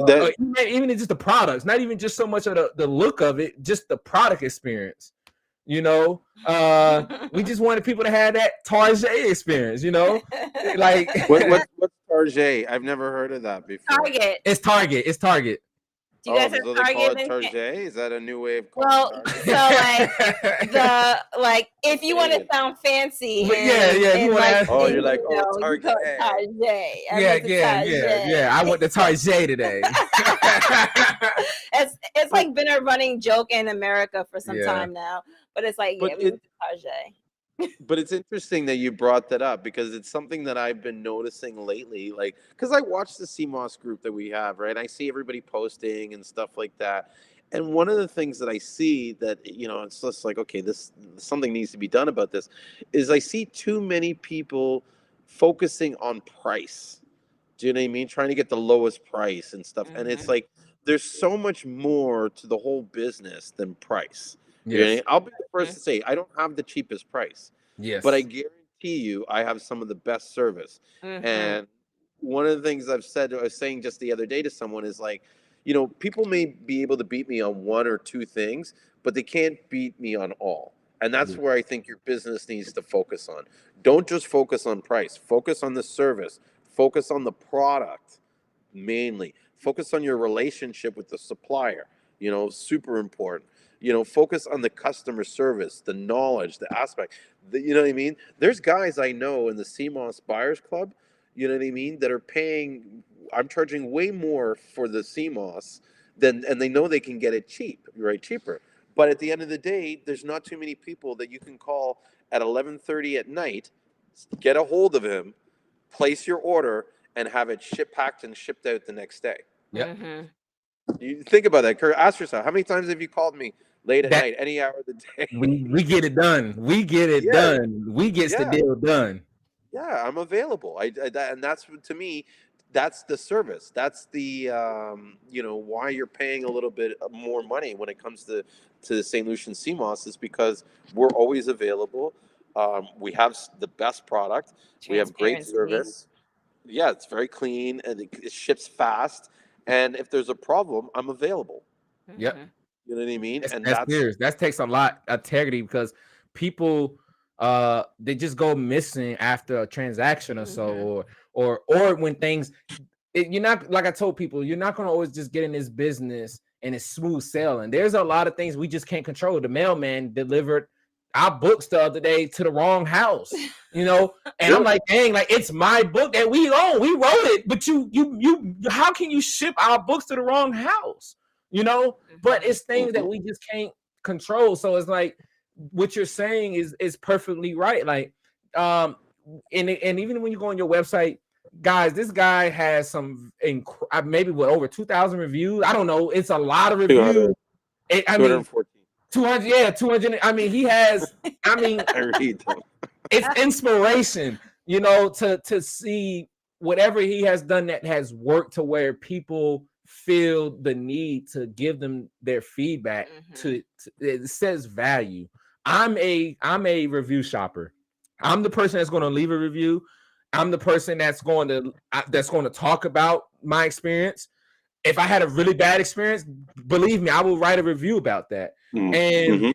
even just the products, not even just so much of the look of it, just the product experience. We just wanted people to have that Target experience. Like what's Target? I've never heard of that before. Target. It's Target. Do you guys have so Target? They call it Target? Is that a new way of calling it? So if you want to sound fancy, you're like, Target. Yeah. I went to Target today. It's like been a running joke in America for some time now, but it's like, we went to Target. But it's interesting that you brought that up because it's something that I've been noticing lately. Like, because I watch the Seamoss group that we have, right? I see everybody posting and stuff like that. And one of the things that I see that, it's just like, okay, something needs to be done about this, is I see too many people focusing on price. Do you know what I mean? Trying to get the lowest price and stuff. And it's like, there's so much more to the whole business than price. Yes. I'll be the first to say I don't have the cheapest price. Yes. But I guarantee you I have some of the best service. And one of the things I was saying just the other day to someone is like, people may be able to beat me on one or two things, but they can't beat me on all. And that's where I think your business needs to focus on. Don't just focus on price. Focus on the service. Focus on the product mainly. Focus on your relationship with the supplier. Super important. Focus on the customer service, the knowledge, the aspect. You know what I mean? There's guys I know in the Seamoss Buyers Club, you know what I mean, that are paying, I'm charging way more for the Seamoss and they know they can get it cheaper. But at the end of the day, there's not too many people that you can call at 11:30 at night, get a hold of him, place your order, and have it packed and shipped out the next day. Yep. You think about that, Kurt. Ask yourself, how many times have you called me late at night, any hour of the day? We get it done. We get it done. We get the deal done. Yeah, I'm available. And that's, to me, that's the service. That's the why you're paying a little bit more money when it comes to St. Lucian Seamoss is because we're always available. We have the best product. We have great Transparency. service. Yeah, it's very clean and it ships fast. And if there's a problem, I'm available. Yep. Mhm. You know what I mean? That's, And that's serious. That takes a lot of integrity because people they just go missing after a transaction or so, Mhm. or when things you're not, like I told people, you're not gonna always just get in this business and it's smooth sailing. There's a lot of things we just can't control. The mailman delivered our books the other day to the wrong house, and I'm like, dang, like it's my book that we own. We wrote it, but you how can you ship our books to the wrong house? But it's things that we just can't control. So it's like what you're saying is perfectly right. Like, and even when you go on your website, guys, this guy has some maybe over 2,000 reviews. I don't know. It's a lot of reviews. 214. 200, yeah, 200. I mean, he has. I mean, I read them. it's inspiration, to see whatever he has done that has worked to where people feel the need to give them their feedback. It says value. I'm a review shopper. I'm the person that's going to leave a review. I'm the person that's going to talk about my experience. If I had a really bad experience, believe me, I will write a review about that. And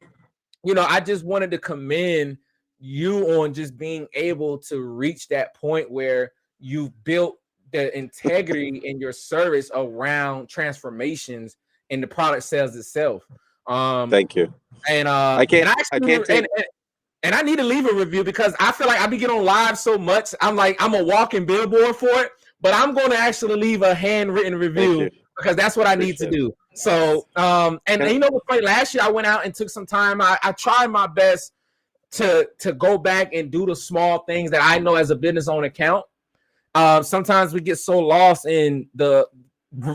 I just wanted to commend you on just being able to reach that point where you've built the integrity in your service around transformations in the product sales itself. Thank you. And I can't take. and I need to leave a review because I feel like I be getting on live so much. I'm like, I'm a walking billboard for it, but I'm going to actually leave a handwritten review because that's what I need to do. So, and what's funny? Last year I went out and took some time. I tried my best to go back and do the small things that I know as a business owner count. Sometimes we get so lost in the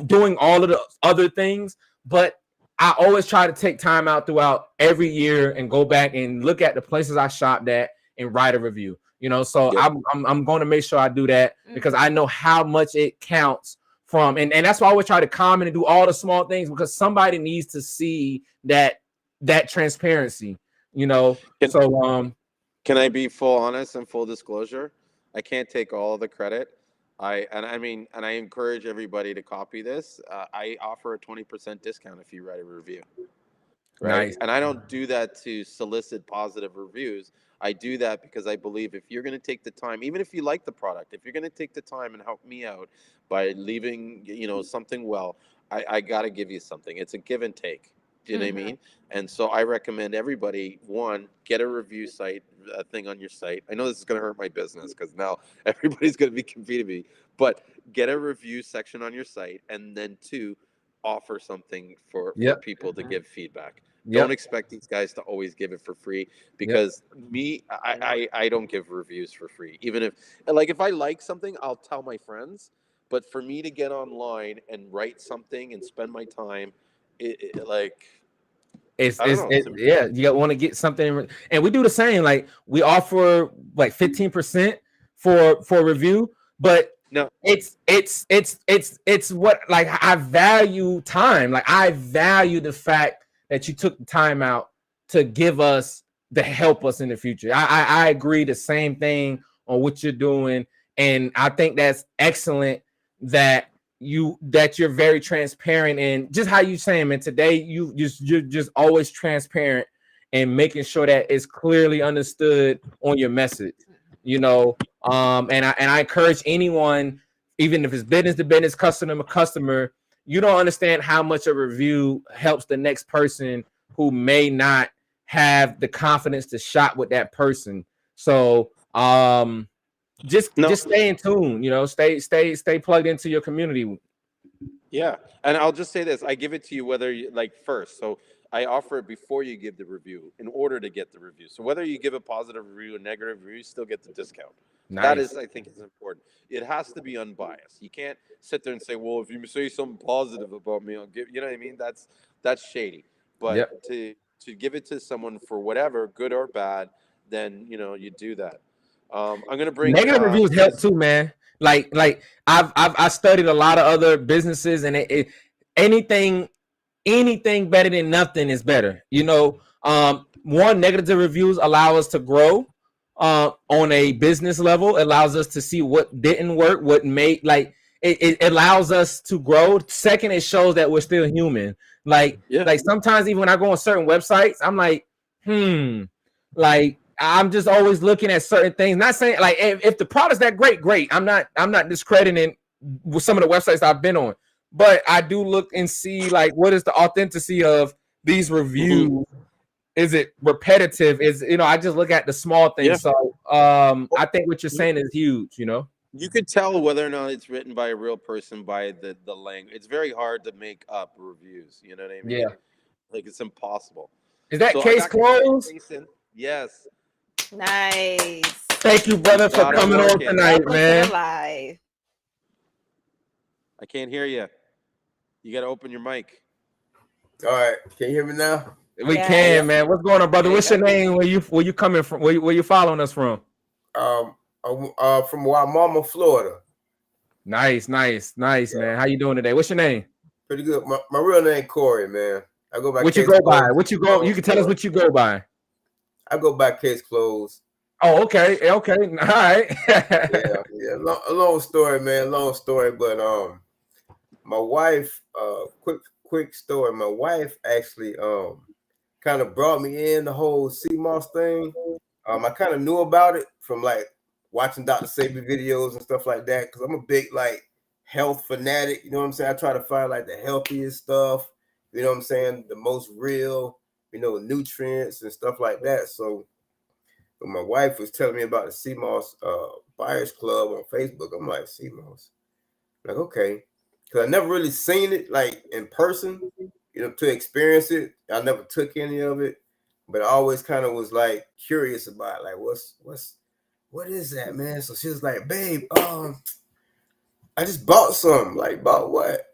doing all of the other things, but I always try to take time out throughout every year and go back and look at the places I shopped at and write a review. So I'm going to make sure I do that because I know how much it counts from, and that's why I always try to comment and do all the small things because somebody needs to see that transparency. Can I be full honest and full disclosure? I can't take all of the credit. I encourage everybody to copy this. I offer a 20% discount if you write a review. Right. Nice. And I don't do that to solicit positive reviews. I do that because I believe if you're going to take the time, even if you like the product, if you're going to take the time and help me out by leaving, something well, I got to give you something. It's a give and take. Do you know what I mean? And so I recommend everybody, one, get a review site, a thing on your site. I know this is going to hurt my business because now everybody's going to be competing with me, but get a review section on your site. And then two, offer something for people to give feedback. Don't expect these guys to always give it for free because I don't give reviews for free. Even if I like something, I'll tell my friends. But for me to get online and write something and spend my time, you want to get something, and we do the same. Like we offer like 15% for review, but no, it's what, like, I value time. Like I value the fact that you took the time out to give us to help us in the future. I agree the same thing on what you're doing, and I think that's excellent that you're very transparent and just how you saying, man. Today you're just always transparent and making sure that it's clearly understood on your message. And I encourage anyone, even if it's business to business, customer to customer, you don't understand how much a review helps the next person who may not have the confidence to shop with that person. So just stay in tune, stay plugged into your community. Yeah. And I'll just say this, I give it to you whether you like first. So I offer it before you give the review in order to get the review. So whether you give a positive review, a negative review, you still get the discount. Nice. That is, I think, is important. It has to be unbiased. You can't sit there and say, well, if you say something positive about me, I'll give, you know what I mean? That's shady. But to give it to someone for whatever, good or bad, then, you do that. I'm gonna bring Negative reviews help too, man. Like I studied a lot of other businesses, and anything better than nothing is better. You know, one, negative reviews allow us to grow on a business level. It allows us to see what didn't work, what made it allows us to grow. Second, it shows that we're still human. Like sometimes even when I go on certain websites, I'm like, like I'm just always looking at certain things. Not saying like if the product's that great. I'm not discrediting with some of the websites I've been on, but I do look and see like what is the authenticity of these reviews. Mm-hmm. Is it repetitive? Is I just look at the small things. Yeah. So I think what you're saying is huge. You could tell whether or not it's written by a real person by the language. It's very hard to make up reviews. You know what I mean? Yeah. Like it's impossible. Is that case closed? Yes. Nice. Thank you, brother, for coming on tonight, man. Live. I can't hear you. You got to open your mic. All right. Can you hear me now? We can, man. What's going on, brother? What's your name? Where you coming from? Where you following us from? From Waimama, Florida. Nice, man. How you doing today? What's your name? Pretty good. My real name Corey, man. I go by. What you go by? What you go? You can tell us what you go by. I go by Case Closed. Oh, okay. All right. yeah. Long story, man. Long story, but my wife. Quick story. My wife actually kind of brought me in the whole Seamoss thing. I kind of knew about it from like watching Dr. Sabi videos and stuff like that because I'm a big like health fanatic. You know what I'm saying? I try to find like the healthiest stuff. You know what I'm saying? The most real, nutrients and stuff like that. So when my wife was telling me about the Seamoss Buyers Club on Facebook, I'm like, Seamoss? Like, okay. Because I never really seen it like in person, to experience it. I never took any of it, but I always kind of was like curious about like what is that, man? So she was like, babe, I just bought some. Like, bought what?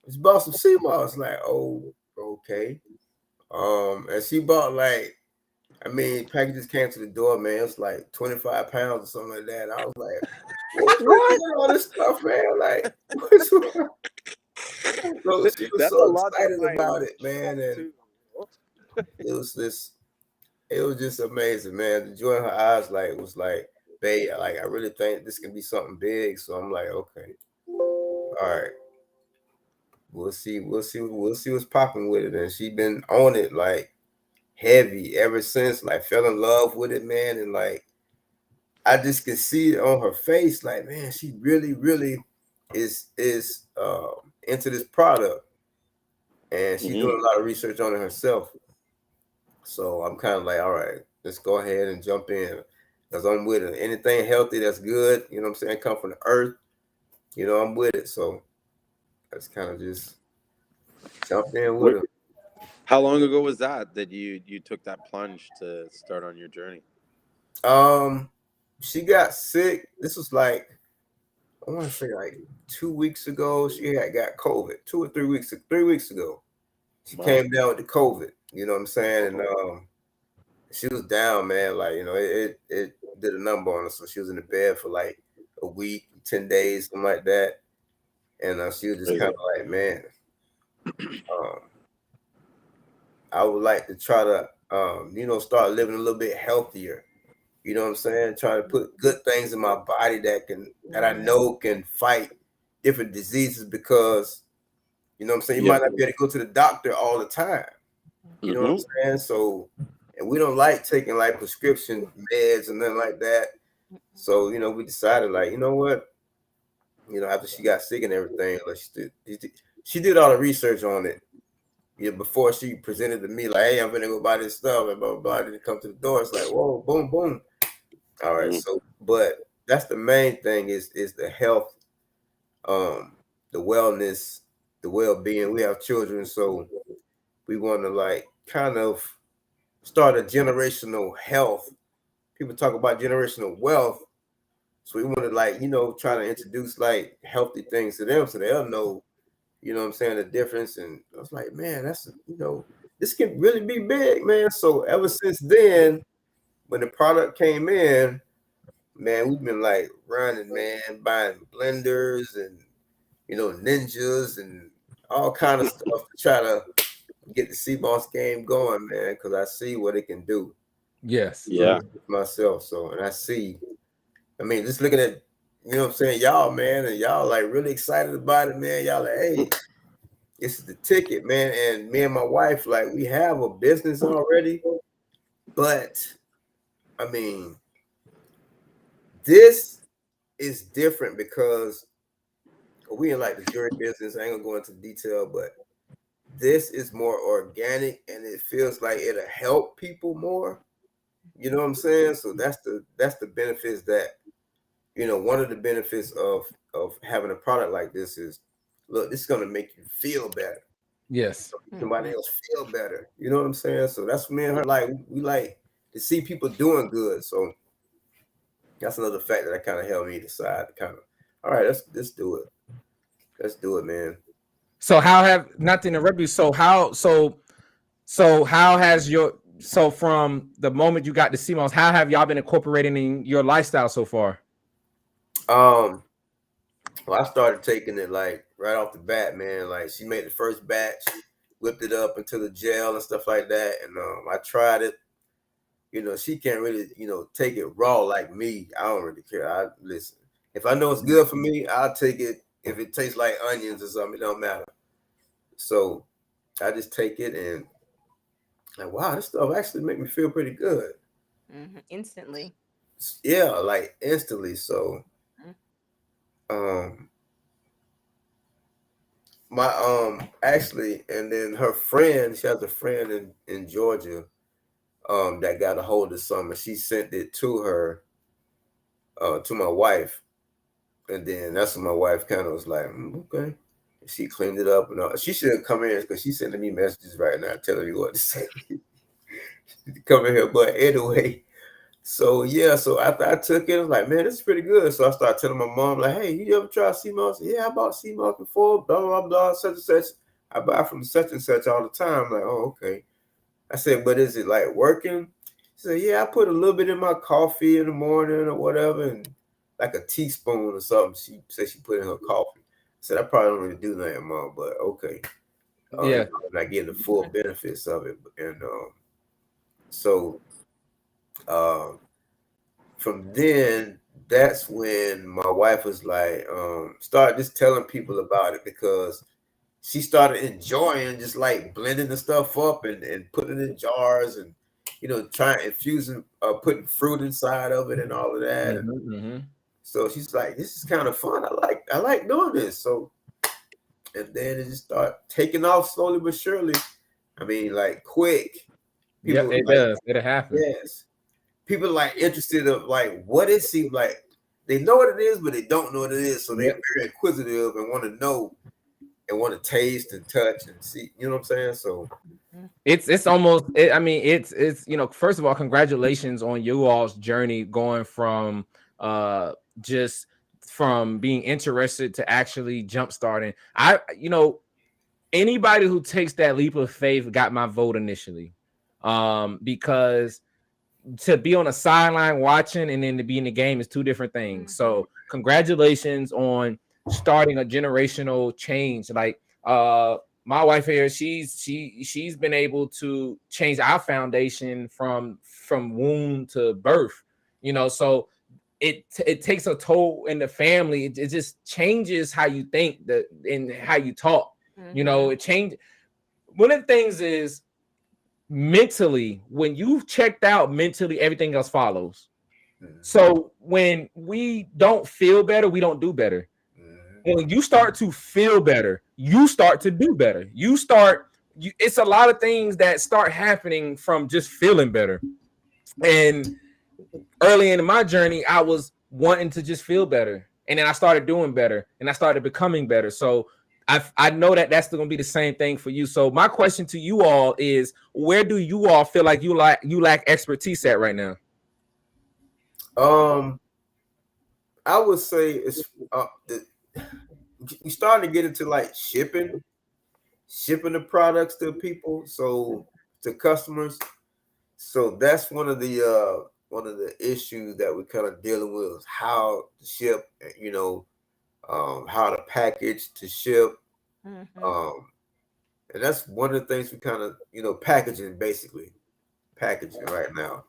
Just bought some Seamoss. Like, oh, okay. And she bought packages came to the door, man. It was like 25 pounds or something like that. I was like, what? All this stuff, man. Like, what's wrong? So she was so excited about it, man. And it was just amazing, man. The joy in her eyes, was like, babe, I really think this can be something big. So I'm like, okay, all right. We'll see what's popping with it. And she been on it like heavy ever since, like fell in love with it, man. And like I just can see it on her face, like, man, she really, really is into this product. And she's doing a lot of research on it herself. So I'm kind of like, all right, let's go ahead and jump in. Because I'm with it. Anything healthy that's good, you know what I'm saying, come from the earth, I'm with it. So that's kind of just jumped in with it. How long ago was that you took that plunge to start on your journey? She got sick. This was like, I want to say like 2 weeks ago. She had got COVID 2 or 3 weeks ago. She came down with the COVID, you know what I'm saying? And she was down, man. Like, it did a number on her. So she was in the bed for like a week, 10 days, something like that. And she was just kind of like, man, I would like to try to, start living a little bit healthier. You know what I'm saying? Try to put good things in my body that I know can fight different diseases because, you know what I'm saying? You might not be able to go to the doctor all the time. You know what I'm saying? So, and we don't like taking like prescription meds and nothing like that. So, we decided like, you know what? After she got sick and everything, like she did all the research on it. Before she presented to me, like, hey, I'm gonna go buy this stuff, and blah blah blah. Didn't come to the door. It's like, whoa, boom, boom. All right, so, but that's the main thing is the health, the wellness, the well-being. We have children, so we want to like kind of start a generational health. People talk about generational wealth, so we want to like try to introduce like healthy things to them so they'll know. You know what I'm saying? The difference. And I was like, man, that's, this can really be big, man. So ever since then, when the product came in, man, we've been like running, man, buying blenders and ninjas and all kind of stuff to try to get the Seamoss game going, man, because I see what it can do. Yes. Yeah. Myself. So, and I see, I mean, just looking at, what I'm saying, y'all, man, and y'all like really excited about it, man. Y'all like, hey, this is the ticket, man. And me and my wife, like, we have a business already, but I mean, this is different because we in like the jewelry business. I ain't gonna go into detail, but this is more organic and it feels like it'll help people more. You know what I'm saying? So that's the benefits that one of the benefits of having a product like this is, look, this is gonna make you feel better. Yes. Somebody else feel better. You know what I'm saying? So that's me and her like we like to see people doing good. So that's another fact that kind of helped me decide to kind of, all right, let's do it. Let's do it, man. So how have, not to interrupt you, so how has so from the moment you got the Seamoss, how have y'all been incorporating in your lifestyle so far? Well, I started taking it like right off the bat, man. Like she made the first batch, whipped it up into the gel and stuff like that, and I tried it. She can't really, take it raw like me. I don't really care. I listen. If I know it's good for me, I'll take it. If it tastes like onions or something, it don't matter. So I just take it and like, wow, this stuff actually make me feel pretty good. Instantly. Yeah, like instantly. So, my actually, and then her friend, she has a friend in Georgia, that got a hold of some, and she sent it to her, to my wife, and then that's when my wife kind of was like, okay. She cleaned it up, and she should come in because she's sending me messages right now telling me what to say. Come in here, but anyway. So yeah, so after I took it, I was like, man, this is pretty good. So I started telling my mom, like, hey, you ever try Seamoss? Yeah, I bought Seamoss before, blah, blah, blah, such and such. I buy from such and such all the time. I'm like, oh, okay. I said, but is it like working? She said, yeah, I put a little bit in my coffee in the morning or whatever, and like a teaspoon or something. She said she put in her coffee. I said, I probably don't really do that, mom, but okay. Yeah. I'm not getting the full benefits of it. And so from then, that's when my wife was like, started just telling people about it because she started enjoying just like blending the stuff up and putting it in jars and trying infusing, putting fruit inside of it and all of that. And so she's like, this is kind of fun. I like doing this. So, and then it just started taking off slowly but surely. I mean, like quick. People, it does. It'll happen. Yes. People like interested of like what it seems like. They know what it is, but they don't know what it is. So they're very inquisitive and want to know and want to taste and touch and see. You know what I'm saying? So it's almost. I mean, it's first of all, congratulations on you all's journey going from just from being interested to actually jump starting. Anybody who takes that leap of faith got my vote initially, because to be on a sideline watching and then to be in the game is two different things. So congratulations on starting a generational change. Like my wife here, she's been able to change our foundation from womb to birth. So it takes a toll in the family. It just changes how you think and how you talk. It changed. One of the things is mentally, when you've checked out mentally, everything else follows. So when we don't feel better, we don't do better. When you start to feel better, you start to do better. It's a lot of things that start happening from just feeling better. And early in my journey, I was wanting to just feel better. And then I started doing better and I started becoming better. So I know that that's going to be the same thing for you. So my question to you all is, where do you all feel like you lack expertise at right now? I would say it's you starting to get into like shipping the products to people, so to customers. So that's one of the the issues that we're kind of dealing with is how to ship, how to package to ship. And that's one of the things we kind of, packaging right now.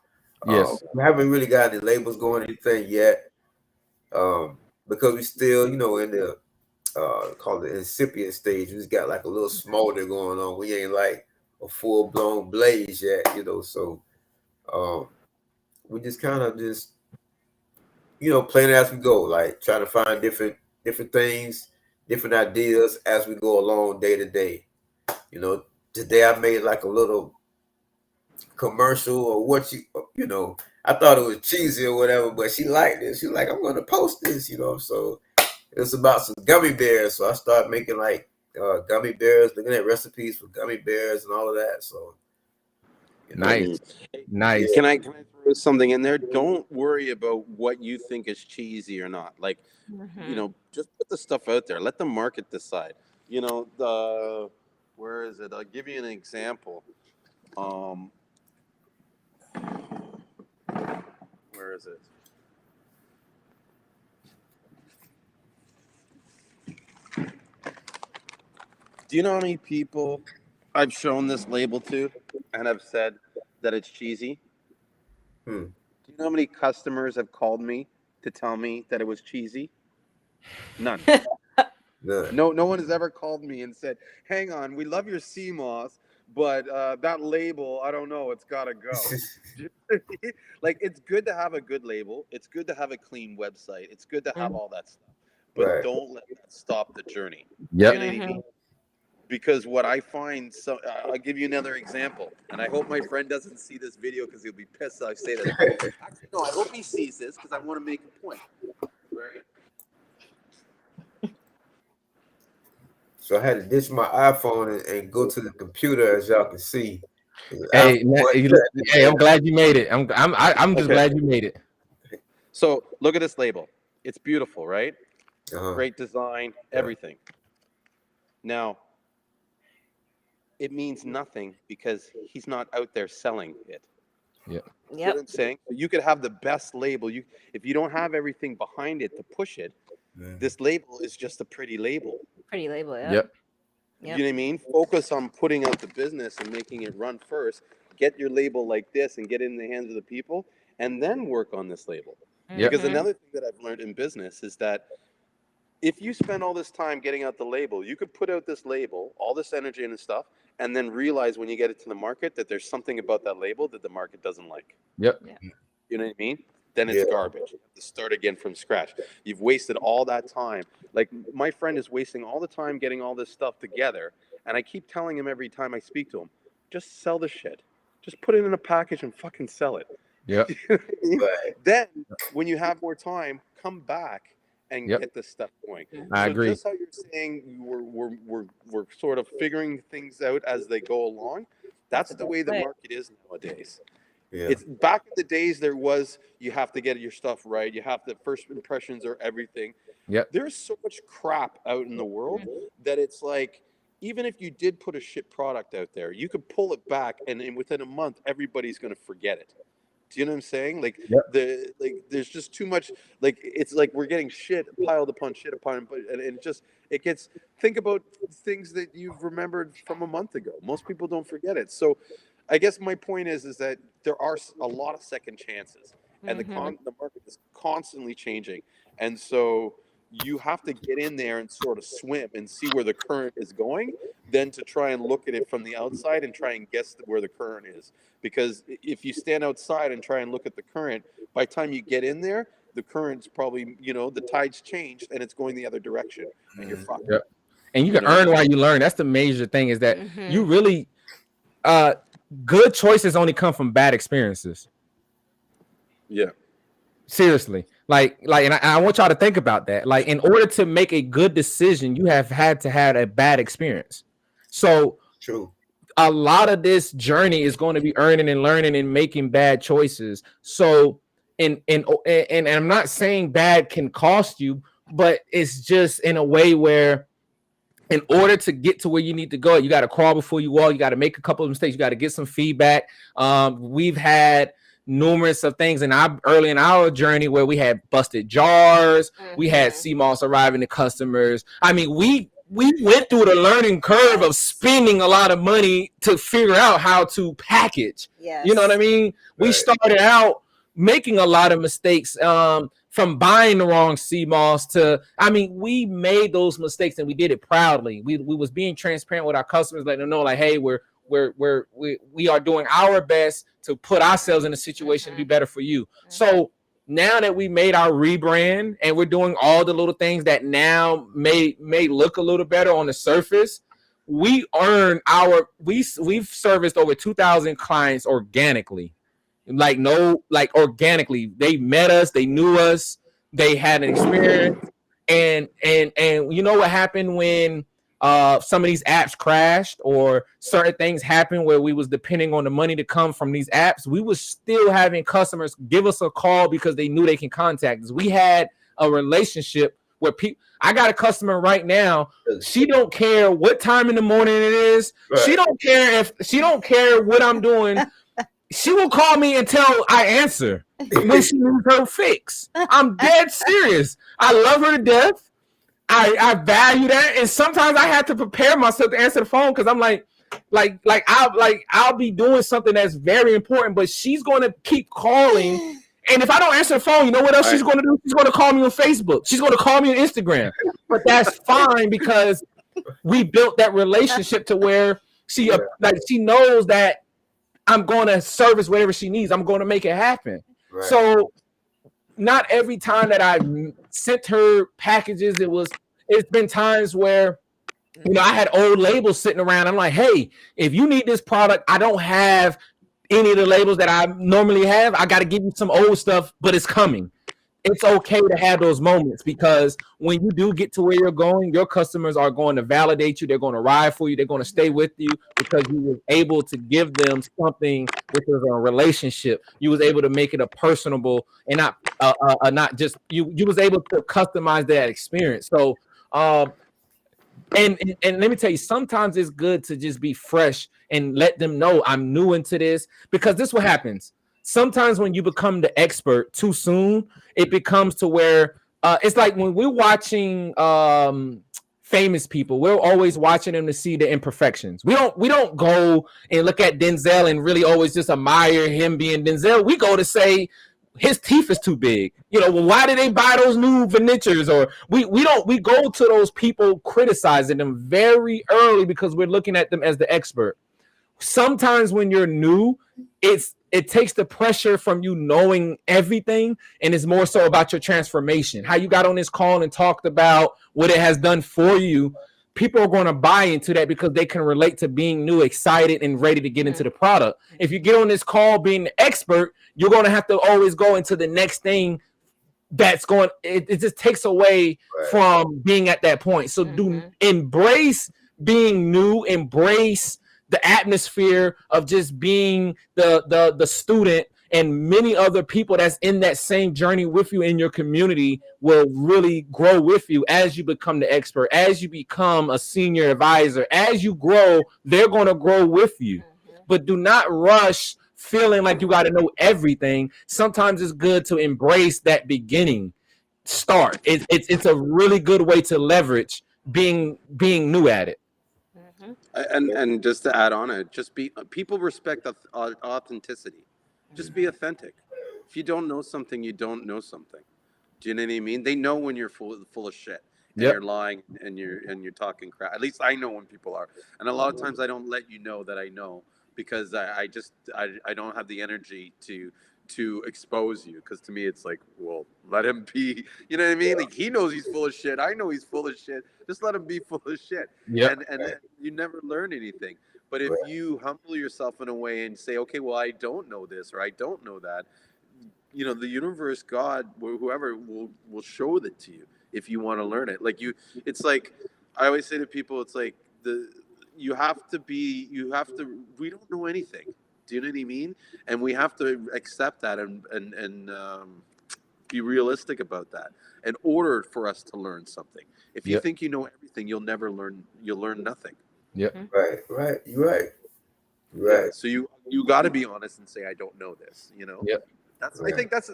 Yes. We haven't really got any labels going, anything yet, because we still, in the call it incipient stage. We just got like a little smolder going on. We ain't like a full blown blaze yet, So we just kind of just, playing as we go, like trying to find different things, different ideas as we go along day to day. Today I made like a little commercial or I thought it was cheesy or whatever, but she liked it. She was like, I'm going to post this, So it's about some gummy bears. So I started making like gummy bears, looking at recipes for gummy bears and all of that. So Nice. Nice. Can I throw something in there? Don't worry about what you think is cheesy or not. Like, just put the stuff out there. Let the market decide. Where is it? I'll give you an example. Where is it? Do you know how many people I've shown this label to and have said that it's cheesy? Do you know how many customers have called me to tell me that it was cheesy? None. No one has ever called me and said, hang on, we love your Seamoss, but that label, I don't know, it's got to go. Like, it's good to have a good label. It's good to have a clean website. It's good to have all that stuff. But don't let that stop the journey. Yep. You know what I mean? Because what I find, I'll give you another example, and I hope my friend doesn't see this video because he'll be pissed I say that. Actually, no, I hope he sees this because I want to make a point. Right? So I had to ditch my iPhone and go to the computer, as y'all can see. Hey, I'm glad you made it. I'm just glad you made it. So look at this label. It's beautiful, right? Great design, everything. Now, it means nothing because he's not out there selling it. Yeah. You know what I'm saying? You could have the best label. If you don't have everything behind it to push it, this label is just a pretty label. Pretty label, Yep. You know what I mean? Focus on putting out the business and making it run first. Get your label like this and get it in the hands of the people, and then work on this label. Because another thing that I've learned in business is that if you spend all this time getting out the label, you could put out this label, all this energy and stuff, and then realize when you get it to the market that there's something about that label that the market doesn't like. Yep. You know what I mean? Then it's garbage. You have to start again from scratch. You've wasted all that time. Like, my friend is wasting all the time getting all this stuff together, and I keep telling him every time I speak to him, just sell the shit. Just put it in a package and fucking sell it. Yep. Then, when you have more time, come back and get this stuff going. I agree. Just how you're saying we're sort of figuring things out as they go along. That's the way the market is nowadays. It's back in the days you have to get your stuff right. You have first impressions are everything. There's so much crap out in the world that it's like, even if you did put a shit product out there, you could pull it back and within a month everybody's going to forget it. Do you know what I'm saying? Like there's just too much. Like, it's like we're getting shit piled upon shit upon, and it gets. Think about things that you've remembered from a month ago. Most people don't forget it. So, I guess my point is that there are a lot of second chances, and the market is constantly changing, and so you have to get in there and sort of swim and see where the current is going, then to try and look at it from the outside and try and guess where the current is. Because if you stand outside and try and look at the current, by the time you get in there, the current's probably, the tide's changed and it's going the other direction, and you're fucked. And you can earn while you learn. That's the major thing, is that you really, good choices only come from bad experiences. Yeah. Seriously. And I want y'all to think about that. Like, in order to make a good decision, you have had to have a bad experience. So true. A lot of this journey is going to be earning and learning and making bad choices. So, and I'm not saying bad can cost you, but it's just in a way where, in order to get to where you need to go, you got to crawl before you walk. You got to make a couple of mistakes. You got to get some feedback. We've had numerous of things early in our journey where we had busted jars, we had Seamoss arriving to customers. I mean, we went through the learning curve of spending a lot of money to figure out how to package. Yes. You know what I mean? We started out making a lot of mistakes, from buying the wrong Seamoss to, I mean, we made those mistakes and we did it proudly. We was being transparent with our customers, letting them know, like, hey, we are doing our best to put ourselves in a situation to be better for you. So now that we made our rebrand and we're doing all the little things that now may look a little better on the surface, we've serviced over 2,000 clients organically. Organically. They met us, they knew us, they had an experience. And you know what happened when some of these apps crashed or certain things happened where we was depending on the money to come from these apps? We was still having customers give us a call because they knew they can contact us. We had a relationship where I got a customer right now. She don't care what time in the morning it is. Right. She don't care what I'm doing. She will call me until I answer when she needs her fix. I'm dead serious. I love her to death. I value that, and sometimes I have to prepare myself to answer the phone because I'm I'll be doing something that's very important, but she's going to keep calling. And if I don't answer the phone, you know what else she's going to do? She's going to call me on Facebook. She's going to call me on Instagram. But that's fine because we built that relationship to where she knows that I'm going to service whatever she needs. I'm going to make it happen. Right. So not every time that I've sent her packages, it's been times where, I had old labels sitting around. I'm like, hey, if you need this product, I don't have any of the labels that I normally have. I got to give you some old stuff, but it's coming. It's okay to have those moments because when you do get to where you're going, your customers are going to validate you. They're going to ride for you. They're going to stay with you because you were able to give them something which is a relationship. You was able to make it a personable and not just you was able to customize that experience. So, and let me tell you, sometimes it's good to just be fresh and let them know I'm new into this because this is what happens. Sometimes when you become the expert too soon, it becomes to where it's like when we're watching famous people, we're always watching them to see the imperfections. We don't go and look at Denzel and really always just admire him being Denzel. We go to say his teeth is too big. Well, why did they buy those new veneers? Or we go to those people criticizing them very early because we're looking at them as the expert. Sometimes when you're new, it takes the pressure from you knowing everything, and it's more so about your transformation. How you got on this call and talked about what it has done for you. People are going to buy into that because they can relate to being new, excited, and ready to get into the product. If you get on this call being the expert, you're going to have to always go into the next thing that's going. It just takes away from being at that point. So do embrace being new, embrace the atmosphere of just being the student, and many other people that's in that same journey with you in your community will really grow with you as you become the expert, as you become a senior advisor. As you grow, they're going to grow with you. But do not rush feeling like you got to know everything. Sometimes it's good to embrace that beginning start. It's a really good way to leverage being new at it. And just to add on it, people respect authenticity. Just be authentic. If you don't know something, you don't know something. Do you know what I mean? They know when you're full of shit and you're lying and you're talking crap. At least I know when people are. And a lot of times I don't let you know that I know because I don't have the energy to expose you, because to me it's like, well, let him be. You know what I mean? Like, he knows he's full of shit. I know he's full of shit. Just let him be full of shit. And you never learn anything. But if you humble yourself in a way and say, okay, well, I don't know this or I don't know that, the universe, God, whoever will show it to you if you want to learn it. Like it's like I always say to people, it's like we don't know anything. Do you know what I mean? And we have to accept that and be realistic about that in order for us to learn something. If you think you know everything, you'll never learn. You'll learn nothing. Yep. Right. You're right. Right. Yeah, so you got to be honest and say I don't know this. You know. Yep. I think that's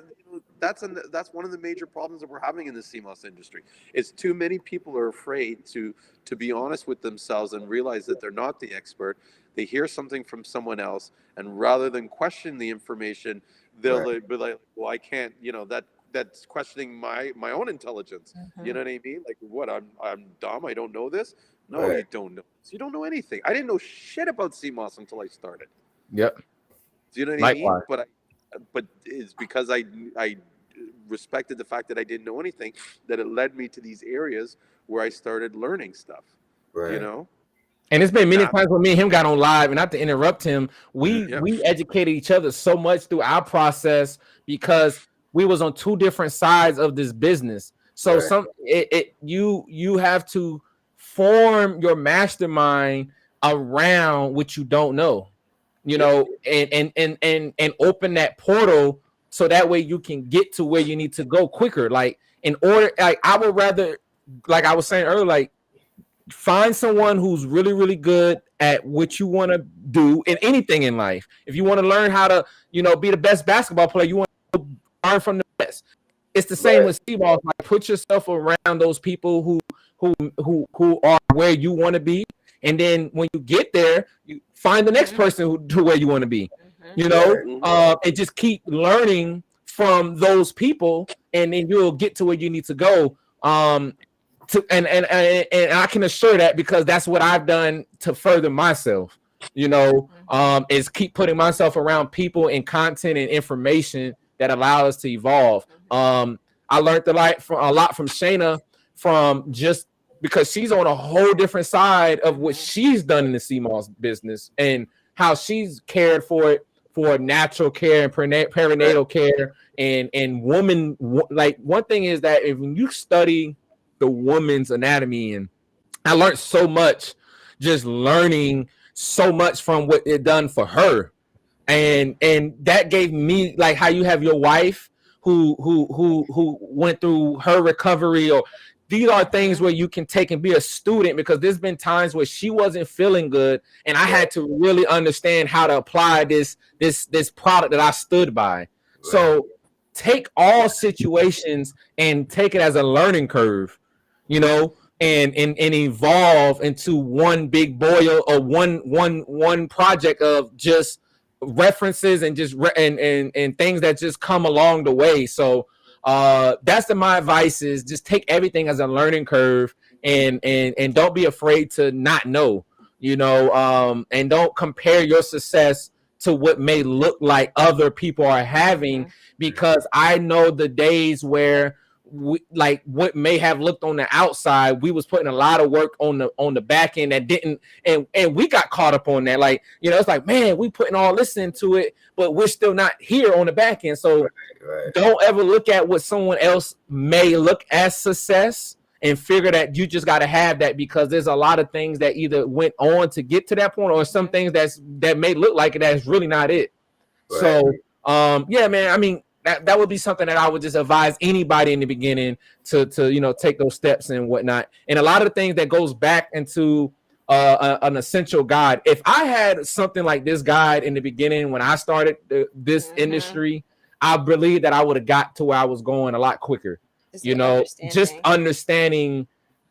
one of the major problems that we're having in the CMOS industry. Is too many people are afraid to be honest with themselves and realize that they're not the expert. They hear something from someone else, and rather than question the information, they'll be like, "Well, I can't." You know, that's questioning my own intelligence. You know what I mean? Like, what? I'm dumb. I don't know this. No, you don't know. You don't know anything. I didn't know shit about CMOS until I started. Yep. Do you know what Likewise. I mean? But it's because I respected the fact that I didn't know anything that it led me to these areas where I started learning stuff. Right. You know. And it's been many times when me and him got on live, and not to interrupt him, we educated each other so much through our process because we was on two different sides of this business. So you have to form your mastermind around what you don't know, you know, and open that portal so that way you can get to where you need to go quicker. Like in order, like I would rather, like I was saying earlier, like find someone who's really, really good at what you want to do in anything in life. If you want to learn how to, you know, be the best basketball player, you want to learn from the best. It's the same with Seamoss. Like put yourself around those people who are where you want to be, and then when you get there, you find the next person to where you want to be. You know, and just keep learning from those people, and then you'll get to where you need to go. And I can assure that because that's what I've done to further myself, you know, is keep putting myself around people and content and information that allow us to evolve. I learned a lot from Shayna, from just because she's on a whole different side of what she's done in the CMOS business and how she's cared for it, for natural care and perinatal care and woman. Like one thing is that if you study the woman's anatomy, and I learned so much just learning so much from what it done for her, and that gave me, like how you have your wife who went through her recovery, or these are things where you can take and be a student, because there's been times where she wasn't feeling good and I had to really understand how to apply this product that I stood by. So take all situations and take it as a learning curve, you know, and evolve into one big boil or one project of just references and just and things that just come along the way. So that's my advice, is just take everything as a learning curve, and don't be afraid to not know, you know, and don't compare your success to what may look like other people are having, because I know the days where we, like what may have looked on the outside, we was putting a lot of work on the back end that didn't, and we got caught up on that. Like, you know, it's like, man, we putting all this into it, but we're still not here on the back end. So don't ever look at what someone else may look as success and figure that you just got to have that, because there's a lot of things that either went on to get to that point, or some things that may look like it, that's really not it. So yeah, man, I mean, that would be something that I would just advise anybody in the beginning to you know, take those steps and whatnot. And a lot of the things that goes back into an essential guide. If I had something like this guide in the beginning when I started this industry, I believe that I would have got to where I was going a lot quicker. You know, just understanding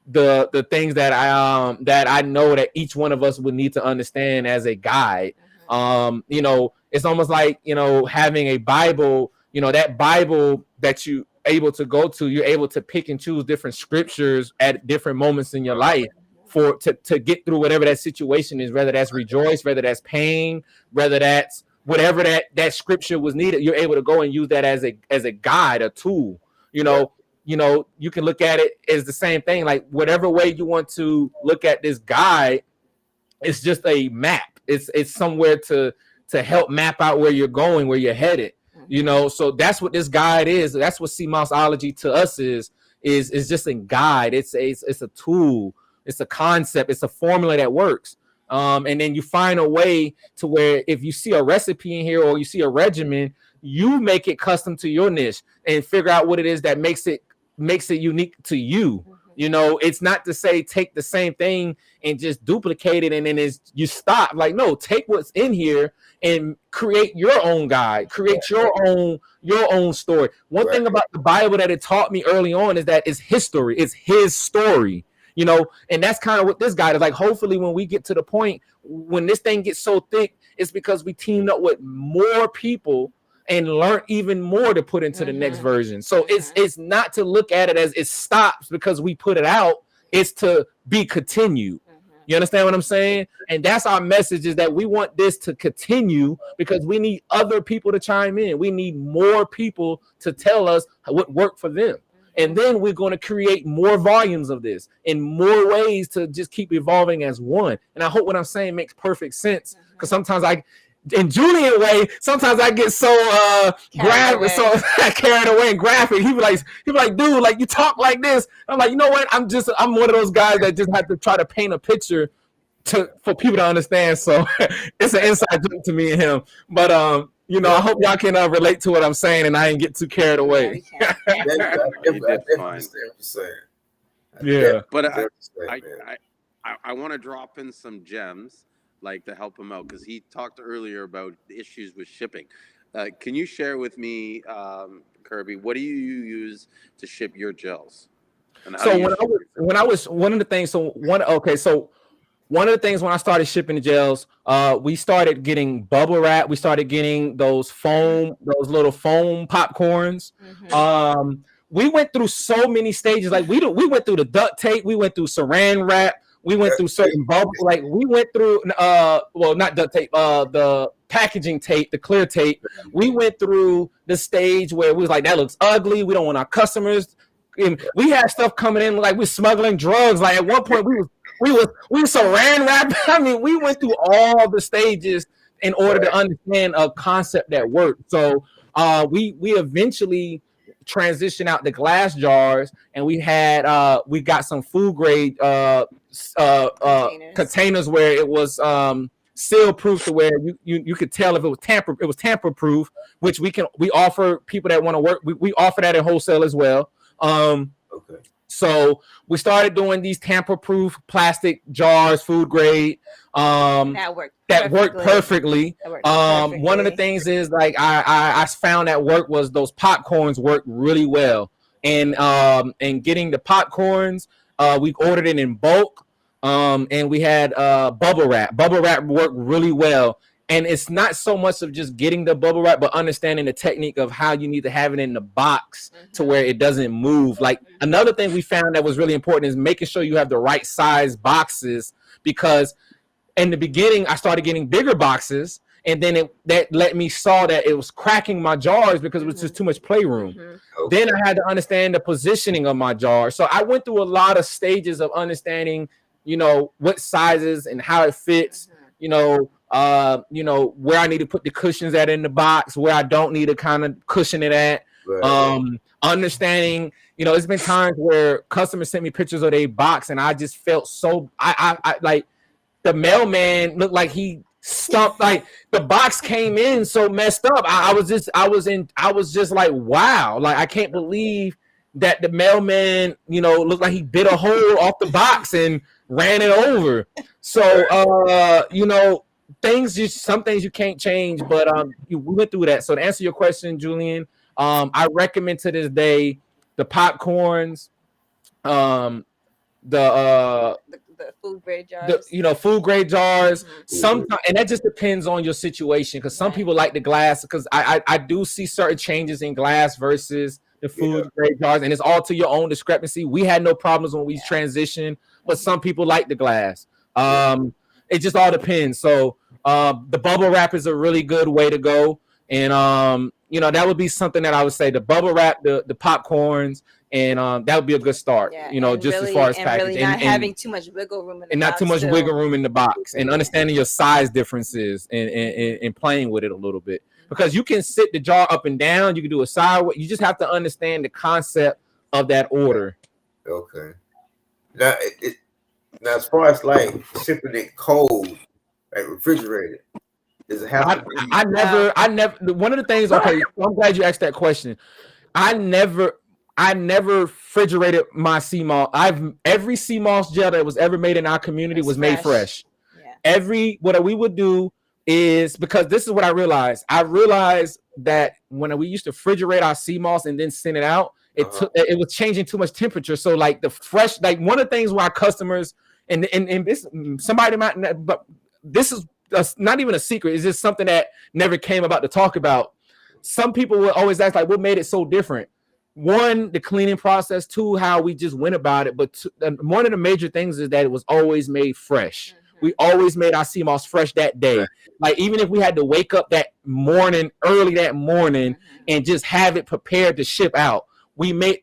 the things that I know that each one of us would need to understand as a guide. You know, it's almost like, you know, having a Bible. You know, that Bible that you able to go to, you're able to pick and choose different scriptures at different moments in your life to get through whatever that situation is, whether that's rejoice, whether that's pain, whether that's whatever that scripture was needed. You're able to go and use that as a guide, a tool. You know, you can look at it as the same thing. Like whatever way you want to look at this guide, it's just a map. It's somewhere to help map out where you're going, where you're headed. You know, so that's what this guide is. That's what CMOSology to us is just a guide. It's a tool. It's a concept. It's a formula that works. And then you find a way to where if you see a recipe in here or you see a regimen, you make it custom to your niche and figure out what it is that makes it unique to you. You know, it's not to say take the same thing and just duplicate it and then you stop. Like, no, take what's in here and create your own guide, create your own story. One thing about the Bible that it taught me early on is that it's history, it's his story, you know, and that's kind of what this guy is like. Hopefully, when we get to the point when this thing gets so thick, it's because we teamed up with more people and learn even more to put into the next version. So it's not to look at it as it stops because we put it out. It's to be continued. You understand what I'm saying? And that's our message, is that we want this to continue because we need other people to chime in. We need more people to tell us what worked for them. And then we're going to create more volumes of this in more ways to just keep evolving as one. And I hope what I'm saying makes perfect sense, because sometimes in Julian way, sometimes I get so graphic, so carried away and graphic. He be like, dude, like you talk like this. I'm like, you know what? I'm one of those guys that just have to try to paint a picture for people to understand. So it's an inside joke to me and him. But you know, I hope y'all can relate to what I'm saying and I didn't get too carried away. Yeah, but I want to drop in some gems, like, to help him out, because he talked earlier about issues with shipping. Can you share with me, Kirby, what do you use to ship your gels? And so when I was one of the things, one of the things when I started shipping the gels, we started getting bubble wrap. We started getting those little foam popcorns. We went through so many stages. Like we went through the duct tape. We went through saran wrap. We went through certain bubble. Like we went through, well, not duct tape, the packaging tape, the clear tape. We went through the stage where we was like, that looks ugly. We don't want our customers. And we had stuff coming in like we're smuggling drugs. Like at one point we saran wrap. I mean, we went through all the stages in order to understand a concept that worked. So we eventually transitioned out the glass jars, and we got some food grade containers where it was seal proof, to where you could tell if it was tamper proof, which we offer people that want to work. We offer that in wholesale as well. So we started doing these tamper-proof plastic jars, food grade. That worked perfectly. One of the things is, like, I found that was those popcorns worked really well. And getting the popcorns, we ordered it in bulk. And we had bubble wrap. Bubble wrap worked really well. And it's not so much of just getting the bubble wrap, but understanding the technique of how you need to have it in the box to where it doesn't move. Like, another thing we found that was really important is making sure you have the right size boxes, because in the beginning I started getting bigger boxes, and then that let me saw that it was cracking my jars because it was just too much playroom. Then I had to understand the positioning of my jars. So I went through a lot of stages of understanding, you know, what sizes and how it fits, you know, where I need to put the cushions at in the box, where I don't need to kind of cushion it at. Understanding, you know, there's been times where customers sent me pictures of their box, and I just felt so I like the mailman looked like he stumped, like the box came in so messed up. I was just like, wow, like I can't believe that the mailman, you know, looked like he bit a hole off the box and ran it over. So you know, some things you can't change, but we went through that. So to answer your question, Julian, I recommend to this day the popcorns, the food grade jars, food grade jars. Sometimes, and that just depends on your situation, because some people like the glass, because I do see certain changes in glass versus the food grade jars, and it's all to your own discrepancy. We had no problems when we transitioned, but some people like the glass. It just all depends. So the bubble wrap is a really good way to go. And you know, that would be something that I would say: the bubble wrap, the popcorns, and that would be a good start. You know, just really, as far as packaging, really not having too much wiggle room in the and box, not too much wiggle room in the box, and understanding your size differences and playing with it a little bit, because you can sit the jar up and down, you can do a sideways. You just have to understand the concept of that order. Okay. Now, as far as like shipping it cold, like refrigerated, does it have to be? I never. One of the things. Okay, I'm glad you asked that question. I never. I never refrigerated my Seamoss. Every Seamoss gel that was ever made in our community was made fresh. Yeah. What we would do is, because this is what I realized. I realized that when we used to refrigerate our Seamoss and then send it out, it was changing too much temperature. So like the fresh, like one of the things why customers and this, somebody might, but this is not even a secret. It's just something that never came about to talk about. Some people will always ask, like, what made it so different? One, the cleaning process. Two, how we just went about it. But one of the major things is that it was always made fresh. We always made our Seamoss fresh that day. Like, even if we had to wake up that morning, early that morning, and just have it prepared to ship out, we made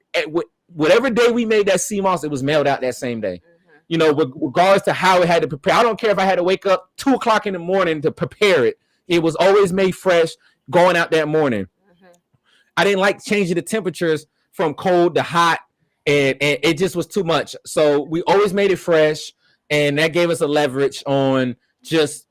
whatever day we made that Seamoss, it was mailed out that same day. You know, regardless to how it had to prepare. I don't care if I had to wake up 2:00 in the morning to prepare it. It was always made fresh, going out that morning. I didn't like changing the temperatures from cold to hot, and it just was too much. So we always made it fresh, and that gave us a leverage on just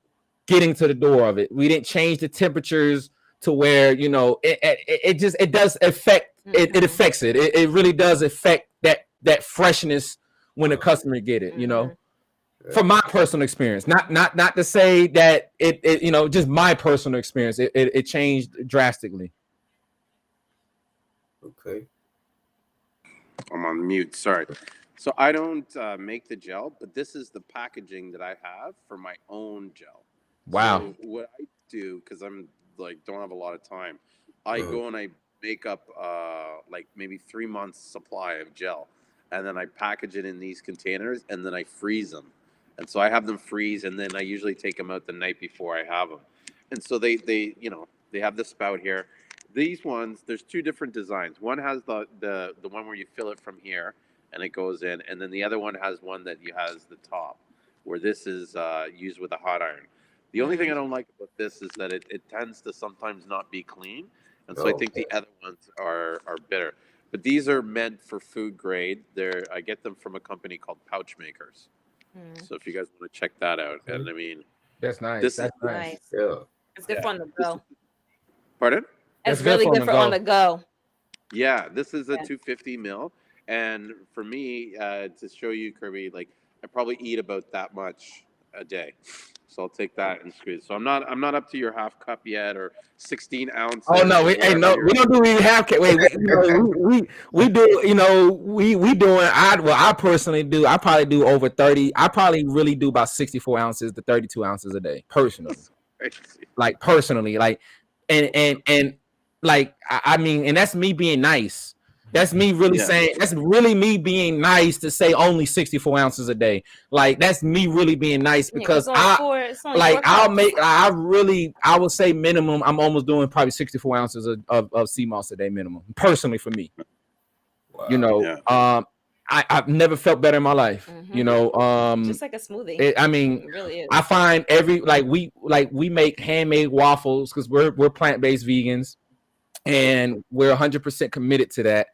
getting to the door of it. We didn't change the temperatures to where, you know, it does affect it affects it. It really does affect that freshness when the customer get it, you know. From my personal experience, not to say that it you know, just my personal experience, it changed drastically. Okay. I'm on mute. Sorry. So I don't make the gel, but this is the packaging that I have for my own gel. Wow. So what I do, because I'm like don't have a lot of time, I go and I make up like maybe 3 months supply of gel, and then I package it in these containers, and then I freeze them. And so I have them freeze, and then I usually take them out the night before I have them. And so they you know, they have the spout here. These ones, there's two different designs. One has the one where you fill it from here and it goes in, and then the other one has one that has the top, where this is used with a hot iron. The only thing I don't like about this is that it tends to sometimes not be clean, and so I think the other ones are better. But these are meant for food grade. I get them from a company called Pouch Makers. So if you guys want to check that out, and I mean, that's nice. That's nice. Yeah. It's good for on the go. Pardon? It's That's really good for on the go. Yeah, this is a 250 mil, and for me to show you, Kirby, like I probably eat about that much a day, so I'll take that and squeeze. So I'm not up to your half cup yet or 16 ounces. Oh no, we don't do even half. Wait, we do. You know, we doing. I personally do. I probably do over 30. I probably really do about 64 ounces to 32 ounces a day, personally. Like personally, like and like I mean, and that's me being nice. That's me really saying. That's really me being nice to say only 64 ounces a day. Like that's me really being nice because I would say minimum. I'm almost doing probably 64 ounces of Seamoss a day minimum. Personally, for me, you know, I've never felt better in my life. You know, just like a smoothie. It really is. I find we make handmade waffles because we're plant-based vegans, and we're 100% committed to that.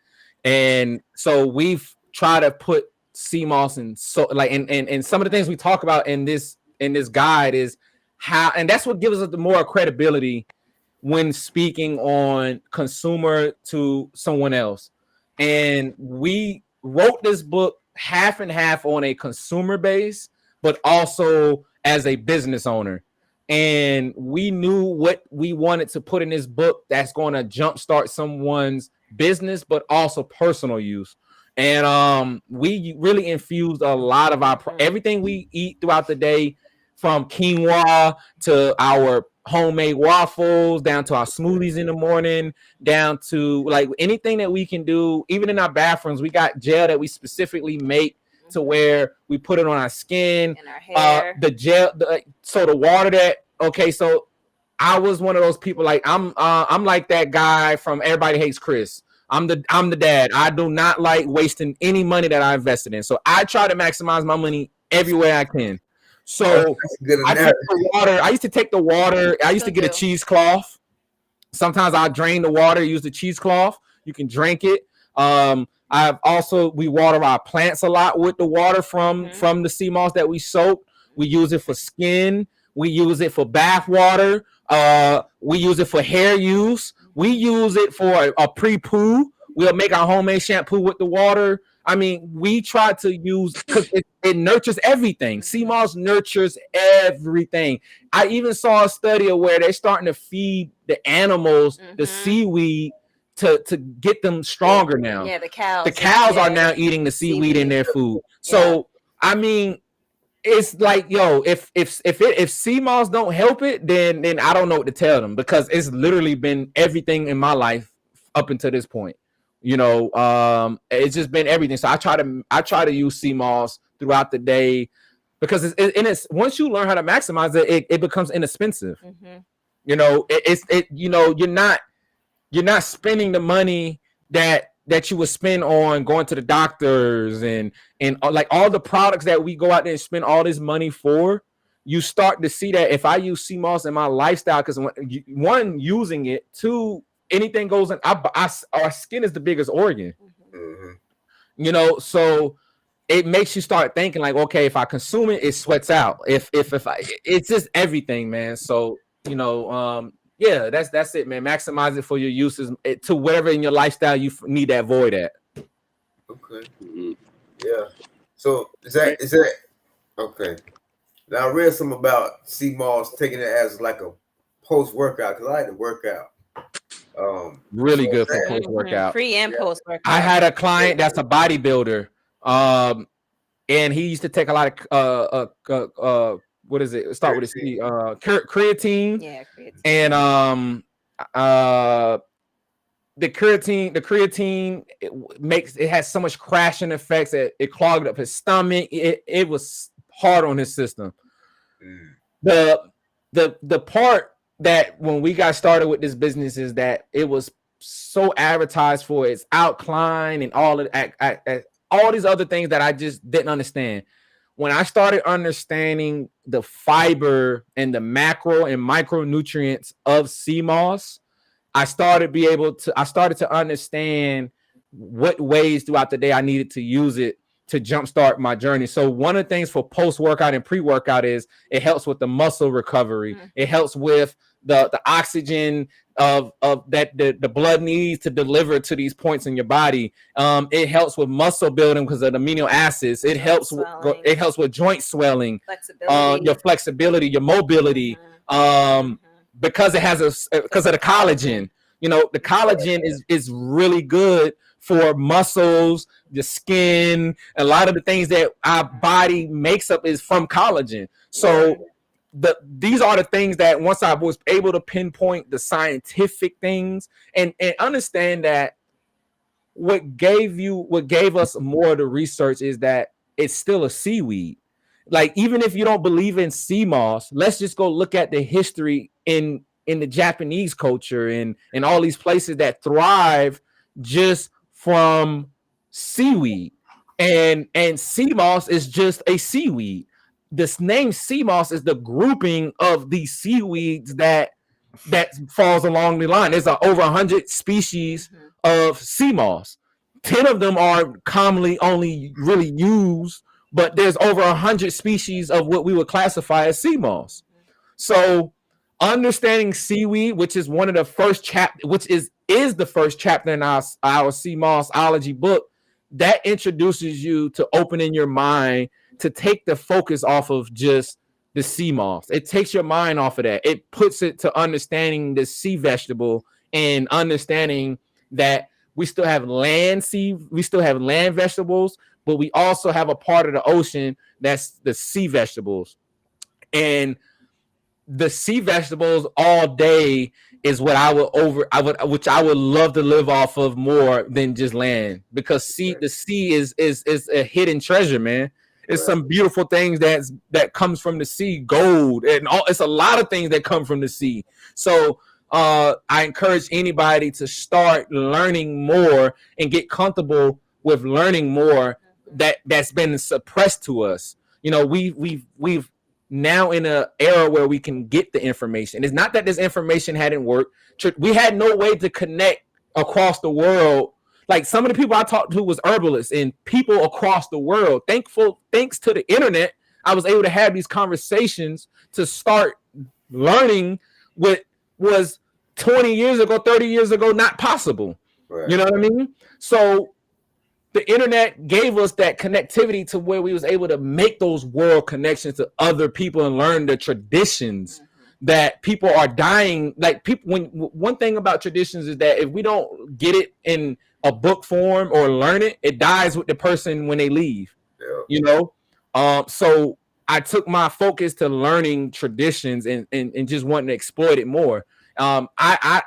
And so we've tried to put Seamoss and some of the things we talk about in this guide is how, and that's what gives us the more credibility when speaking on consumer to someone else. And we wrote this book half and half on a consumer base, but also as a business owner. And we knew what we wanted to put in this book that's going to jumpstart someone's business, but also personal use. And we really infused a lot of our everything we eat throughout the day, from quinoa to our homemade waffles, down to our smoothies in the morning, down to like anything that we can do. Even in our bathrooms, we got gel that we specifically make to where we put it on our skin, and our hair. The gel, so the water that so I was one of those people, like I'm like that guy from Everybody Hates Chris. I'm the dad. I do not like wasting any money that I invested in. So I try to maximize my money everywhere I can. So I used to take the water. I used to get a cheesecloth. Sometimes I drain the water, use the cheesecloth. You can drink it. We water our plants a lot with the water from the Seamoss that we soak. We use it for skin. We use it for bath water. We use it for hair use. We use it for a pre-poo. We'll make our homemade shampoo with the water. I mean, we try to use because it nurtures everything. Seamoss nurtures everything. I even saw a study of where they're starting to feed the animals the seaweed to get them stronger now. Yeah, the cows. The cows are now eating the seaweed in their food. So I mean, it's like, yo, if Seamoss don't help it, then I don't know what to tell them, because it's literally been everything in my life up until this point. You know, it's just been everything. So I try to use Seamoss throughout the day, because it's once you learn how to maximize it becomes inexpensive. You know, you know, you're not spending the money that you would spend on going to the doctors and like all the products that we go out there and spend all this money for. You start to see that if I use Seamoss in my lifestyle, because one, using it, two, anything goes in. Our skin is the biggest organ, you know, so it makes you start thinking like, okay, if I consume it, it sweats out. If it's just everything, man. So, you know, yeah, that's it, man. Maximize it for your uses to whatever in your lifestyle you need that void at. Okay. Yeah. So is that okay? Now I read something about Seamoss taking it as like a post workout, because I like to work out. Really good for post workout, pre and post workout. I had a client that's a bodybuilder, and he used to take a lot of what is it? Start with a C. Creatine. Yeah, creatine. And the creatine it has so much crashing effects that it clogged up his stomach. It was hard on his system. The part that when we got started with this business is that it was so advertised for its alkaline and all these other things that I just didn't understand. When I started understanding the fiber and the macro and micronutrients of Seamoss, I started to understand what ways throughout the day I needed to use it to jumpstart my journey. So one of the things for post-workout and pre-workout is it helps with the muscle recovery. It helps with the oxygen of that the blood needs to deliver to these points in your body. It helps with muscle building because of the amino acids. It helps with joint swelling, your flexibility, your mobility. Because it has because of the collagen. You know, the collagen is really good for muscles, the skin. A lot of the things that our body makes up is from collagen. So these are the things that once I was able to pinpoint the scientific things and understand that what gave us more of the research is that it's still a seaweed. Like, even if you don't believe in Seamoss, let's just go look at the history in the Japanese culture and all these places that thrive just from seaweed. And Seamoss is just a seaweed. This name Seamoss is the grouping of these seaweeds that falls along the line. There's over 100 species of Seamoss. 10 of them are commonly only really used, but there's over 100 species of what we would classify as Seamoss. So understanding seaweed, which is one of the first which is the first chapter in our Seamossology book, that introduces you to opening your mind to take the focus off of just the Seamoss. It takes your mind off of that. It puts it to understanding the sea vegetable and understanding that we still have land vegetables, but we also have a part of the ocean that's the sea vegetables. And the sea vegetables all day is what I would love to live off of more than just land, because the sea is a hidden treasure, man. It's some beautiful things that comes from the sea, gold, and it's a lot of things that come from the sea. So I encourage anybody to start learning more and get comfortable with learning more that's been suppressed to us. You know, we've now in an era where we can get the information. It's not that this information hadn't worked. We had no way to connect across the world. Like, some of the people I talked to was herbalists and people across the world. Thanks to the internet, I was able to have these conversations to start learning what was 20 years ago, 30 years ago, not possible. Right. You know what I mean? So the internet gave us that connectivity to where we was able to make those world connections to other people and learn the traditions that people are dying. Like people, when one thing about traditions is that if we don't get it in a book form or learn it, it dies with the person when they leave. Yeah. You know, so I took my focus to learning traditions and just wanting to exploit it more. I'm not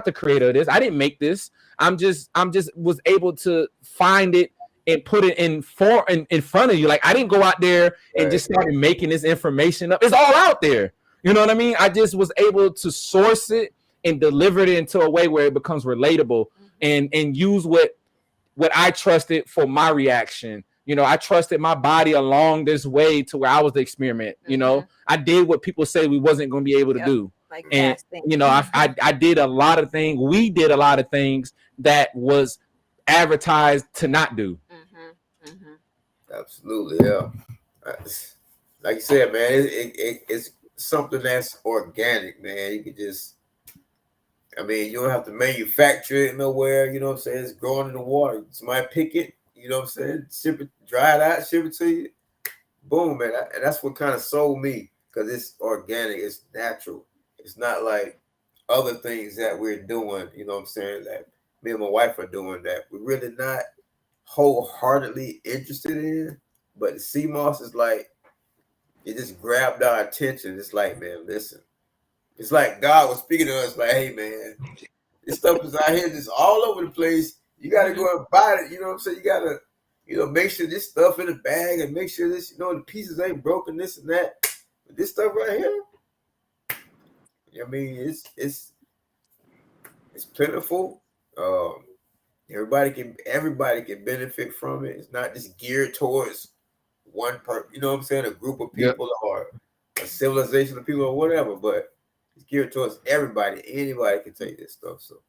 the creator of this. I didn't make this. I'm just was able to find it and put it in front of you. Like I didn't go out there and just started making this information up. It's all out there. You know what I mean? I just was able to source it and deliver it into a way where it becomes relatable and use what I trusted for my reaction. You know, I trusted my body along this way to where I was the experiment. You know, I did what people say we wasn't going to be able to do. Like And casting. you know, I did a lot of things. We did a lot of things that was advertised to not do. Absolutely, yeah. Like you said, man, it's something that's organic, man. You can just, I mean, you don't have to manufacture it nowhere. You know what I'm saying? It's growing in the water. Somebody pick it. You know what I'm saying? Ship it, dry it out, ship it to you. Boom, man. And that's what kind of sold me because it's organic. It's natural. It's not like other things that we're doing. You know what I'm saying? That me and my wife are doing that we're really not wholeheartedly interested in. But the Seamoss is like, it just grabbed our attention. It's like, man, listen. It's like God was speaking to us like, hey, man, this stuff is out here just all over the place. You got to go and buy it. You know what I'm saying? You got to, you know, make sure this stuff in the bag and make sure this, you know, the pieces ain't broken, this and that. But this stuff right here, I mean, it's plentiful. Everybody can benefit from it. It's not just geared towards one person. You know what I'm saying? A group of people or a civilization of people or whatever. But it's geared towards everybody. Anybody can take this stuff. So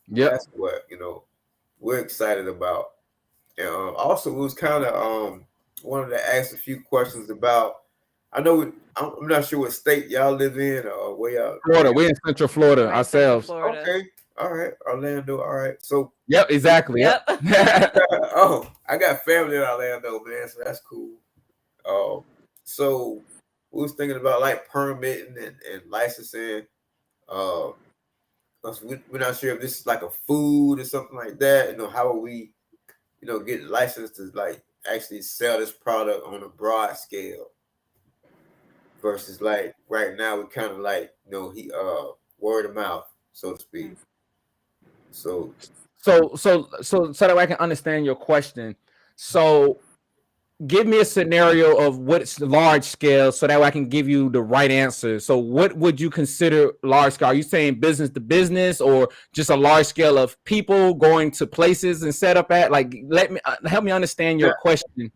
that's what, you know, we're excited about. And also, we was kind of wanted to ask a few questions about. I know I'm not sure what state y'all live in or where y'all. Florida. We're in Central Florida ourselves. Florida. Okay. All right. Orlando. All right. So. Yep. Exactly. Yep. Oh, I got family in Orlando, man. So that's cool. So we was thinking about like permitting and licensing. We're not sure if this is like a food or something like that. You know, how are we, you know, get licensed to like actually sell this product on a broad scale versus like right now we kind of like, you know, word of mouth, so to speak. So that way I can understand your question. So give me a scenario of what's large scale so that way I can give you the right answer. So what would you consider large scale? Are you saying business to business or just a large scale of people going to places and set up at? Like, help me understand your question.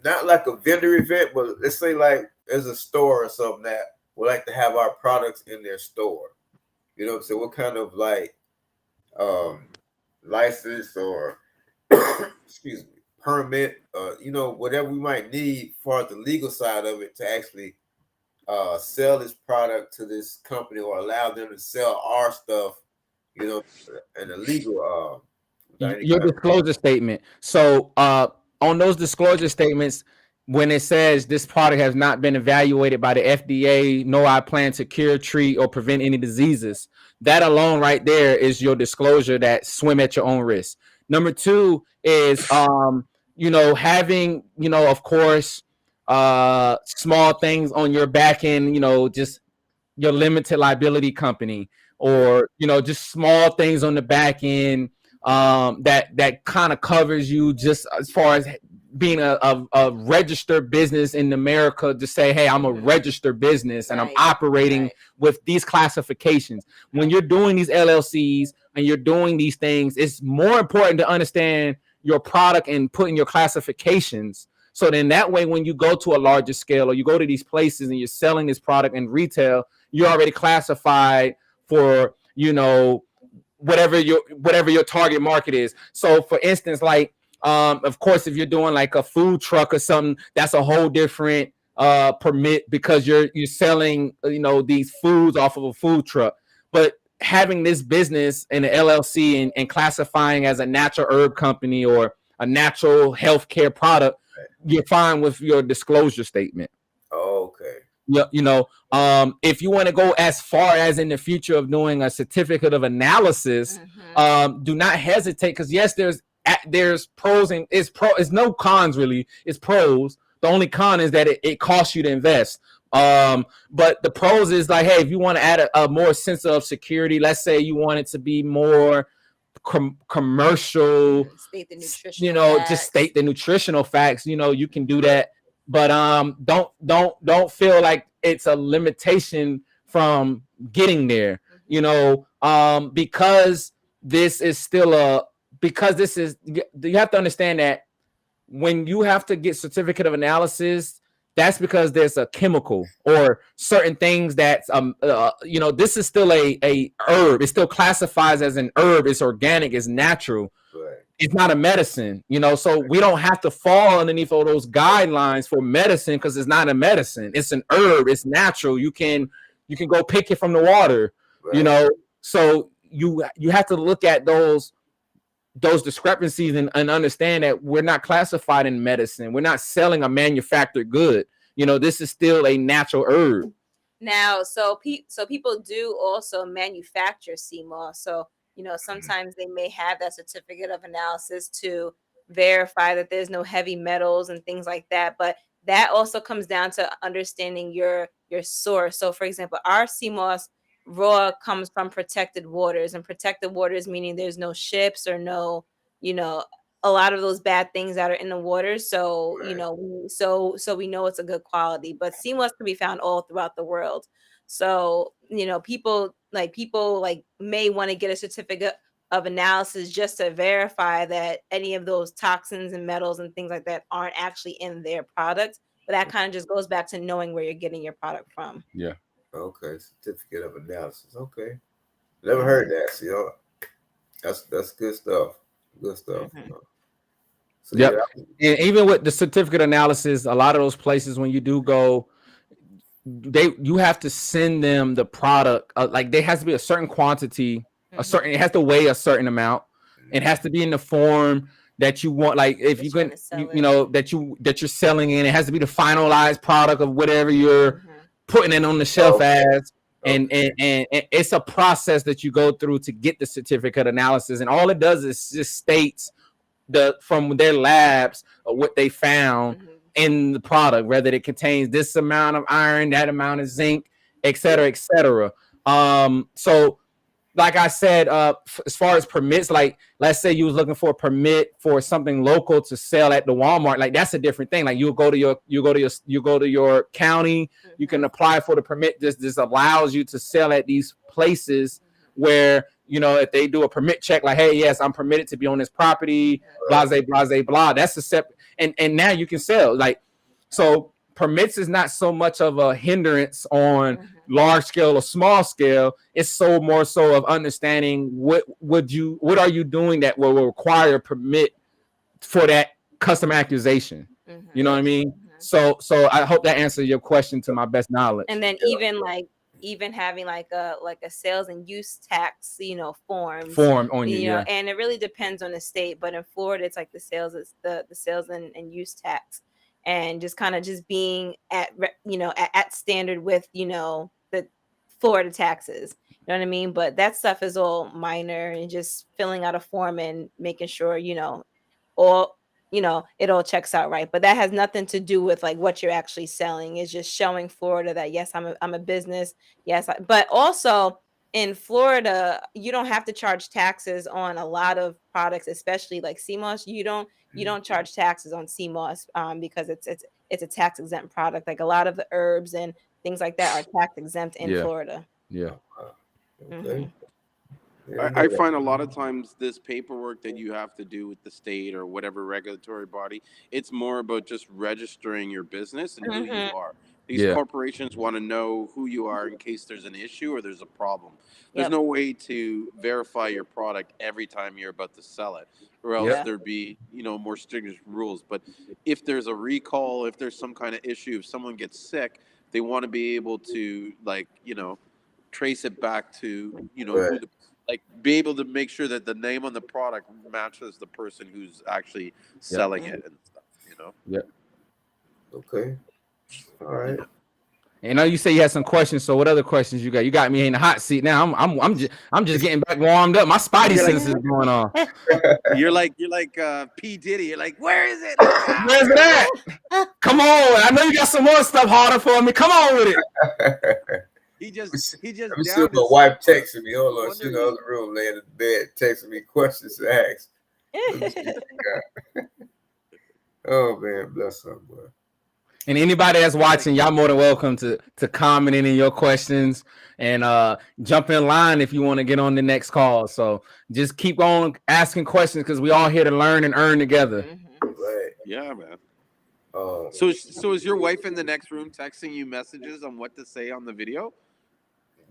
Not like a vendor event, but let's say like there's a store or something that would like to have our products in their store. You know what I'm saying? What kind of like license or excuse me, permit, you know, whatever we might need for the legal side of it to actually sell this product to this company or allow them to sell our stuff, you know, in a legal your disclosure statement. So on those disclosure statements, when it says this product has not been evaluated by the FDA, nor I plan to cure, treat, or prevent any diseases, that alone right there is your disclosure that swim at your own risk. Number two is, you know, having, you know, of course, small things on your back end, you know, just your limited liability company or, you know, just small things on the back end that kind of covers you just as far as being a registered business in America to say, hey, I'm a registered business and I'm operating with these classifications. When you're doing these LLCs and you're doing these things, it's more important to understand your product and putting your classifications. So then that way, when you go to a larger scale or you go to these places and you're selling this product in retail, you're already classified for, you know, whatever your target market is. So for instance, like, of course, if you're doing like a food truck or something, that's a whole different permit because you're selling, you know, these foods off of a food truck. But having this business in an LLC and classifying as a natural herb company or a natural healthcare product, you're fine with your disclosure statement. Okay. Yeah, if you want to go as far as in the future of doing a certificate of analysis, do not hesitate, because yes, there's pros and it's no cons really. It's pros. The only con is that it costs you to invest. But the pros is like, hey, if you want to add a more sense of security, let's say you want it to be more commercial, state the nutritional facts. Just state the nutritional facts, you can do that. But don't feel like it's a limitation from getting there, because this is still you have to understand that when you have to get certificate of analysis, that's because there's a chemical or certain things that this is still a herb. It still classifies as an herb. It's organic. It's natural. Right. It's not a medicine, so we don't have to fall underneath all those guidelines for medicine, because it's not a medicine. It's an herb. It's natural. You can go pick it from the water, Right. So you have to look at those discrepancies and understand that we're not classified in medicine. We're not selling a manufactured good. This is still a natural herb. Now, so people do also manufacture Seamoss. So, sometimes they may have that certificate of analysis to verify that there's no heavy metals and things like that. But that also comes down to understanding your source. So, for example, our Seamoss raw comes from protected waters, and protected waters meaning there's no ships or no, a lot of those bad things that are in the water. So, Right. so we know it's a good quality. But Seamoss can be found all throughout the world. So, people may want to get a certificate of analysis just to verify that any of those toxins and metals and things like that aren't actually in their product. But that kind of just goes back to knowing where you're getting your product from. Yeah. Okay. Certificate of analysis. Okay. Never heard that. So, that's good stuff. Good stuff. So, Yep. And even with the certificate analysis, a lot of those places, when you do go, you have to send them the product. Like there has to be a certain quantity, it has to weigh a certain amount. It has to be in the form that you want. Like if you can, that you're selling in, it has to be the finalized product of whatever you're putting it on the shelf as. And it's a process that you go through to get the certificate analysis. And all it does is just states from their labs what they found in the product, whether it contains this amount of iron, that amount of zinc, et cetera, et cetera. So like I said, as far as permits, like let's say you was looking for a permit for something local to sell at the Walmart, like that's a different thing. Like you go to your county, you can apply for the permit. This allows you to sell at these places where, if they do a permit check, like, hey, yes, I'm permitted to be on this property, blah, blah. That's a separate, and now you can sell. Like, so permits is not so much of a hindrance on large scale or small scale. It's so more so of understanding what are you doing that will require a permit for that customer accusation. You know what I mean? So I hope that answers your question to my best knowledge. And then even having like a sales and use tax, form on you, yeah. And it really depends on the state, but in Florida it's like the sales and use tax, and just kind of just being at standard with the Florida taxes, you know what I mean? But that stuff is all minor, and just filling out a form and making sure it all checks out right. But that has nothing to do with like what you're actually selling. It's just showing Florida that yes, I'm a business. Yes, but also in Florida, you don't have to charge taxes on a lot of products, especially like Seamoss. You don't charge taxes on Seamoss because it's a tax exempt product. Like a lot of the herbs and things like that are tax exempt in Florida. Yeah. Okay. I find a lot of times this paperwork that you have to do with the state or whatever regulatory body, it's more about just registering your business and who you are. These corporations want to know who you are in case there's an issue or there's a problem. There's no way to verify your product every time you're about to sell it, or else there'd be, more stringent rules. But if there's a recall, if there's some kind of issue, if someone gets sick, they want to be able to, like, trace it back to, you know, Right. who the, like be able to make sure that the name on the product matches the person who's actually selling it and stuff, you know. Yep. Okay. All right. And now you say you had some questions. So what other questions you got? You got me in the hot seat now. I'm just getting back warmed up. My spidey You're like- senses going on. You're like P Diddy. You're like, where is it? Where's it at? Come on! I know you got some more stuff harder for me. Come on with it. He just Let me see if downed my his- wife texting me. Hold on, Wonder she's in the other room, laying in bed, texting me questions to ask. Let me see what she got. Oh man, bless her, boy. And anybody that's watching, y'all more than welcome to comment in your questions and jump in line if you want to get on the next call. So just keep on asking questions because we all here to learn and earn together. Right. Yeah, man. Um, So is your wife in the next room texting you messages on what to say on the video?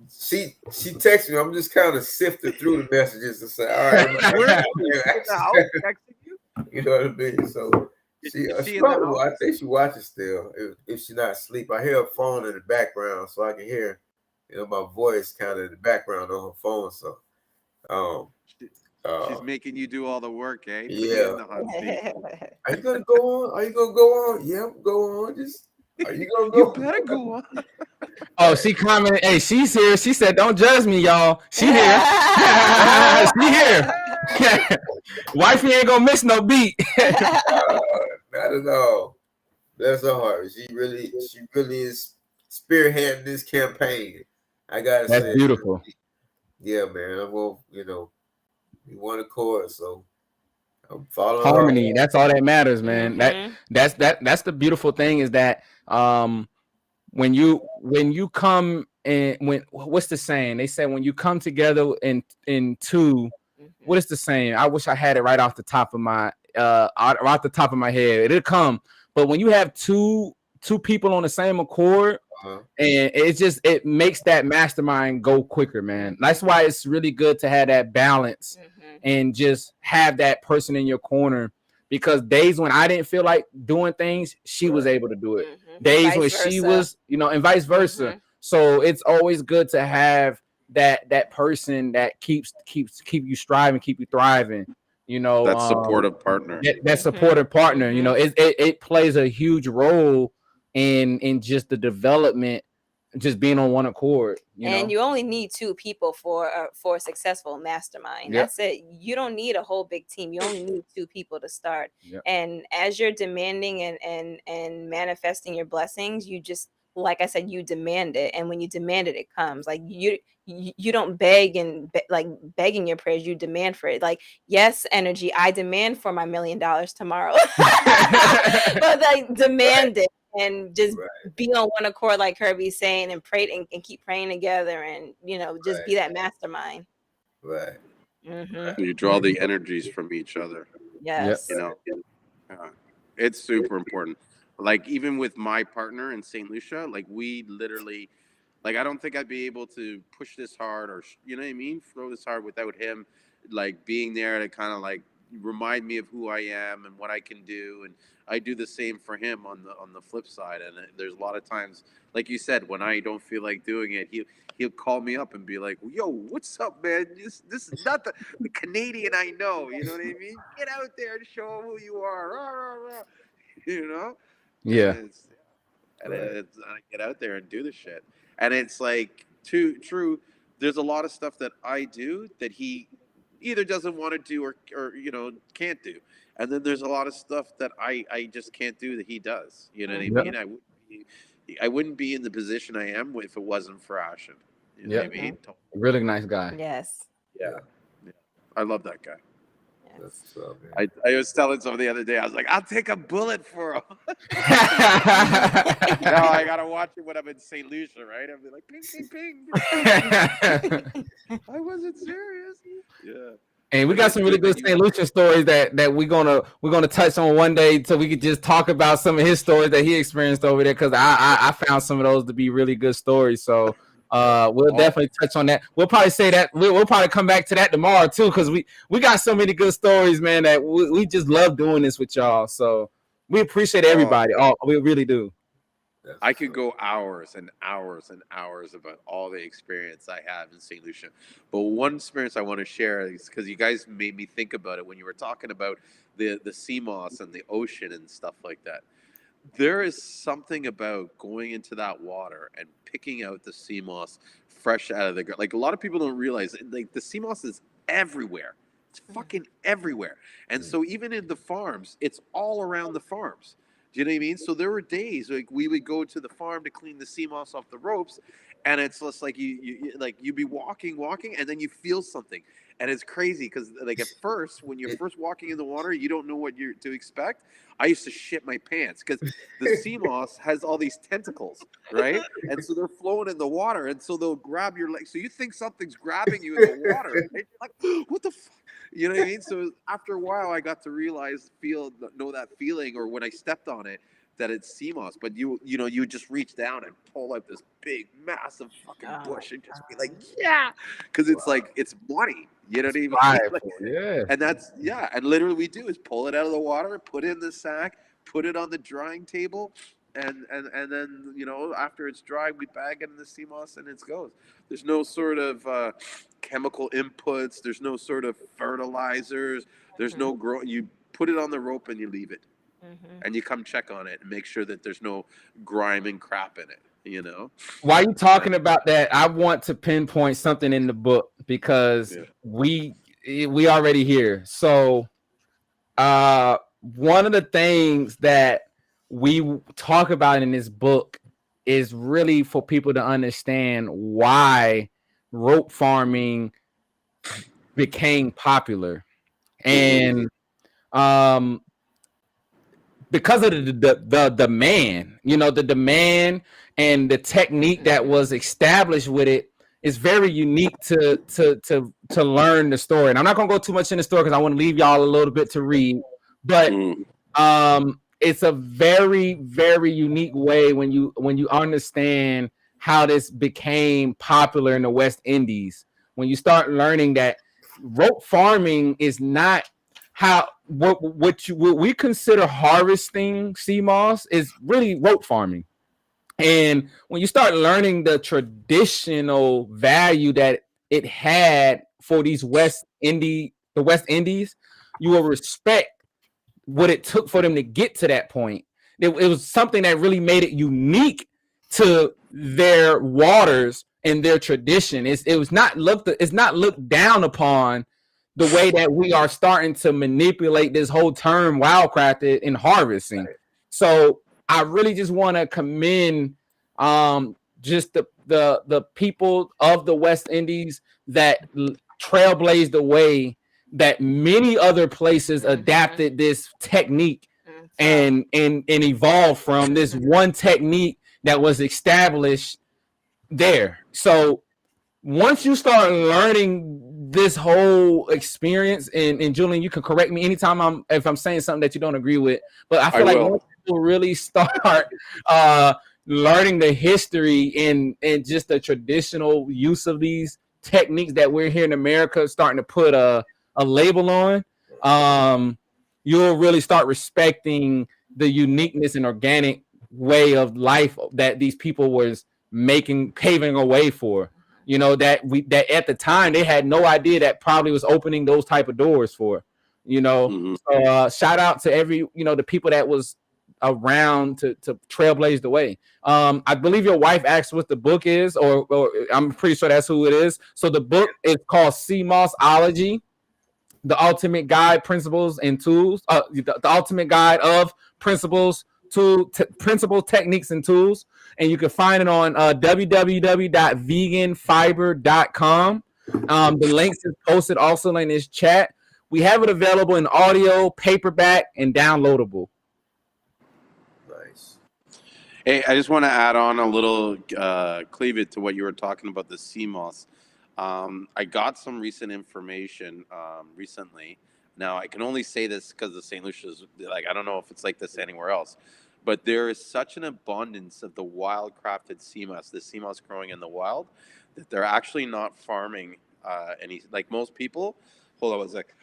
she texted me. I'm just kind of sifting through the messages and say, all right, Where's she now texting you? you know what I mean? So Is she she in the probably, I house? think she watches still. If she's not asleep, I hear her phone in the background, so I can hear, you know, my voice kind of in the background on her phone. So, She's making you do all the work, eh? Put you yeah. in the hot seat. Are you gonna go on? Are you gonna go on? Yeah, go on. Just are you gonna go? You better go on. Oh, she commented. Hey, she's here. She said, "Don't judge me, y'all. She here. She here. Wifey ain't gonna miss no beat." Not at all. Bless her heart. She really is spearheading this campaign. I gotta That's say, beautiful. yeah, man. Well, you know, we won a chord, so I'm following Harmony. her. That's all that matters, man. Mhm. That's the beautiful thing is that when you come and when what's the saying? They say when you come together in two. What is the saying? I wish I had it right off the top of my head. It'll come. But when you have two people on the same accord, and it makes that mastermind go quicker, man. That's why it's really good to have that balance and just have that person in your corner. Because days when I didn't feel like doing things, she was able to do it. Days when she was, you know, and vice versa. So it's always good to have that person that keep you striving, keep you thriving. You know, That supportive partner. That supportive partner. You know, it plays a huge role in just the development, just being on one accord. You only need two people for a successful mastermind. Yep. That's it. You don't need a whole big team. You only need two people to start. Yep. And as you're demanding and manifesting your blessings, you just, like I said, you demand it. And when you demand it, it comes. Like you don't beg and like begging your prayers. You demand for it. Like, yes, energy. I demand for my $1 million tomorrow. But like demand it. And just be on one accord, like Kirby's saying, and pray and keep praying together, and you know, just be that mastermind. Right. You draw the energies from each other. Yes. You know, it's super important. Like even with my partner in St. Lucia, like we literally, like I don't think I'd be able to push this hard or you know what I mean, throw this hard without him, like being there to kind of like remind me of who I am and what I can do, and I do the same for him on the flip side. And there's a lot of times, like you said, when I don't feel like doing it, he'll call me up and be like, "Yo, what's up, man? This is not the Canadian I know. You know what I mean? Get out there and show who you are." Rah, rah, rah. You know? Yeah. And I get out there and do the shit. And it's like true. There's a lot of stuff that I do that he either doesn't want to do or you know can't do, and then there's a lot of stuff that I just can't do that he does. You know what I mean? I wouldn't be in the position I am if it wasn't for Ashen. You know what I mean? Really nice guy. Yes. Yeah. I love that guy. That's what's up, man. I was telling someone the other day, I was like, I'll take a bullet for him. No, I gotta watch it when I'm in St. Lucia, right? I'll be like, ping, ping, ping. I wasn't serious. Yeah. And we got some really good St. Lucia stories that we're gonna touch on one day, so we could just talk about some of his stories that he experienced over there. Because I found some of those to be really good stories. So we'll definitely touch on that. We'll probably say that we'll probably come back to that tomorrow too, because we got so many good stories, man, that we just love doing this with y'all. So we appreciate everybody. We really do. I could go hours and hours and hours about all the experience I have in St. Lucia. But one experience I want to share is because you guys made me think about it when you were talking about the Seamoss and the ocean and stuff like that. There is something about going into that water and picking out the Seamoss fresh out of the ground. Like a lot of people don't realize, like the Seamoss is everywhere. It's fucking everywhere. And so even in the farms, it's all around the farms. Do you know what I mean? So there were days like we would go to the farm to clean the Seamoss off the ropes, and it's just like you'd be walking, and then you feel something, and it's crazy because like at first when you're first walking in the water, you don't know what you're to expect. I used to shit my pants because the Seamoss has all these tentacles, right? And so they're flowing in the water, and so they'll grab your leg. So you think something's grabbing you in the water, right? You're like, what the fuck? You know what I mean? So after a while, I got to know that feeling, or when I stepped on it, that it's Seamoss. But you just reach down and pull out this big, massive fucking bush and just be like, yeah, because it's like it's money. You know what I mean? Like, Yeah. and and literally we do is pull it out of the water, put it in the sack, put it on the drying table, and then after it's dry, we bag it in the Seamoss and it goes. There's no sort of chemical inputs. There's no sort of fertilizers. There's no grow. You put it on the rope and you leave it, and you come check on it and make sure that there's no grime and crap in it. While you talking about that, I want to pinpoint something in the book because we already here. So one of the things that we talk about in this book is really for people to understand why rope farming became popular. And because of the demand, the demand and the technique that was established with it is very unique to learn the story. And I'm not gonna go too much in the story because I want to leave y'all a little bit to read, but it's a very, very unique way when you understand how this became popular in the West Indies. When you start learning that rope farming is not what we consider harvesting Seamoss is really rope farming. And when you start learning the traditional value that it had for the West Indies, you will respect what it took for them to get to that point. It was something that really made it unique to their waters and their tradition. It's not looked down upon the way that we are starting to manipulate this whole term wildcrafted in harvesting. So I really just want to commend just the people of the West Indies that trailblazed the way that many other places adapted this technique and evolved from this one technique that was established there. So once you start learning this whole experience, and Julian, you can correct me anytime if I'm saying something that you don't agree with, but I feel like once people really start learning the history and just the traditional use of these techniques that we're here in America starting to put a label on, you'll really start respecting the uniqueness and organic way of life that these people was paving a way for. That at the time they had no idea that probably was opening those type of doors for. So shout out to every the people that was around to trailblaze the way. I believe your wife asked what the book is, or I'm pretty sure that's who it is. So the book is called Seamossology, the ultimate guide, principles and tools. The ultimate guide of principles, principles, techniques, and tools. And you can find it on www.veganfiber.com. The links is posted also in this chat. We have it available in audio, paperback, and downloadable. Nice. Hey, I just want to add on a little cleavage to what you were talking about, the Seamoss. I got some recent information recently. Now, I can only say this because the St. Lucia's, I don't know if it's like this anywhere else, but there is such an abundance of the wild-crafted Seamoss, the Seamoss growing in the wild, that they're actually not farming any, like most people. Hold on one sec.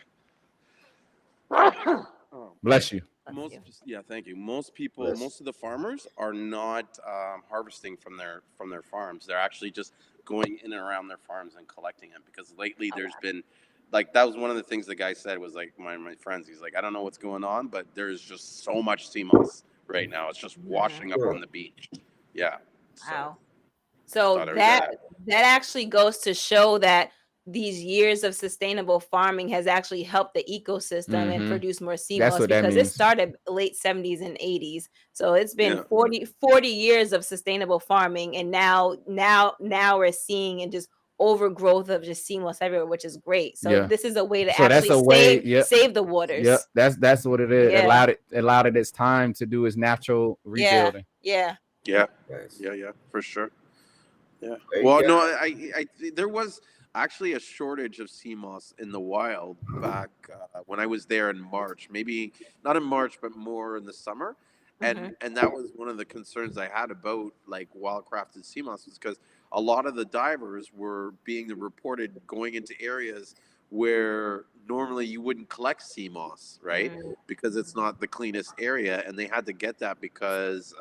Bless you. you. Yeah, thank you. Most people, Yes. most of the farmers are not harvesting from their farms. They're actually just going in and around their farms and collecting it because lately there's been, like, that was one of the things the guy said was like my friends. He's like, I don't know what's going on, but there's just so much sea moss right now. It's just washing up Sure. on the beach. Yeah. So Wow. just So thought I would get it. that actually goes to show that these years of sustainable farming has actually helped the ecosystem and produce more sea That's moss what that because it means. started late 70s and 80s. So it's been Yeah. 40 years of sustainable farming, and now we're seeing and just overgrowth of just sea moss everywhere, which is great. So Yeah. this is a way to So that's actually a way. Yep. save the Yep. waters. That's what it is. Yeah. Allowed it its time to do its natural Yeah. rebuilding. Yeah. Yeah. Nice. Yeah. For sure. Yeah. There you Well, go. no, I there was actually a shortage of sea moss in the wild back when I was there in March. Maybe not in March, but more in the summer. Hmm. And that was one of the concerns I had about like wildcrafted sea moss is because a lot of the divers were being reported going into areas where normally you wouldn't collect sea moss, right? Because it's not the cleanest area, and they had to get that because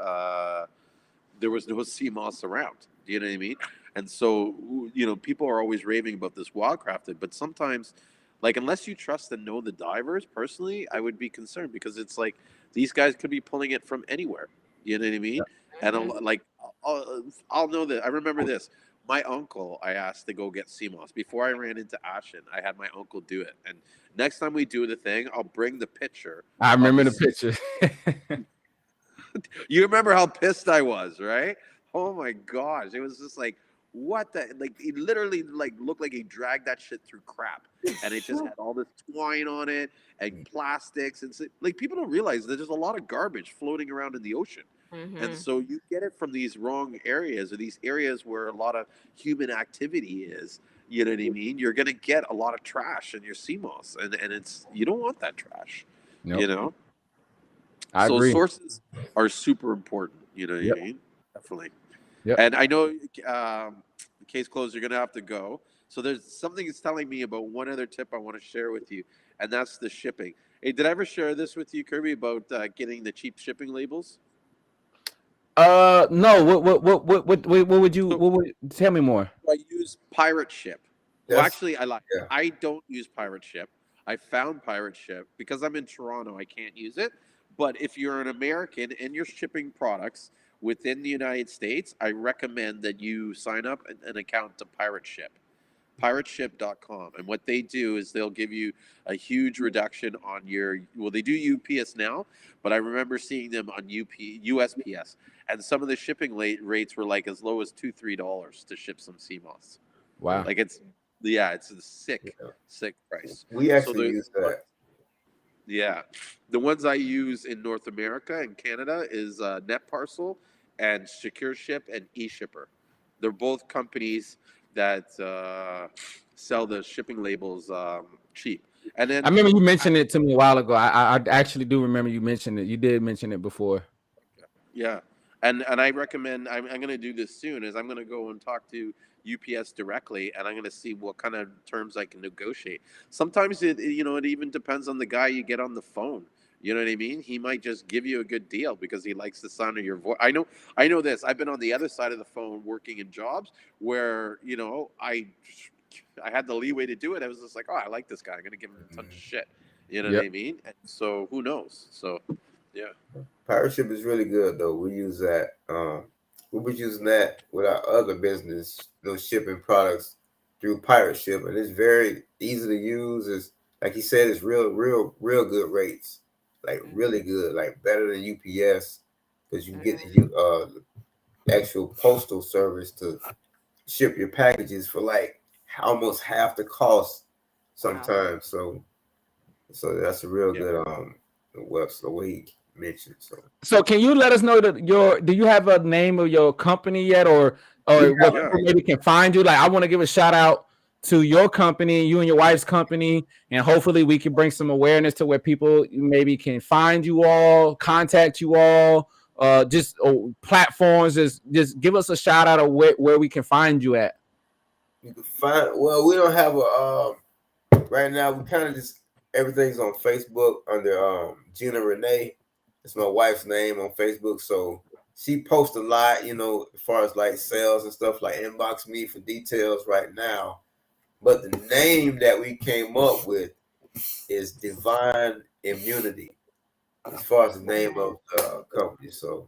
there was no sea moss around. Do you know what I mean? And so, people are always raving about this wildcrafted, but sometimes, like, unless you trust and know the divers, personally, I would be concerned because it's like these guys could be pulling it from anywhere. You know what I mean? And Hmm. like, I'll know that. I remember this. My uncle, I asked to go get sea moss before I ran into Ashen. I had my uncle do it, and next time we do the thing, I'll bring the picture I of remember the the picture. You remember how pissed I was, right? Oh my gosh. It was just like, what the, like, he literally, like, looked like he dragged that shit through crap. And it just had all this twine on it and plastics. And so, like, people don't realize that there's a lot of garbage floating around in the ocean. And Hmm. so you get it from these wrong areas or these areas where a lot of human activity is. You know what I mean? You're going to get a lot of trash in your sea moss. And you don't want that trash, you Nope. know? I So agree. sources are super important. You know what Yep. I mean? Definitely. Yep. And I know, case closed, you're going to have to go. So there's something that's telling me about one other tip I want to share with you, and that's the shipping. Hey, did I ever share this with you, Kirby, about getting the cheap shipping labels? No. What would you? So What would tell me more? I use Pirate Ship. Well, That's actually, I lied. yeah. I don't use Pirate Ship. I found Pirate Ship because I'm in Toronto. I can't use it. But if you're an American and you're shipping products within the United States, I recommend that you sign up an account to Pirate Ship, pirateship.com. And what they do is they'll give you a huge reduction on your, well, they do UPS now, but I remember seeing them on USPS. And some of the shipping rates were like as low as $2-3 to ship some CMOS. Wow. Like it's a sick, Yeah. sick price. We So actually use that. the ones I use in North America and Canada is NetParcel and Secure Ship and eShipper. They're both companies that sell the shipping labels cheap. And I then remember you mentioned it to me a while ago. I actually do remember you mentioned it. You did mention it before. yeah, and I recommend I'm going to do this soon. Is I'm going to go and talk to UPS directly, and I'm going to see what kind of terms I can negotiate. Sometimes it even depends on the guy you get on the phone. You know what I mean? He might just give you a good deal because he likes the sound of your voice. I know this. I've been on the other side of the phone working in jobs where I had the leeway to do it. I was just like, oh, I like this guy. I'm going to give him a ton of shit. You know what I mean? And so who knows? So yeah. Pirate Ship is really good though. We use that. We was using that with our other business, shipping products through Pirate Ship, and it's very easy to use. It's like he said, it's real good rates, like really good, like better than UPS, because you can get the actual postal service to ship your packages for like almost half the cost sometimes. So that's a real good website way he mentioned. So can you let us know that do you have a name of your company yet, or We what Yeah. people maybe can find you? Like, I want to give a shout out to your company, you and your wife's company, and hopefully we can bring some awareness to where people maybe can find you all, contact you all, platforms. Just give us a shout out of where we can find you at. You can find. Well, we don't have a right now. We kind of just everything's on Facebook under Gina Renee. It's my wife's name on Facebook, so she posts a lot, you know, as far as like sales and stuff. Like inbox me for details right now. But the name that we came up with is Divine Immunity, as far as the name of the company. So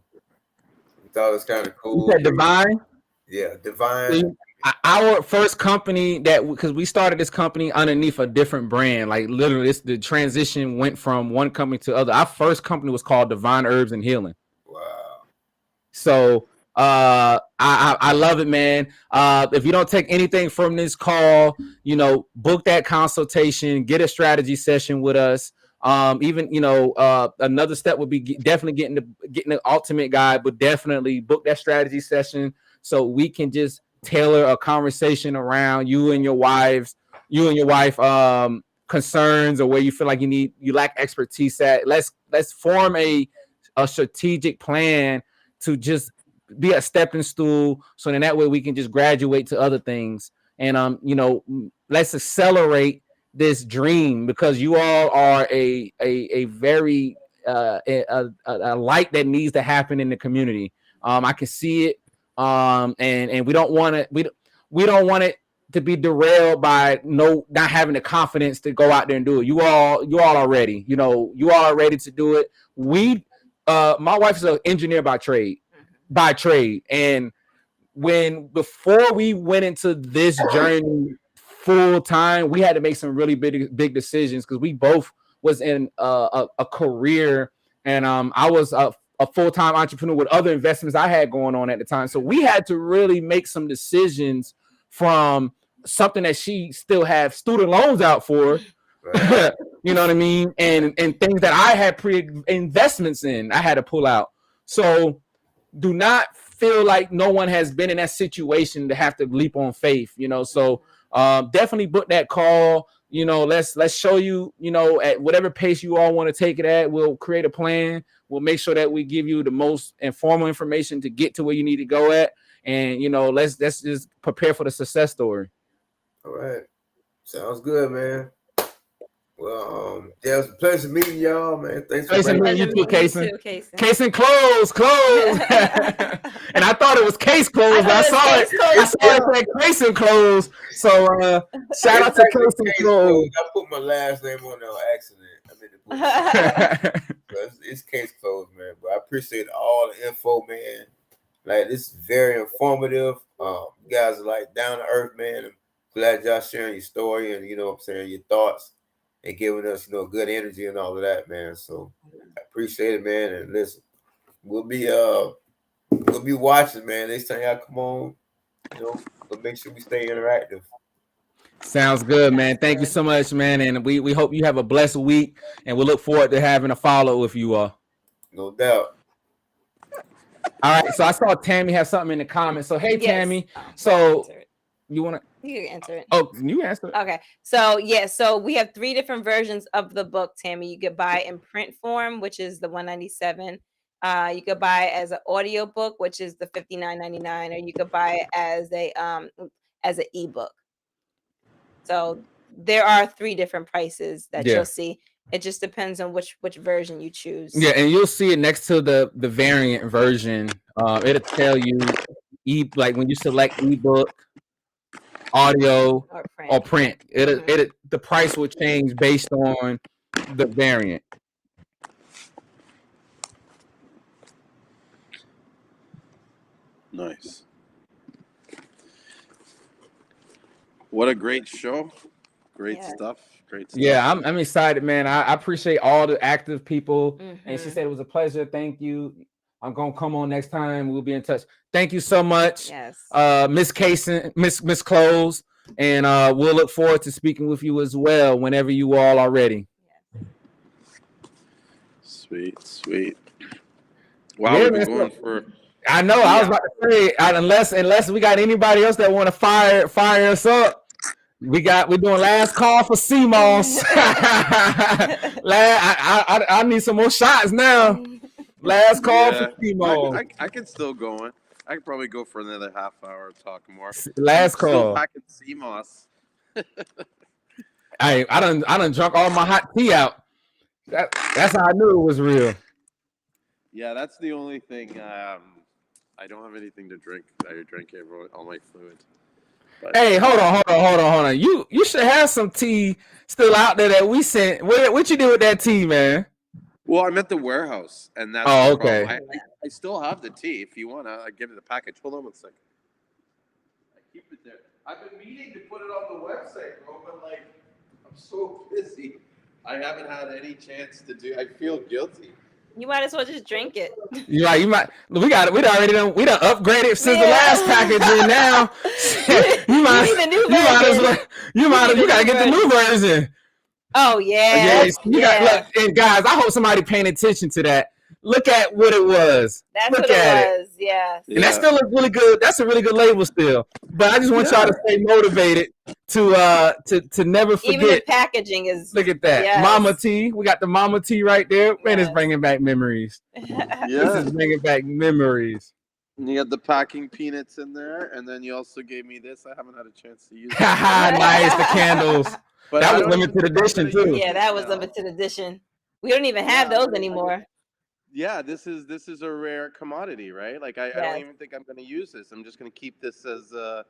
we thought it was kind of You cool. said Divine. Yeah, Divine. Our first company that, because we started this company underneath a different brand, like literally the transition went from one company to other. Our first company was called Divine Herbs and Healing. Wow. So I love it, man. If you don't take anything from this call, you know, book that consultation, get a strategy session with us. Even, you know, another step would be definitely getting the ultimate guide, but definitely book that strategy session so we can just tailor a conversation around you and your wife concerns, or where you feel like you lack expertise at. Let's form a strategic plan to just be a stepping stool, so then that way we can just graduate to other things. And you know, let's accelerate this dream, because you all are a very a light that needs to happen in the community. I can see it. And we don't want it. We don't want it to be derailed by not having the confidence to go out there and do it. You all are ready. You know, you all are ready to do it. My wife is an engineer by trade, and before we went into this journey full time, we had to make some really big decisions, because we both was in a career, and I was a full-time entrepreneur with other investments I had going on at the time. So we had to really make some decisions from something that she still have student loans out for. Right. You know what I mean? And things that I had pre-investments in, I had to pull out. So do not feel like no one has been in that situation to have to leap on faith, you know. So definitely book that call. You know, let's show you, you know, at whatever pace you all want to take it at. We'll create a plan. We'll make sure that we give you the most informal information to get to where you need to go at. And, you know, let's just prepare for the success story. All right. Sounds good, man. Well, yeah, it's a pleasure meeting y'all, man. Thanks for meeting you too, Kason. Kason, close. And I thought it was case closed, but I saw it said Kason close. So shout out to Kason close. I put my last name on there on accident. It's case closed, man. But I appreciate all the info, man. Like, this is very informative. You guys are like down to earth, man. I'm glad y'all sharing your story and, you know what I'm saying, your thoughts, and giving us, you know, good energy and all of that, man. So I appreciate it, man. And listen, we'll be watching, man. Next time y'all come on, you know, but make sure we stay interactive. Sounds good, man. Thank you so much, man. And we hope you have a blessed week, and we look forward to having a follow with you all. No doubt. All right. So I saw Tammy have something in the comments. So hey, Tammy. So you want to? You can answer it. Oh, you answer it. Okay. So so we have 3 different versions of the book, Tammy. You could buy in print form, which is the $197. You could buy it as an audio book, which is the $59.99, or you could buy it as an ebook. So there are 3 different prices that you'll see. It just depends on which version you choose. Yeah, and you'll see it next to the variant version. It'll tell you like when you select ebook, audio, or print. The price will change based on the variant. Nice. What a great show. Great stuff. Great stuff. Yeah, I'm excited, man. I appreciate all the active people. And she said it was a pleasure. Thank you. I'm gonna come on next time. We'll be in touch. Thank you so much. Yes. Miss Kason, Miss Close. And we'll look forward to speaking with you as well whenever you all are ready. Sweet. Wow, we've been going for. I know. I was about to say, unless we got anybody else that want to fire us up, we're doing last call for Seamoss. I need some more shots now. Last call for Seamoss. I can still go on. I could probably go for another half hour talking more. Last call. Still packing Seamoss. I done drunk all my hot tea out. That's how I knew it was real. Yeah, that's the only thing. I don't have anything to drink. I drank all my fluid. But, Hey, hold on. You should have some tea still out there that we sent. What you do with that tea, man? well, I'm at the warehouse, and that's Oh, the problem. okay. I still have the tea. If you want to, give it the package. Hold on one second. I keep it there. I've been meaning to put it on the website, bro, but like I'm so busy. I haven't had any chance to do. I feel guilty. You might as well just drink it. You might. We done upgraded since the last packaging. Now you need the new version. you gotta get the new version. Oh yeah. Look, and guys, I hope somebody paying attention to that. Look at what it was. That's Look what it at was. Yes. And that's still a really good. That's a really good label still. But I just want y'all to stay motivated to never forget. Even the packaging is. Look at that, yes. Mama T. We got the Mama T right there. Man, it's bringing back memories. This is bringing back memories. And you got the packing peanuts in there, and then you also gave me this. I haven't had a chance to use it. Nice, the candles. But that was limited edition too. Yeah, that was limited edition. We don't even have those anymore. Yeah, this is a rare commodity, right? Like I don't even think I'm going to use this. I'm just going to keep this as I'm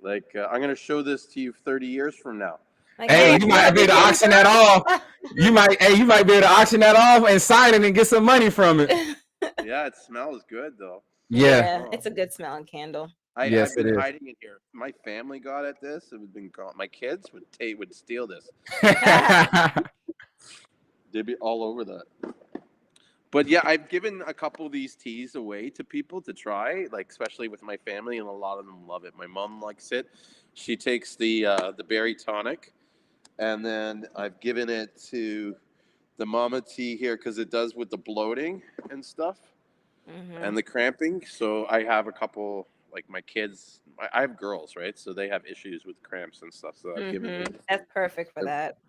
going to show this to you 30 years from now. Like, hey, you might be able to auction that off. You might be able to auction that off and sign it and get some money from it. Yeah, it smells good though. Yeah, it's a good smelling candle. I've been hiding it here. My family got at this. It would been gone. My kids would steal this. They'd be all over that. But yeah, I've given a couple of these teas away to people to try, like especially with my family, and a lot of them love it. My mom likes it. She takes the berry tonic, and then I've given it to the Mama Tea here because it does with the bloating and stuff, and the cramping. So I have a couple, like my kids. I have girls, right? So they have issues with cramps and stuff. So I've given them. That's perfect for that.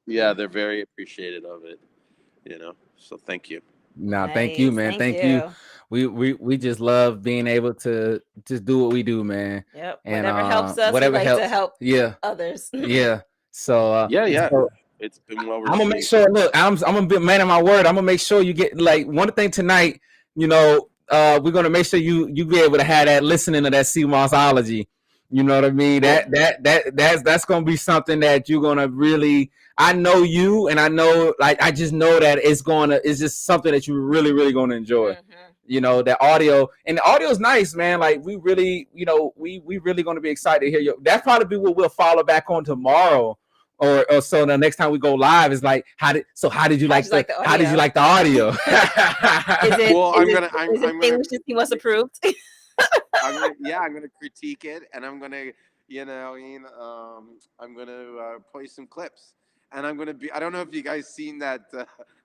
Yeah, they're very appreciative of it. So thank you. No, thank you, man. Thank you. We just love being able to just do what we do, man. Yep. And whatever helps us, we like to help others. Yeah. So So it's been well received. I'm gonna make sure. Look, I'm gonna be a man of my word. I'm gonna make sure you get like one thing tonight. We're gonna make sure you be able to have that listening to that Seamossology. You know what I mean? That's gonna be something that you're gonna really. I know you, and I know, I just know that it's just something that you're really, really gonna enjoy. That audio, and the audio is nice, man. Like we really, we really gonna be excited to hear you. That's probably what we'll follow back on tomorrow, or so the next time we go live is like, how did you like the audio? I'm gonna Seamoss approved. I'm gonna critique it, and I'm gonna, I'm gonna play some clips, and I don't know if you guys seen that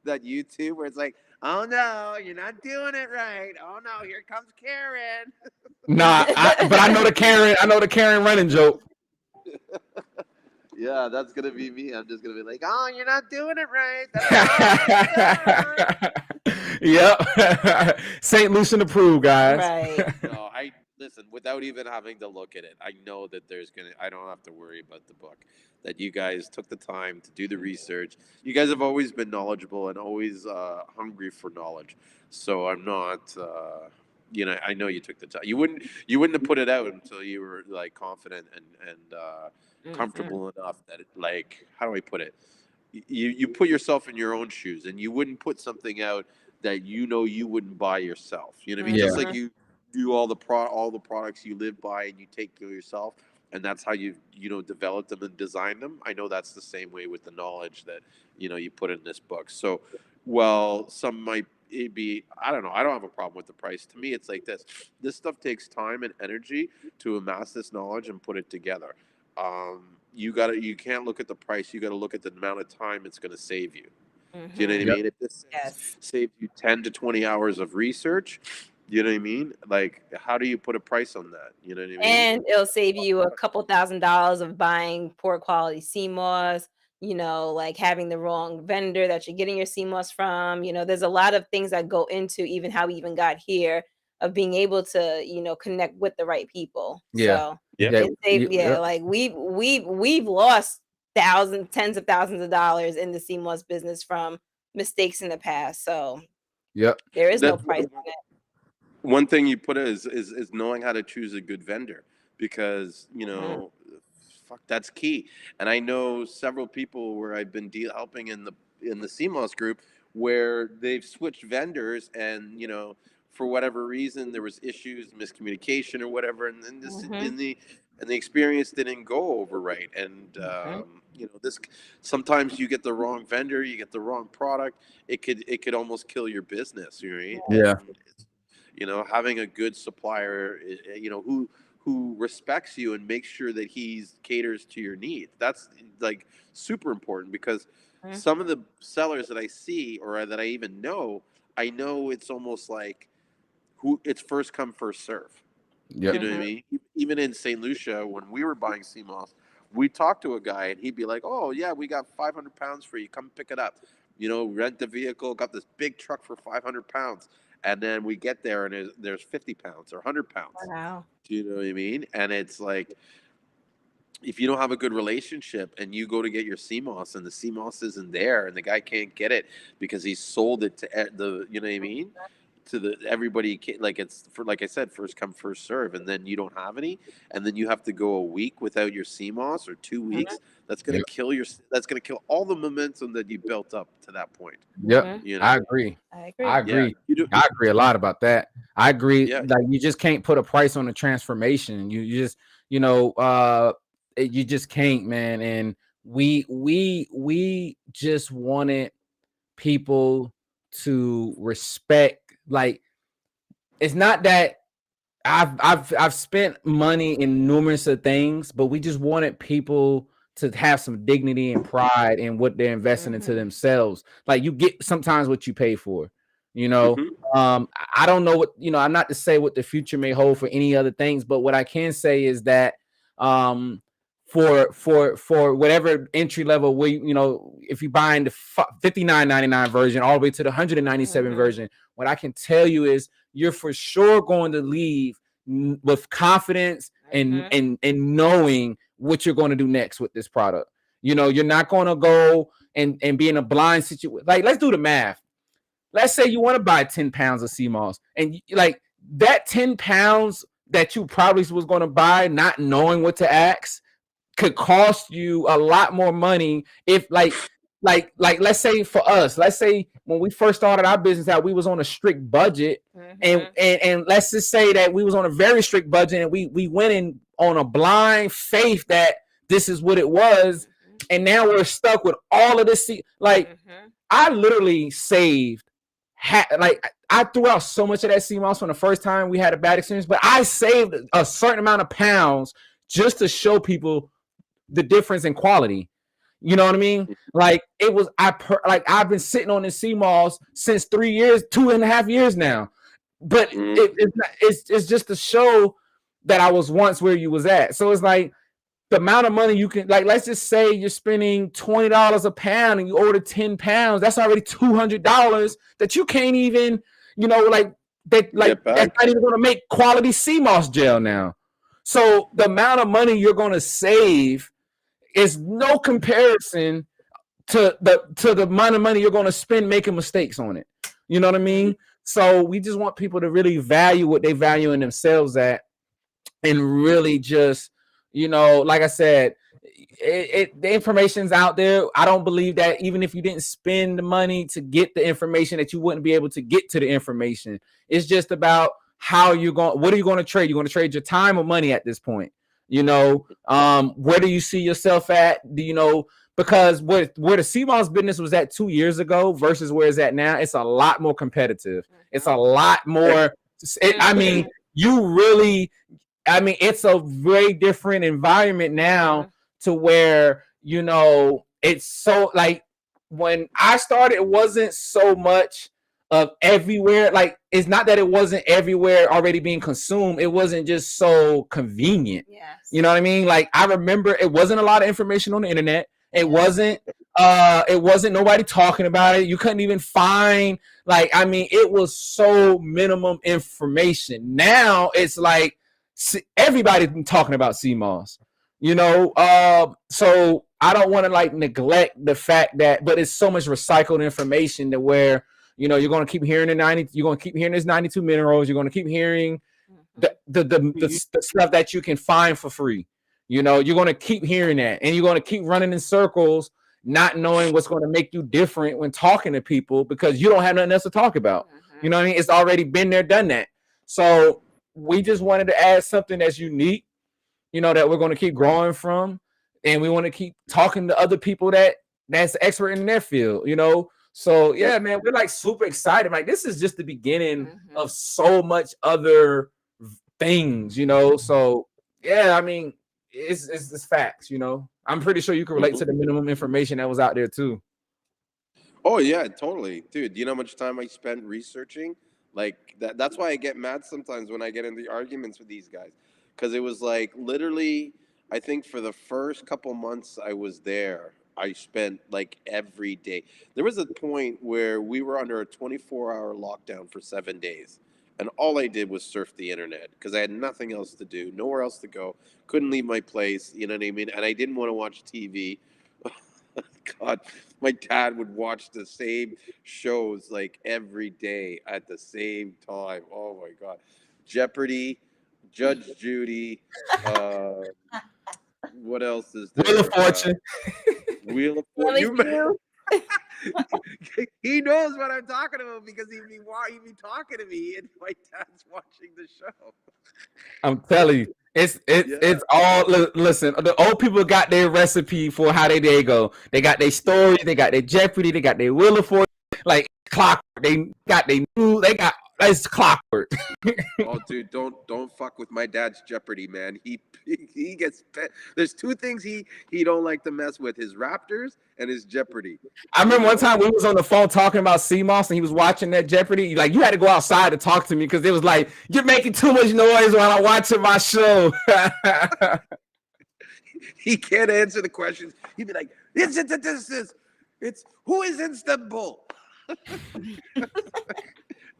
YouTube where it's like, oh no, you're not doing it right. Oh no, here comes Karen. But I know the Karen running joke. Yeah, that's gonna be me. I'm just gonna be like, oh, you're not doing it right. Yep. St. Lucian approved, guys. Right. No, listen, without even having to look at it, I know that I don't have to worry about the book. That you guys took the time to do the research. You guys have always been knowledgeable and always hungry for knowledge. So I'm not, I know you took the time. You wouldn't have put it out until you were like confident and comfortable enough that how do I put it? You put yourself in your own shoes, and you wouldn't put something out that you wouldn't buy yourself. You know what I mean? Yeah. Just like you do all the products you live by and you take care of yourself, and that's how you develop them and design them. I know that's the same way with the knowledge that you put in this book. So, some might be, I don't know, I don't have a problem with the price. To me, it's like this stuff takes time and energy to amass this knowledge and put it together. You can't look at the price. You got to look at the amount of time it's going to save you. Do you know what I mean? If this saves you 10 to 20 hours of research, you know what I mean? Like, how do you put a price on that? You know what I mean? And it'll save you a couple $1,000s of buying poor quality Seamoss, like having the wrong vendor that you're getting your Seamoss from. There's a lot of things that go into even how we even got here, of being able to, connect with the right people. Yeah. So like we've lost tens of thousands of dollars in the Seamoss business from mistakes in the past. So Yep. There is no That price on it. one thing you put is knowing how to choose a good vendor, because fuck, that's key. And I know several people where I've been helping in the Seamoss group where they've switched vendors, and for whatever reason there was issues, miscommunication or whatever, and then this in the experience didn't go over right. And this, sometimes you get the wrong vendor, you get the wrong product, it could almost kill your business, right? Yeah. And having a good supplier, who respects you and makes sure that he caters to your needs. That's like super important, because some of the sellers that I see, or that I even know, I know it's almost like it's first come, first serve. Yep. You know what I mean? Even in St. Lucia, when we were buying Seamoss, we talked to a guy and he'd be like, "Oh yeah, we got 500 pounds for you. Come pick it up. Rent the vehicle. Got this big truck for 500 pounds." And then we get there and there's 50 pounds or 100 pounds. Wow. Do you know what I mean? And it's like, if you don't have a good relationship and you go to get your Seamoss and the Seamoss isn't there and the guy can't get it because he sold it to you know what I mean? To everybody, like, it's for, like I said, first come, first serve, and then you don't have any, and then you have to go a week without your Seamoss, or 2 weeks. That's gonna kill all the momentum that you built up to that point. Yep. I agree. I agree. I agree. Yeah, you do. I agree a lot about that. I agree. Yeah. Like, you just can't put a price on the transformation. You just, you just can't, man. And we just wanted people to respect. Like, it's not that I've spent money in numerous of things, but we just wanted people to have some dignity and pride in what they're investing into themselves. Like, you get sometimes what you pay for. I don't know what, I'm not to say what the future may hold for any other things, but what I can say is that for whatever entry level, if you buying the $59.99 version all the way to the $197 version, what I can tell you is you're for sure going to leave with confidence and knowing what you're going to do next with this product. You're not going to go and be in a blind situation. Like, let's do the math. Let's say you want to buy 10 pounds of Seamoss, and like that 10 pounds that you probably was going to buy, not knowing what to ask, could cost you a lot more money. If like let's say for us, let's say when we first started our business out, we was on a strict budget, and let's just say that we was on a very strict budget, and we went in on a blind faith that this is what it was, and now we're stuck with all of this. I literally saved. I threw out so much of that Seamoss from the first time we had a bad experience, but I saved a certain amount of pounds just to show people the difference in quality. You know what I mean? Like, it was, I've been sitting on this Seamoss since 3 years, 2.5 years now, but it's just to show that I was once where you was at. So it's like, the amount of money you can, like, let's just say you're spending $20 a pound and you order 10 pounds. That's already $200 that you can't even, that's not even going to make quality Seamoss gel now. So the amount of money you're going to save is no comparison to the amount of money you're going to spend making mistakes on it. You know what I mean? So we just want people to really value what they value in themselves at, and really just, like I said, the information's out there. I don't believe that even if you didn't spend the money to get the information, that you wouldn't be able to get to the information. It's just about what are you going to trade? You're going to trade your time or money at this point? Where do you see yourself at? Because where the Seamoss business was at 2 years ago versus where it's at now, it's a lot more competitive. It's a lot more. It's a very different environment now to where, it's so, like, when I started, it wasn't so much of everywhere. Like, it's not that it wasn't everywhere already being consumed. It wasn't just so convenient. Yes. You know what I mean? Like, I remember it wasn't a lot of information on the internet. It wasn't nobody talking about it. You couldn't even find, it was so minimum information. Now it's like, everybody's been talking about Seamoss, so I don't want to neglect the fact that, but it's so much recycled information to where, You know, you're going to keep hearing you're going to keep hearing this 92 minerals. You're going to keep hearing the stuff that you can find for free. You know, you're going to keep hearing that, and you're going to keep running in circles, not knowing what's going to make you different when talking to people because you don't have nothing else to talk about. You know what I mean? It's already been there, done that. So we just wanted to add something that's unique, you know, that we're going to keep growing from, and we want to keep talking to other people that's expert in their field, you know. So yeah, man, we're like super excited. Like this is just the beginning of so much other things, you know. So yeah, I mean, it's facts, you know. I'm pretty sure you can relate to the minimum information that was out there too. Oh yeah, totally, dude. Do you know how much time I spent researching? Like that's why I get mad sometimes when I get into arguments with these guys, because it was like literally, I think for the first couple months I was there, I spent like every day. There was a point where we were under a 24-hour lockdown for 7 days, and all I did was surf the internet because I had nothing else to do, nowhere else to go, couldn't leave my place. You know what I mean? And I didn't want to watch TV. God, my dad would watch the same shows like every day at the same time. Oh my God. Jeopardy, Judge Judy, what else is there? Wheel of Fortune. Wheel of Fortune. He knows what I'm talking about because he'd be talking to me and my dad's watching the show. I'm telling you. It's all listen. The old people got their recipe for how they day go. They got their story. They got their Jeopardy. They got their Wheel of Fortune. Like clockwork. They got their new. They got it's clockwork. Oh, dude, don't fuck with my dad's Jeopardy, man. He gets. There's two things he don't like to mess with: his Raptors and his Jeopardy. I remember one time we was on the phone talking about Seamoss, and he was watching that Jeopardy. Like you had to go outside to talk to me because it was like you're making too much noise while I'm watching my show. He can't answer the questions. He'd be like, it's who is Istanbul?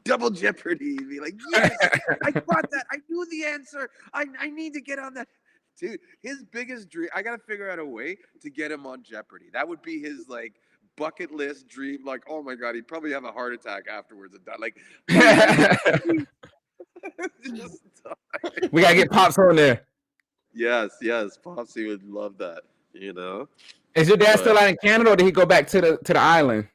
Double Jeopardy. He'd be like, yes, I got that. I knew the answer. I need to get on that. Dude, his biggest dream, I got to figure out a way to get him on Jeopardy. That would be his, like, bucket list dream. Like, oh, my God, he'd probably have a heart attack afterwards. And die. Like, we got to get Pops on there. Yes, Popsy would love that, you know. Is your dad still out in Canada, or did he go back to the island?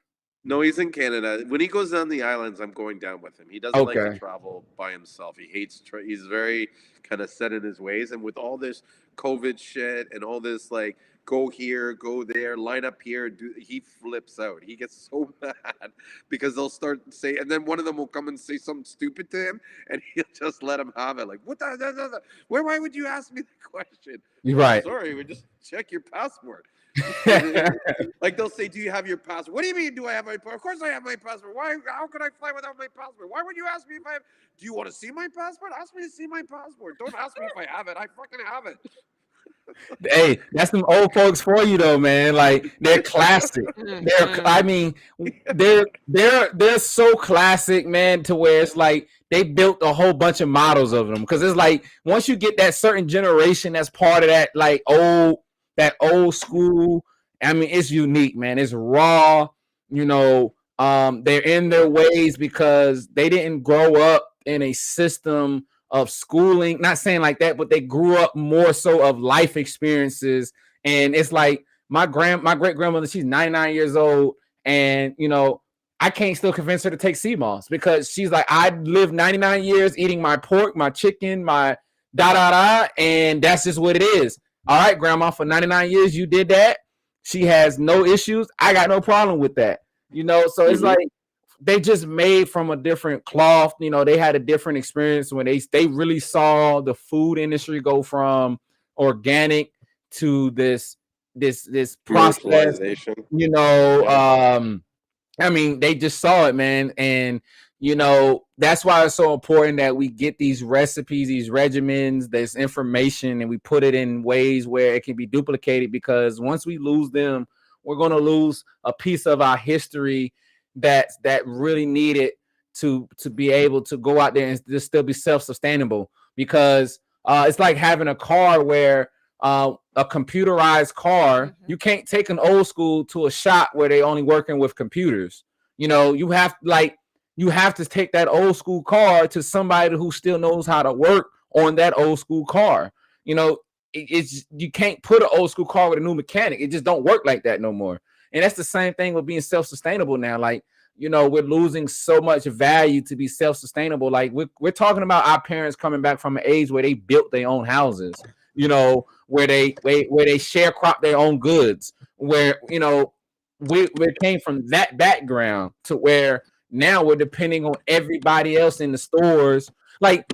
No, he's in Canada. When he goes down the islands, I'm going down with him. He doesn't like to travel by himself. He hates. He's very kind of set in his ways. And with all this COVID shit and all this like go here, go there, line up here, he flips out. He gets so mad because they'll start say, and then one of them will come and say something stupid to him, and he'll just let him have it. Like, what the why would you ask me the question? You're right. Sorry, we just check your passport. Like they'll say, do you have your passport? What do you mean, do I have my passport? Of course I have my passport. Why? How could I fly without my passport? Why would you ask me if I have? Do you want to see my passport? Ask me to see my passport. Don't ask me if I have it. I fucking have it. Hey, that's some old folks for you though, man. Like they're classic. They're so classic, man, to where it's like they built a whole bunch of models of them. Because it's like once you get that certain generation that's part of that like old school, I mean, it's unique, man. It's raw, you know. They're in their ways because they didn't grow up in a system of schooling, not saying like that, but they grew up more so of life experiences. And it's like my great grandmother, she's 99 years old, and you know, I can't still convince her to take Seamoss because she's like, I lived 99 years eating my pork, my chicken, my and that's just what it is. All right, grandma, for 99 years you did that. She has no issues. I got no problem with that. You know, so it's like they just made from a different cloth. You know, they had a different experience when they really saw the food industry go from organic to this process. You know, I mean, they just saw it, man. And, you know, that's why it's so important that we get these recipes, these regimens, this information, and we put it in ways where it can be duplicated, because once we lose them, we're going to lose a piece of our history that really needed to be able to go out there and just still be self-sustainable. Because it's like having a car where a computerized car, you can't take an old school to a shop where they only working with computers. You know, you have to take that old school car to somebody who still knows how to work on that old school car. You know, it's you can't put an old school car with a new mechanic. It just don't work like that no more. And that's the same thing with being self-sustainable now. Like, you know, we're losing so much value to be self-sustainable. Like we're talking about our parents coming back from an age where they built their own houses, you know, where they sharecrop their own goods, where, you know, we came from that background to where now we're depending on everybody else in the stores. Like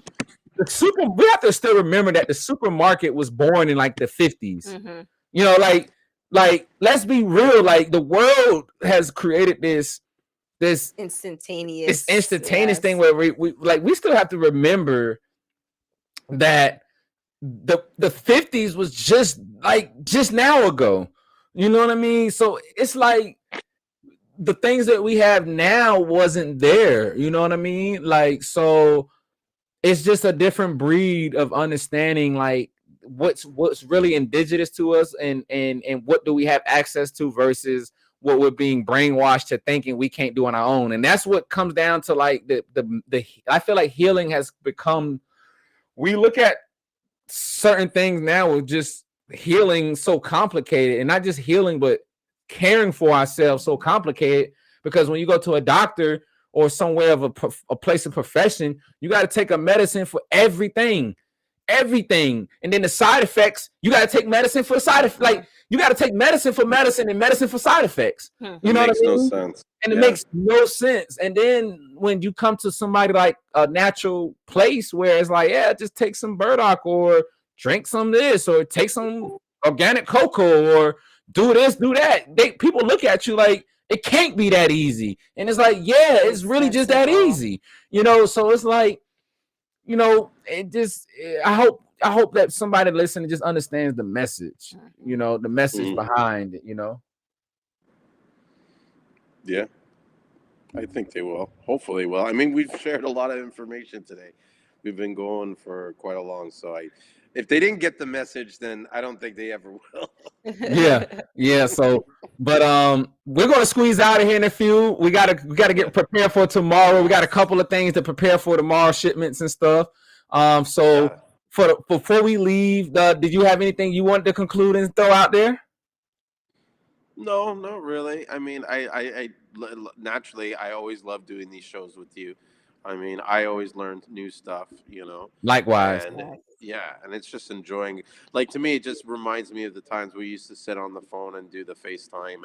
we have to still remember that the supermarket was born in like the 50s. Mm-hmm. You know, like let's be real, like the world has created this instantaneous thing where we still have to remember that the 50s was just now ago. You know what I mean? So it's like the things that we have now wasn't there. You know what I mean? Like, so it's just a different breed of understanding, like what's really indigenous to us, and what do we have access to versus what we're being brainwashed to thinking we can't do on our own. And that's what comes down to like the I feel like healing has become, we look at certain things now with just healing so complicated, and not just healing, but caring for ourselves so complicated, because when you go to a doctor or somewhere of a place of profession, you got to take a medicine for everything. And then the side effects, you got to take medicine for the side effects. Like you got to take medicine for medicine and medicine for side effects. You know what I mean? No sense. And it makes no sense. And then when you come to somebody like a natural place where it's like, yeah, just take some burdock or drink some of this or take some organic cocoa or do this, do that. People look at you like it can't be that easy. And it's like, yeah, it's really just that easy. You know, so it's like, you know, it just, I hope that somebody listening just understands the message, you know, the message behind it, you know? Yeah, I think they will. Hopefully they will. I mean, we've shared a lot of information today. We've been going for quite a long, so if they didn't get the message, then I don't think they ever will. Yeah. So, but we're gonna squeeze out of here in a few. We gotta get prepared for tomorrow. We got a couple of things to prepare for tomorrow, shipments and stuff. So before we leave, did you have anything you wanted to conclude and throw out there? No, not really. I mean, I naturally, I always love doing these shows with you. I mean, I always learn new stuff, you know. Likewise. And and it's just enjoying. Like to me, it just reminds me of the times we used to sit on the phone and do the FaceTime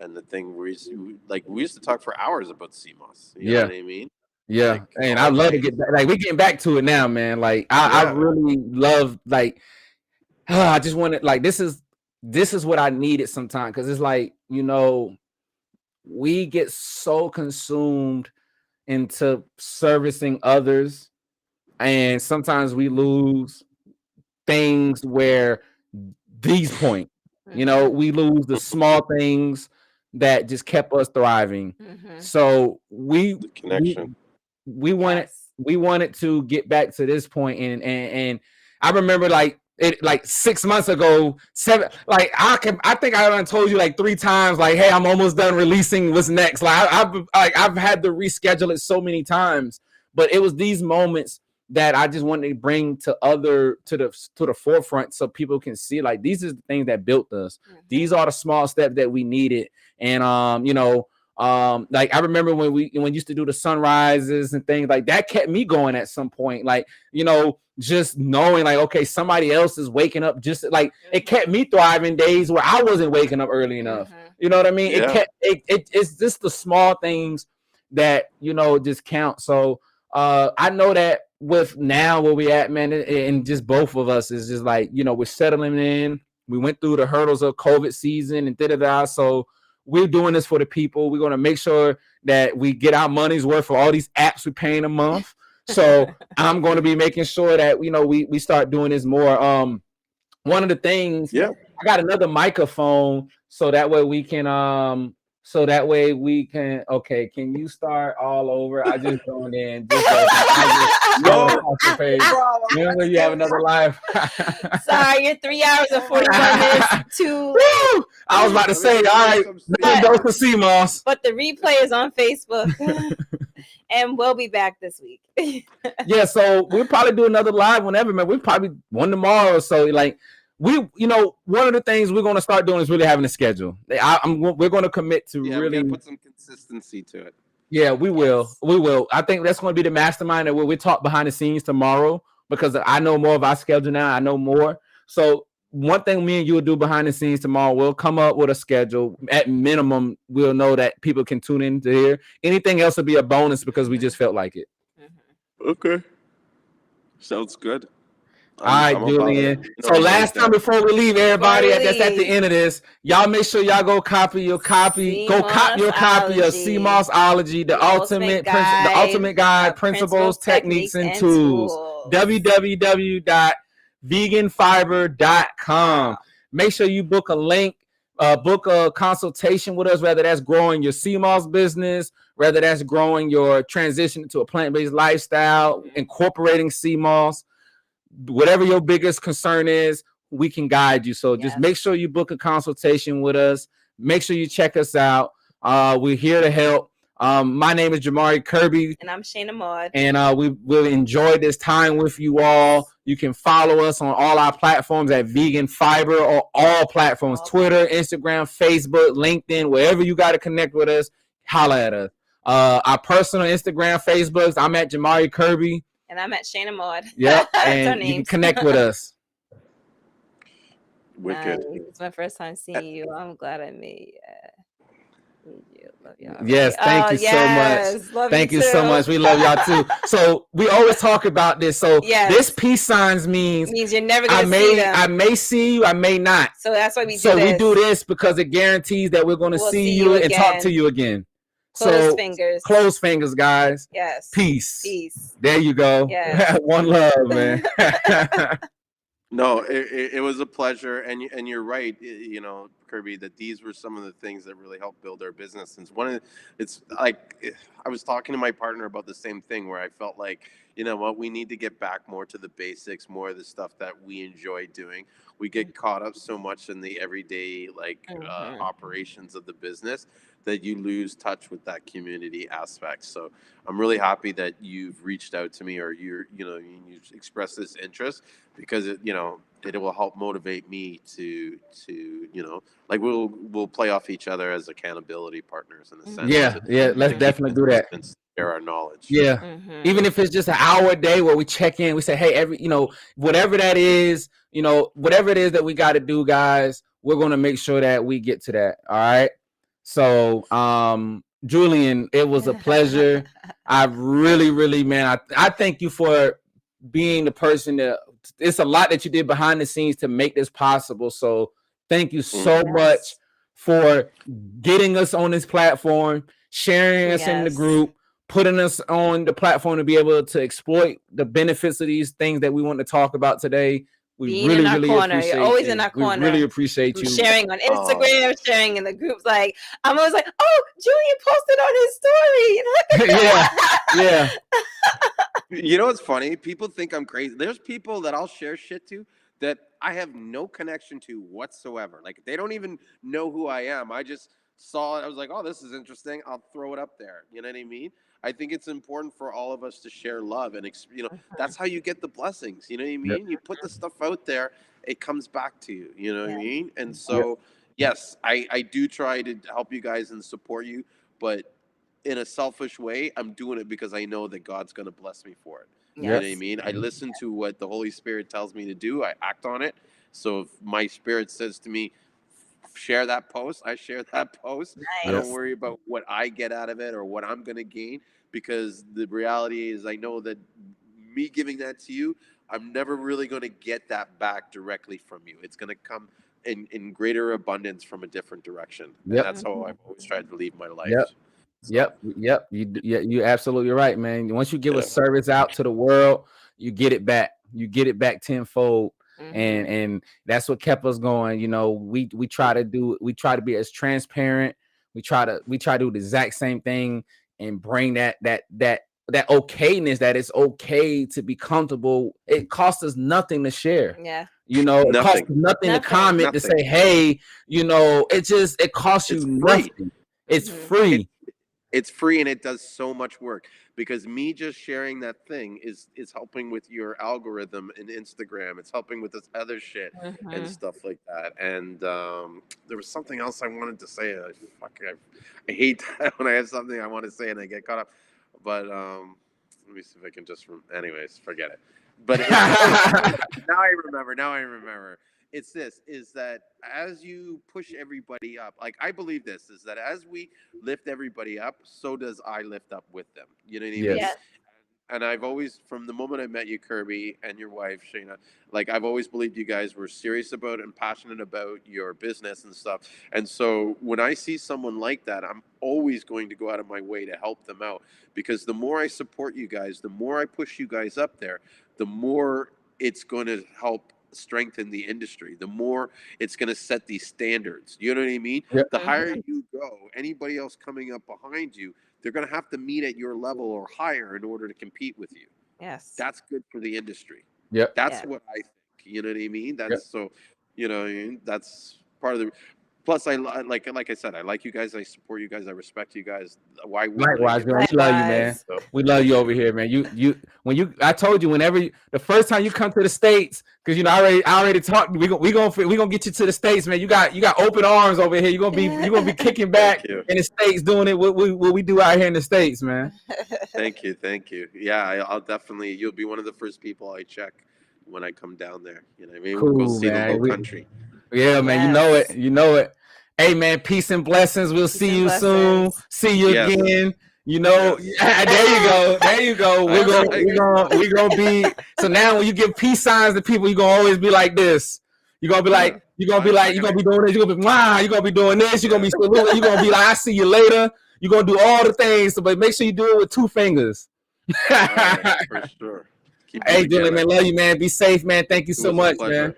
and the thing where we used to talk for hours about Seamoss. You know what I mean? Yeah, like, and I love to get back. Like we're getting back to it now, man. Like I really love. Like I just wanted. Like this is what I needed sometimes, because it's like, you know, we get so consumed into servicing others, and sometimes we lose things where these point. You know, we lose the small things that just kept us thriving. So we wanted to get back to this point, and I remember like 6 months ago, I think I done told you like 3 times, like, hey, I'm almost done releasing what's next. Like I've had to reschedule it so many times, but it was these moments that I just wanted to bring to the forefront so people can see, like, these are the things that built us. These are the small steps that we needed. And you know, like I remember when we used to do the sunrises and things like that, kept me going at some point. Like, you know, just knowing like, okay, somebody else is waking up, just like it kept me thriving days where I wasn't waking up early enough. You know what I mean? It's just the small things that, you know, just count. So I know that with now where we at, man, and just both of us is just like, you know, we're settling in. We went through the hurdles of COVID season and da-da-da. So we're doing this for the people. We're going to make sure that we get our money's worth for all these apps we're paying a month. So I'm going to be making sure that, you know, we start doing this more. One of the things, I got another microphone so that way we can so that way we can. Okay, can you start all over? I just joined in. Just I just No off the page. Remember, you have another live. Sorry, you're 3 hours and 41 minutes too late. I was about to say, all right, another dose of Seamoss. But the replay is on Facebook. And we'll be back this week. Yeah, so we'll probably do another live whenever, man. We probably one tomorrow or so. Like one of the things we're going to start doing is really having a schedule. We're going to commit to really put some consistency to it. Yeah, we will. We will. I think that's going to be the mastermind that we talk behind the scenes tomorrow, because I know more of our schedule now. I know more. So one thing me and you will do behind the scenes tomorrow, we'll come up with a schedule. At minimum, we'll know that people can tune in to hear. Anything else will be a bonus because we just felt like it. Okay. Sounds good. All right, Julian. So last time before we leave, everybody, that's at the end of this. Y'all make sure y'all go copy your copy. Go copy your copy of Seamossology, the ultimate guide, principles, techniques, and tools. www.veganfiber.com. Make sure you book a link, book a consultation with us, whether that's growing your Seamoss business, whether that's growing your transition to a plant-based lifestyle, incorporating Seamoss. Whatever your biggest concern is, we can guide you. So just make sure you book a consultation with us. Make sure you check us out. We're here to help. My name is Jamari Kirby. And I'm Shayna Maud. And we will enjoy this time with you all. You can follow us on all our platforms at Vegan Fiber, or all platforms, Twitter, Instagram, Facebook, LinkedIn, wherever you got to connect with us, holla at us. Our personal Instagram, Facebooks, I'm at Jamari Kirby. And I'm at Shayna Maud. Yep, and you can connect with us. Wicked. It's my first time seeing you. I'm glad I made you. Love y'all. Yes, thank you so much. Love thank you too. so much. We love y'all too. So we always talk about this. So this peace signs means you're never gonna see them. I may see you, I may not. So that's why we do this. we do this because it guarantees that we're going to see you and talk to you again. Close fingers. Close fingers, guys. Yes. Peace. Peace. There you go. Yes. One love, man. No, it was a pleasure, and you're right. Kirby, that these were some of the things that really helped build our business. And it's like I was talking to my partner about the same thing, where I felt like, you know what, we need to get back more to the basics, more of the stuff that we enjoy doing. We get caught up so much in the everyday operations of the business that you lose touch with that community aspect. So I'm really happy that you've reached out to me, or you expressed this interest, because it will help motivate me to we'll play off each other as accountability partners in a sense. Yeah, let's definitely do that. Share our knowledge. Yeah. Even if it's just an hour a day where we check in, we say, hey, whatever that is, whatever it is that we got to do, guys, we're going to make sure that we get to that. All right. So, Julian, it was a pleasure. I really, really, man, I thank you for being the person that it's a lot that you did behind the scenes to make this possible. So thank you so much for getting us on this platform, sharing us in the group, putting us on the platform to be able to exploit the benefits of these things that we want to talk about today. We really appreciate You're always in our corner. We really appreciate you. Sharing on Instagram, sharing in the groups. Like, I'm always like, oh, Julian posted on his story. Yeah. You know what's funny? People think I'm crazy. There's people that I'll share shit to that I have no connection to whatsoever. Like, they don't even know who I am. I just saw it. I was like, oh, this is interesting. I'll throw it up there. You know what I mean? I think it's important for all of us to share love, and that's how you get the blessings. You know what I mean? Yep. You put the stuff out there, it comes back to you. You know what I mean? And so, yes, I do try to help you guys and support you, but in a selfish way, I'm doing it because I know that God's going to bless me for it. You know what I mean? I listen to what the Holy Spirit tells me to do. I act on it. So if my spirit says to me, share that post, I share that post. Nice. I don't worry about what I get out of it or what I'm going to gain, because the reality is I know that me giving that to you, I'm never really going to get that back directly from you. It's going to come in greater abundance from a different direction. And that's how I've always tried to lead my life. Yep. You're absolutely right, man. Once you give a service out to the world, you get it back. You get it back tenfold. And that's what kept us going. We try to be as transparent. We try to do the exact same thing and bring that okayness, that it's okay to be comfortable. It costs us nothing to share. Yeah. You know, it costs nothing to comment, to say, hey, you know, it costs you nothing. It's free. It's free, and it does so much work, because me just sharing that thing is helping with your algorithm in Instagram. It's helping with this other shit and stuff like that. And there was something else I wanted to say. I hate that when I have something I want to say and I get caught up. But let me see if I can just. Anyways, forget it. But now I remember. It's this, is that as you push everybody up, like I believe this, is that as we lift everybody up, so does I lift up with them. You know what I mean? Yes. And I've always, from the moment I met you, Kirby, and your wife, Shayna, like I've always believed you guys were serious about and passionate about your business and stuff. And so when I see someone like that, I'm always going to go out of my way to help them out, because the more I support you guys, the more I push you guys up there, the more it's going to help strengthen the industry, the more it's going to set these standards. You know what I mean? Yep. The higher you go, anybody else coming up behind you, they're going to have to meet at your level or higher in order to compete with you. Yes. That's good for the industry. Yep. That's what I think. You know what I mean? That's yep. So, you know, that's part of the. Plus, like I said, I like you guys. I support you guys. I respect you guys. Why wouldn't I? Likewise, man. We love you, man. So, We love you over here, man. I told you, whenever the first time you come to the States, because you know I already talked. We gonna get you to the States, man. You got open arms over here. You're gonna be kicking back in the States, doing it what we do out here in the States, man. Thank you. Yeah, I'll definitely. You'll be one of the first people I check when I come down there. You know what I mean? Cool, we'll go see man. the whole country. Yeah, man. You know it. Hey, man, peace and blessings. We'll see you soon. See you again. You know, there you go. We're gonna be. So now when you give peace signs to people, you're gonna always be like this. You're gonna be like, you're gonna be doing this. You're gonna be, wow, you're gonna be doing this. You're gonna be saluting. You're gonna be like, I see you later. You're gonna do all the things. So, but make sure you do it with 2 fingers. Right, for sure. Hey, Julian, man, love you, man. Be safe, man. Thank you so much, man.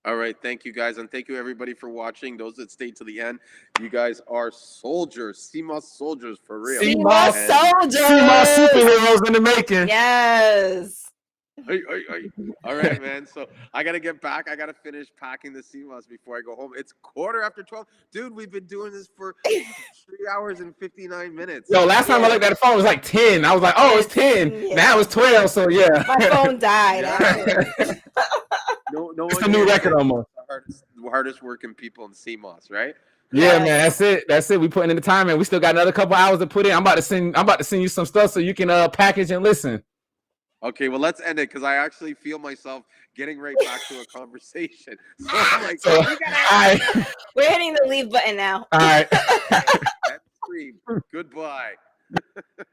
All right, thank you guys, and thank you everybody for watching. Those that stayed to the end, you guys are soldiers, Seamoss soldiers for real. Seamoss soldiers, Seamoss superheroes in the making. Yes. Hey. All right, man. So I gotta get back. I gotta finish packing the Seamoss before I go home. It's 12:15, dude. We've been doing this for 3 hours and 59 minutes. Yo, last time I looked at the phone, it was like 10. I was like, oh, it's 10. Now it's 12. So yeah, my phone died. No, it's a new record almost. The hardest working people in Seamoss, right? Yeah, man, that's it. We putting in the time, and we still got another couple hours to put in. I'm about to send you some stuff so you can package and listen. Okay, well, let's end it, because I actually feel myself getting right back to a conversation. So I'm like, we're hitting the leave button now. All right. Goodbye.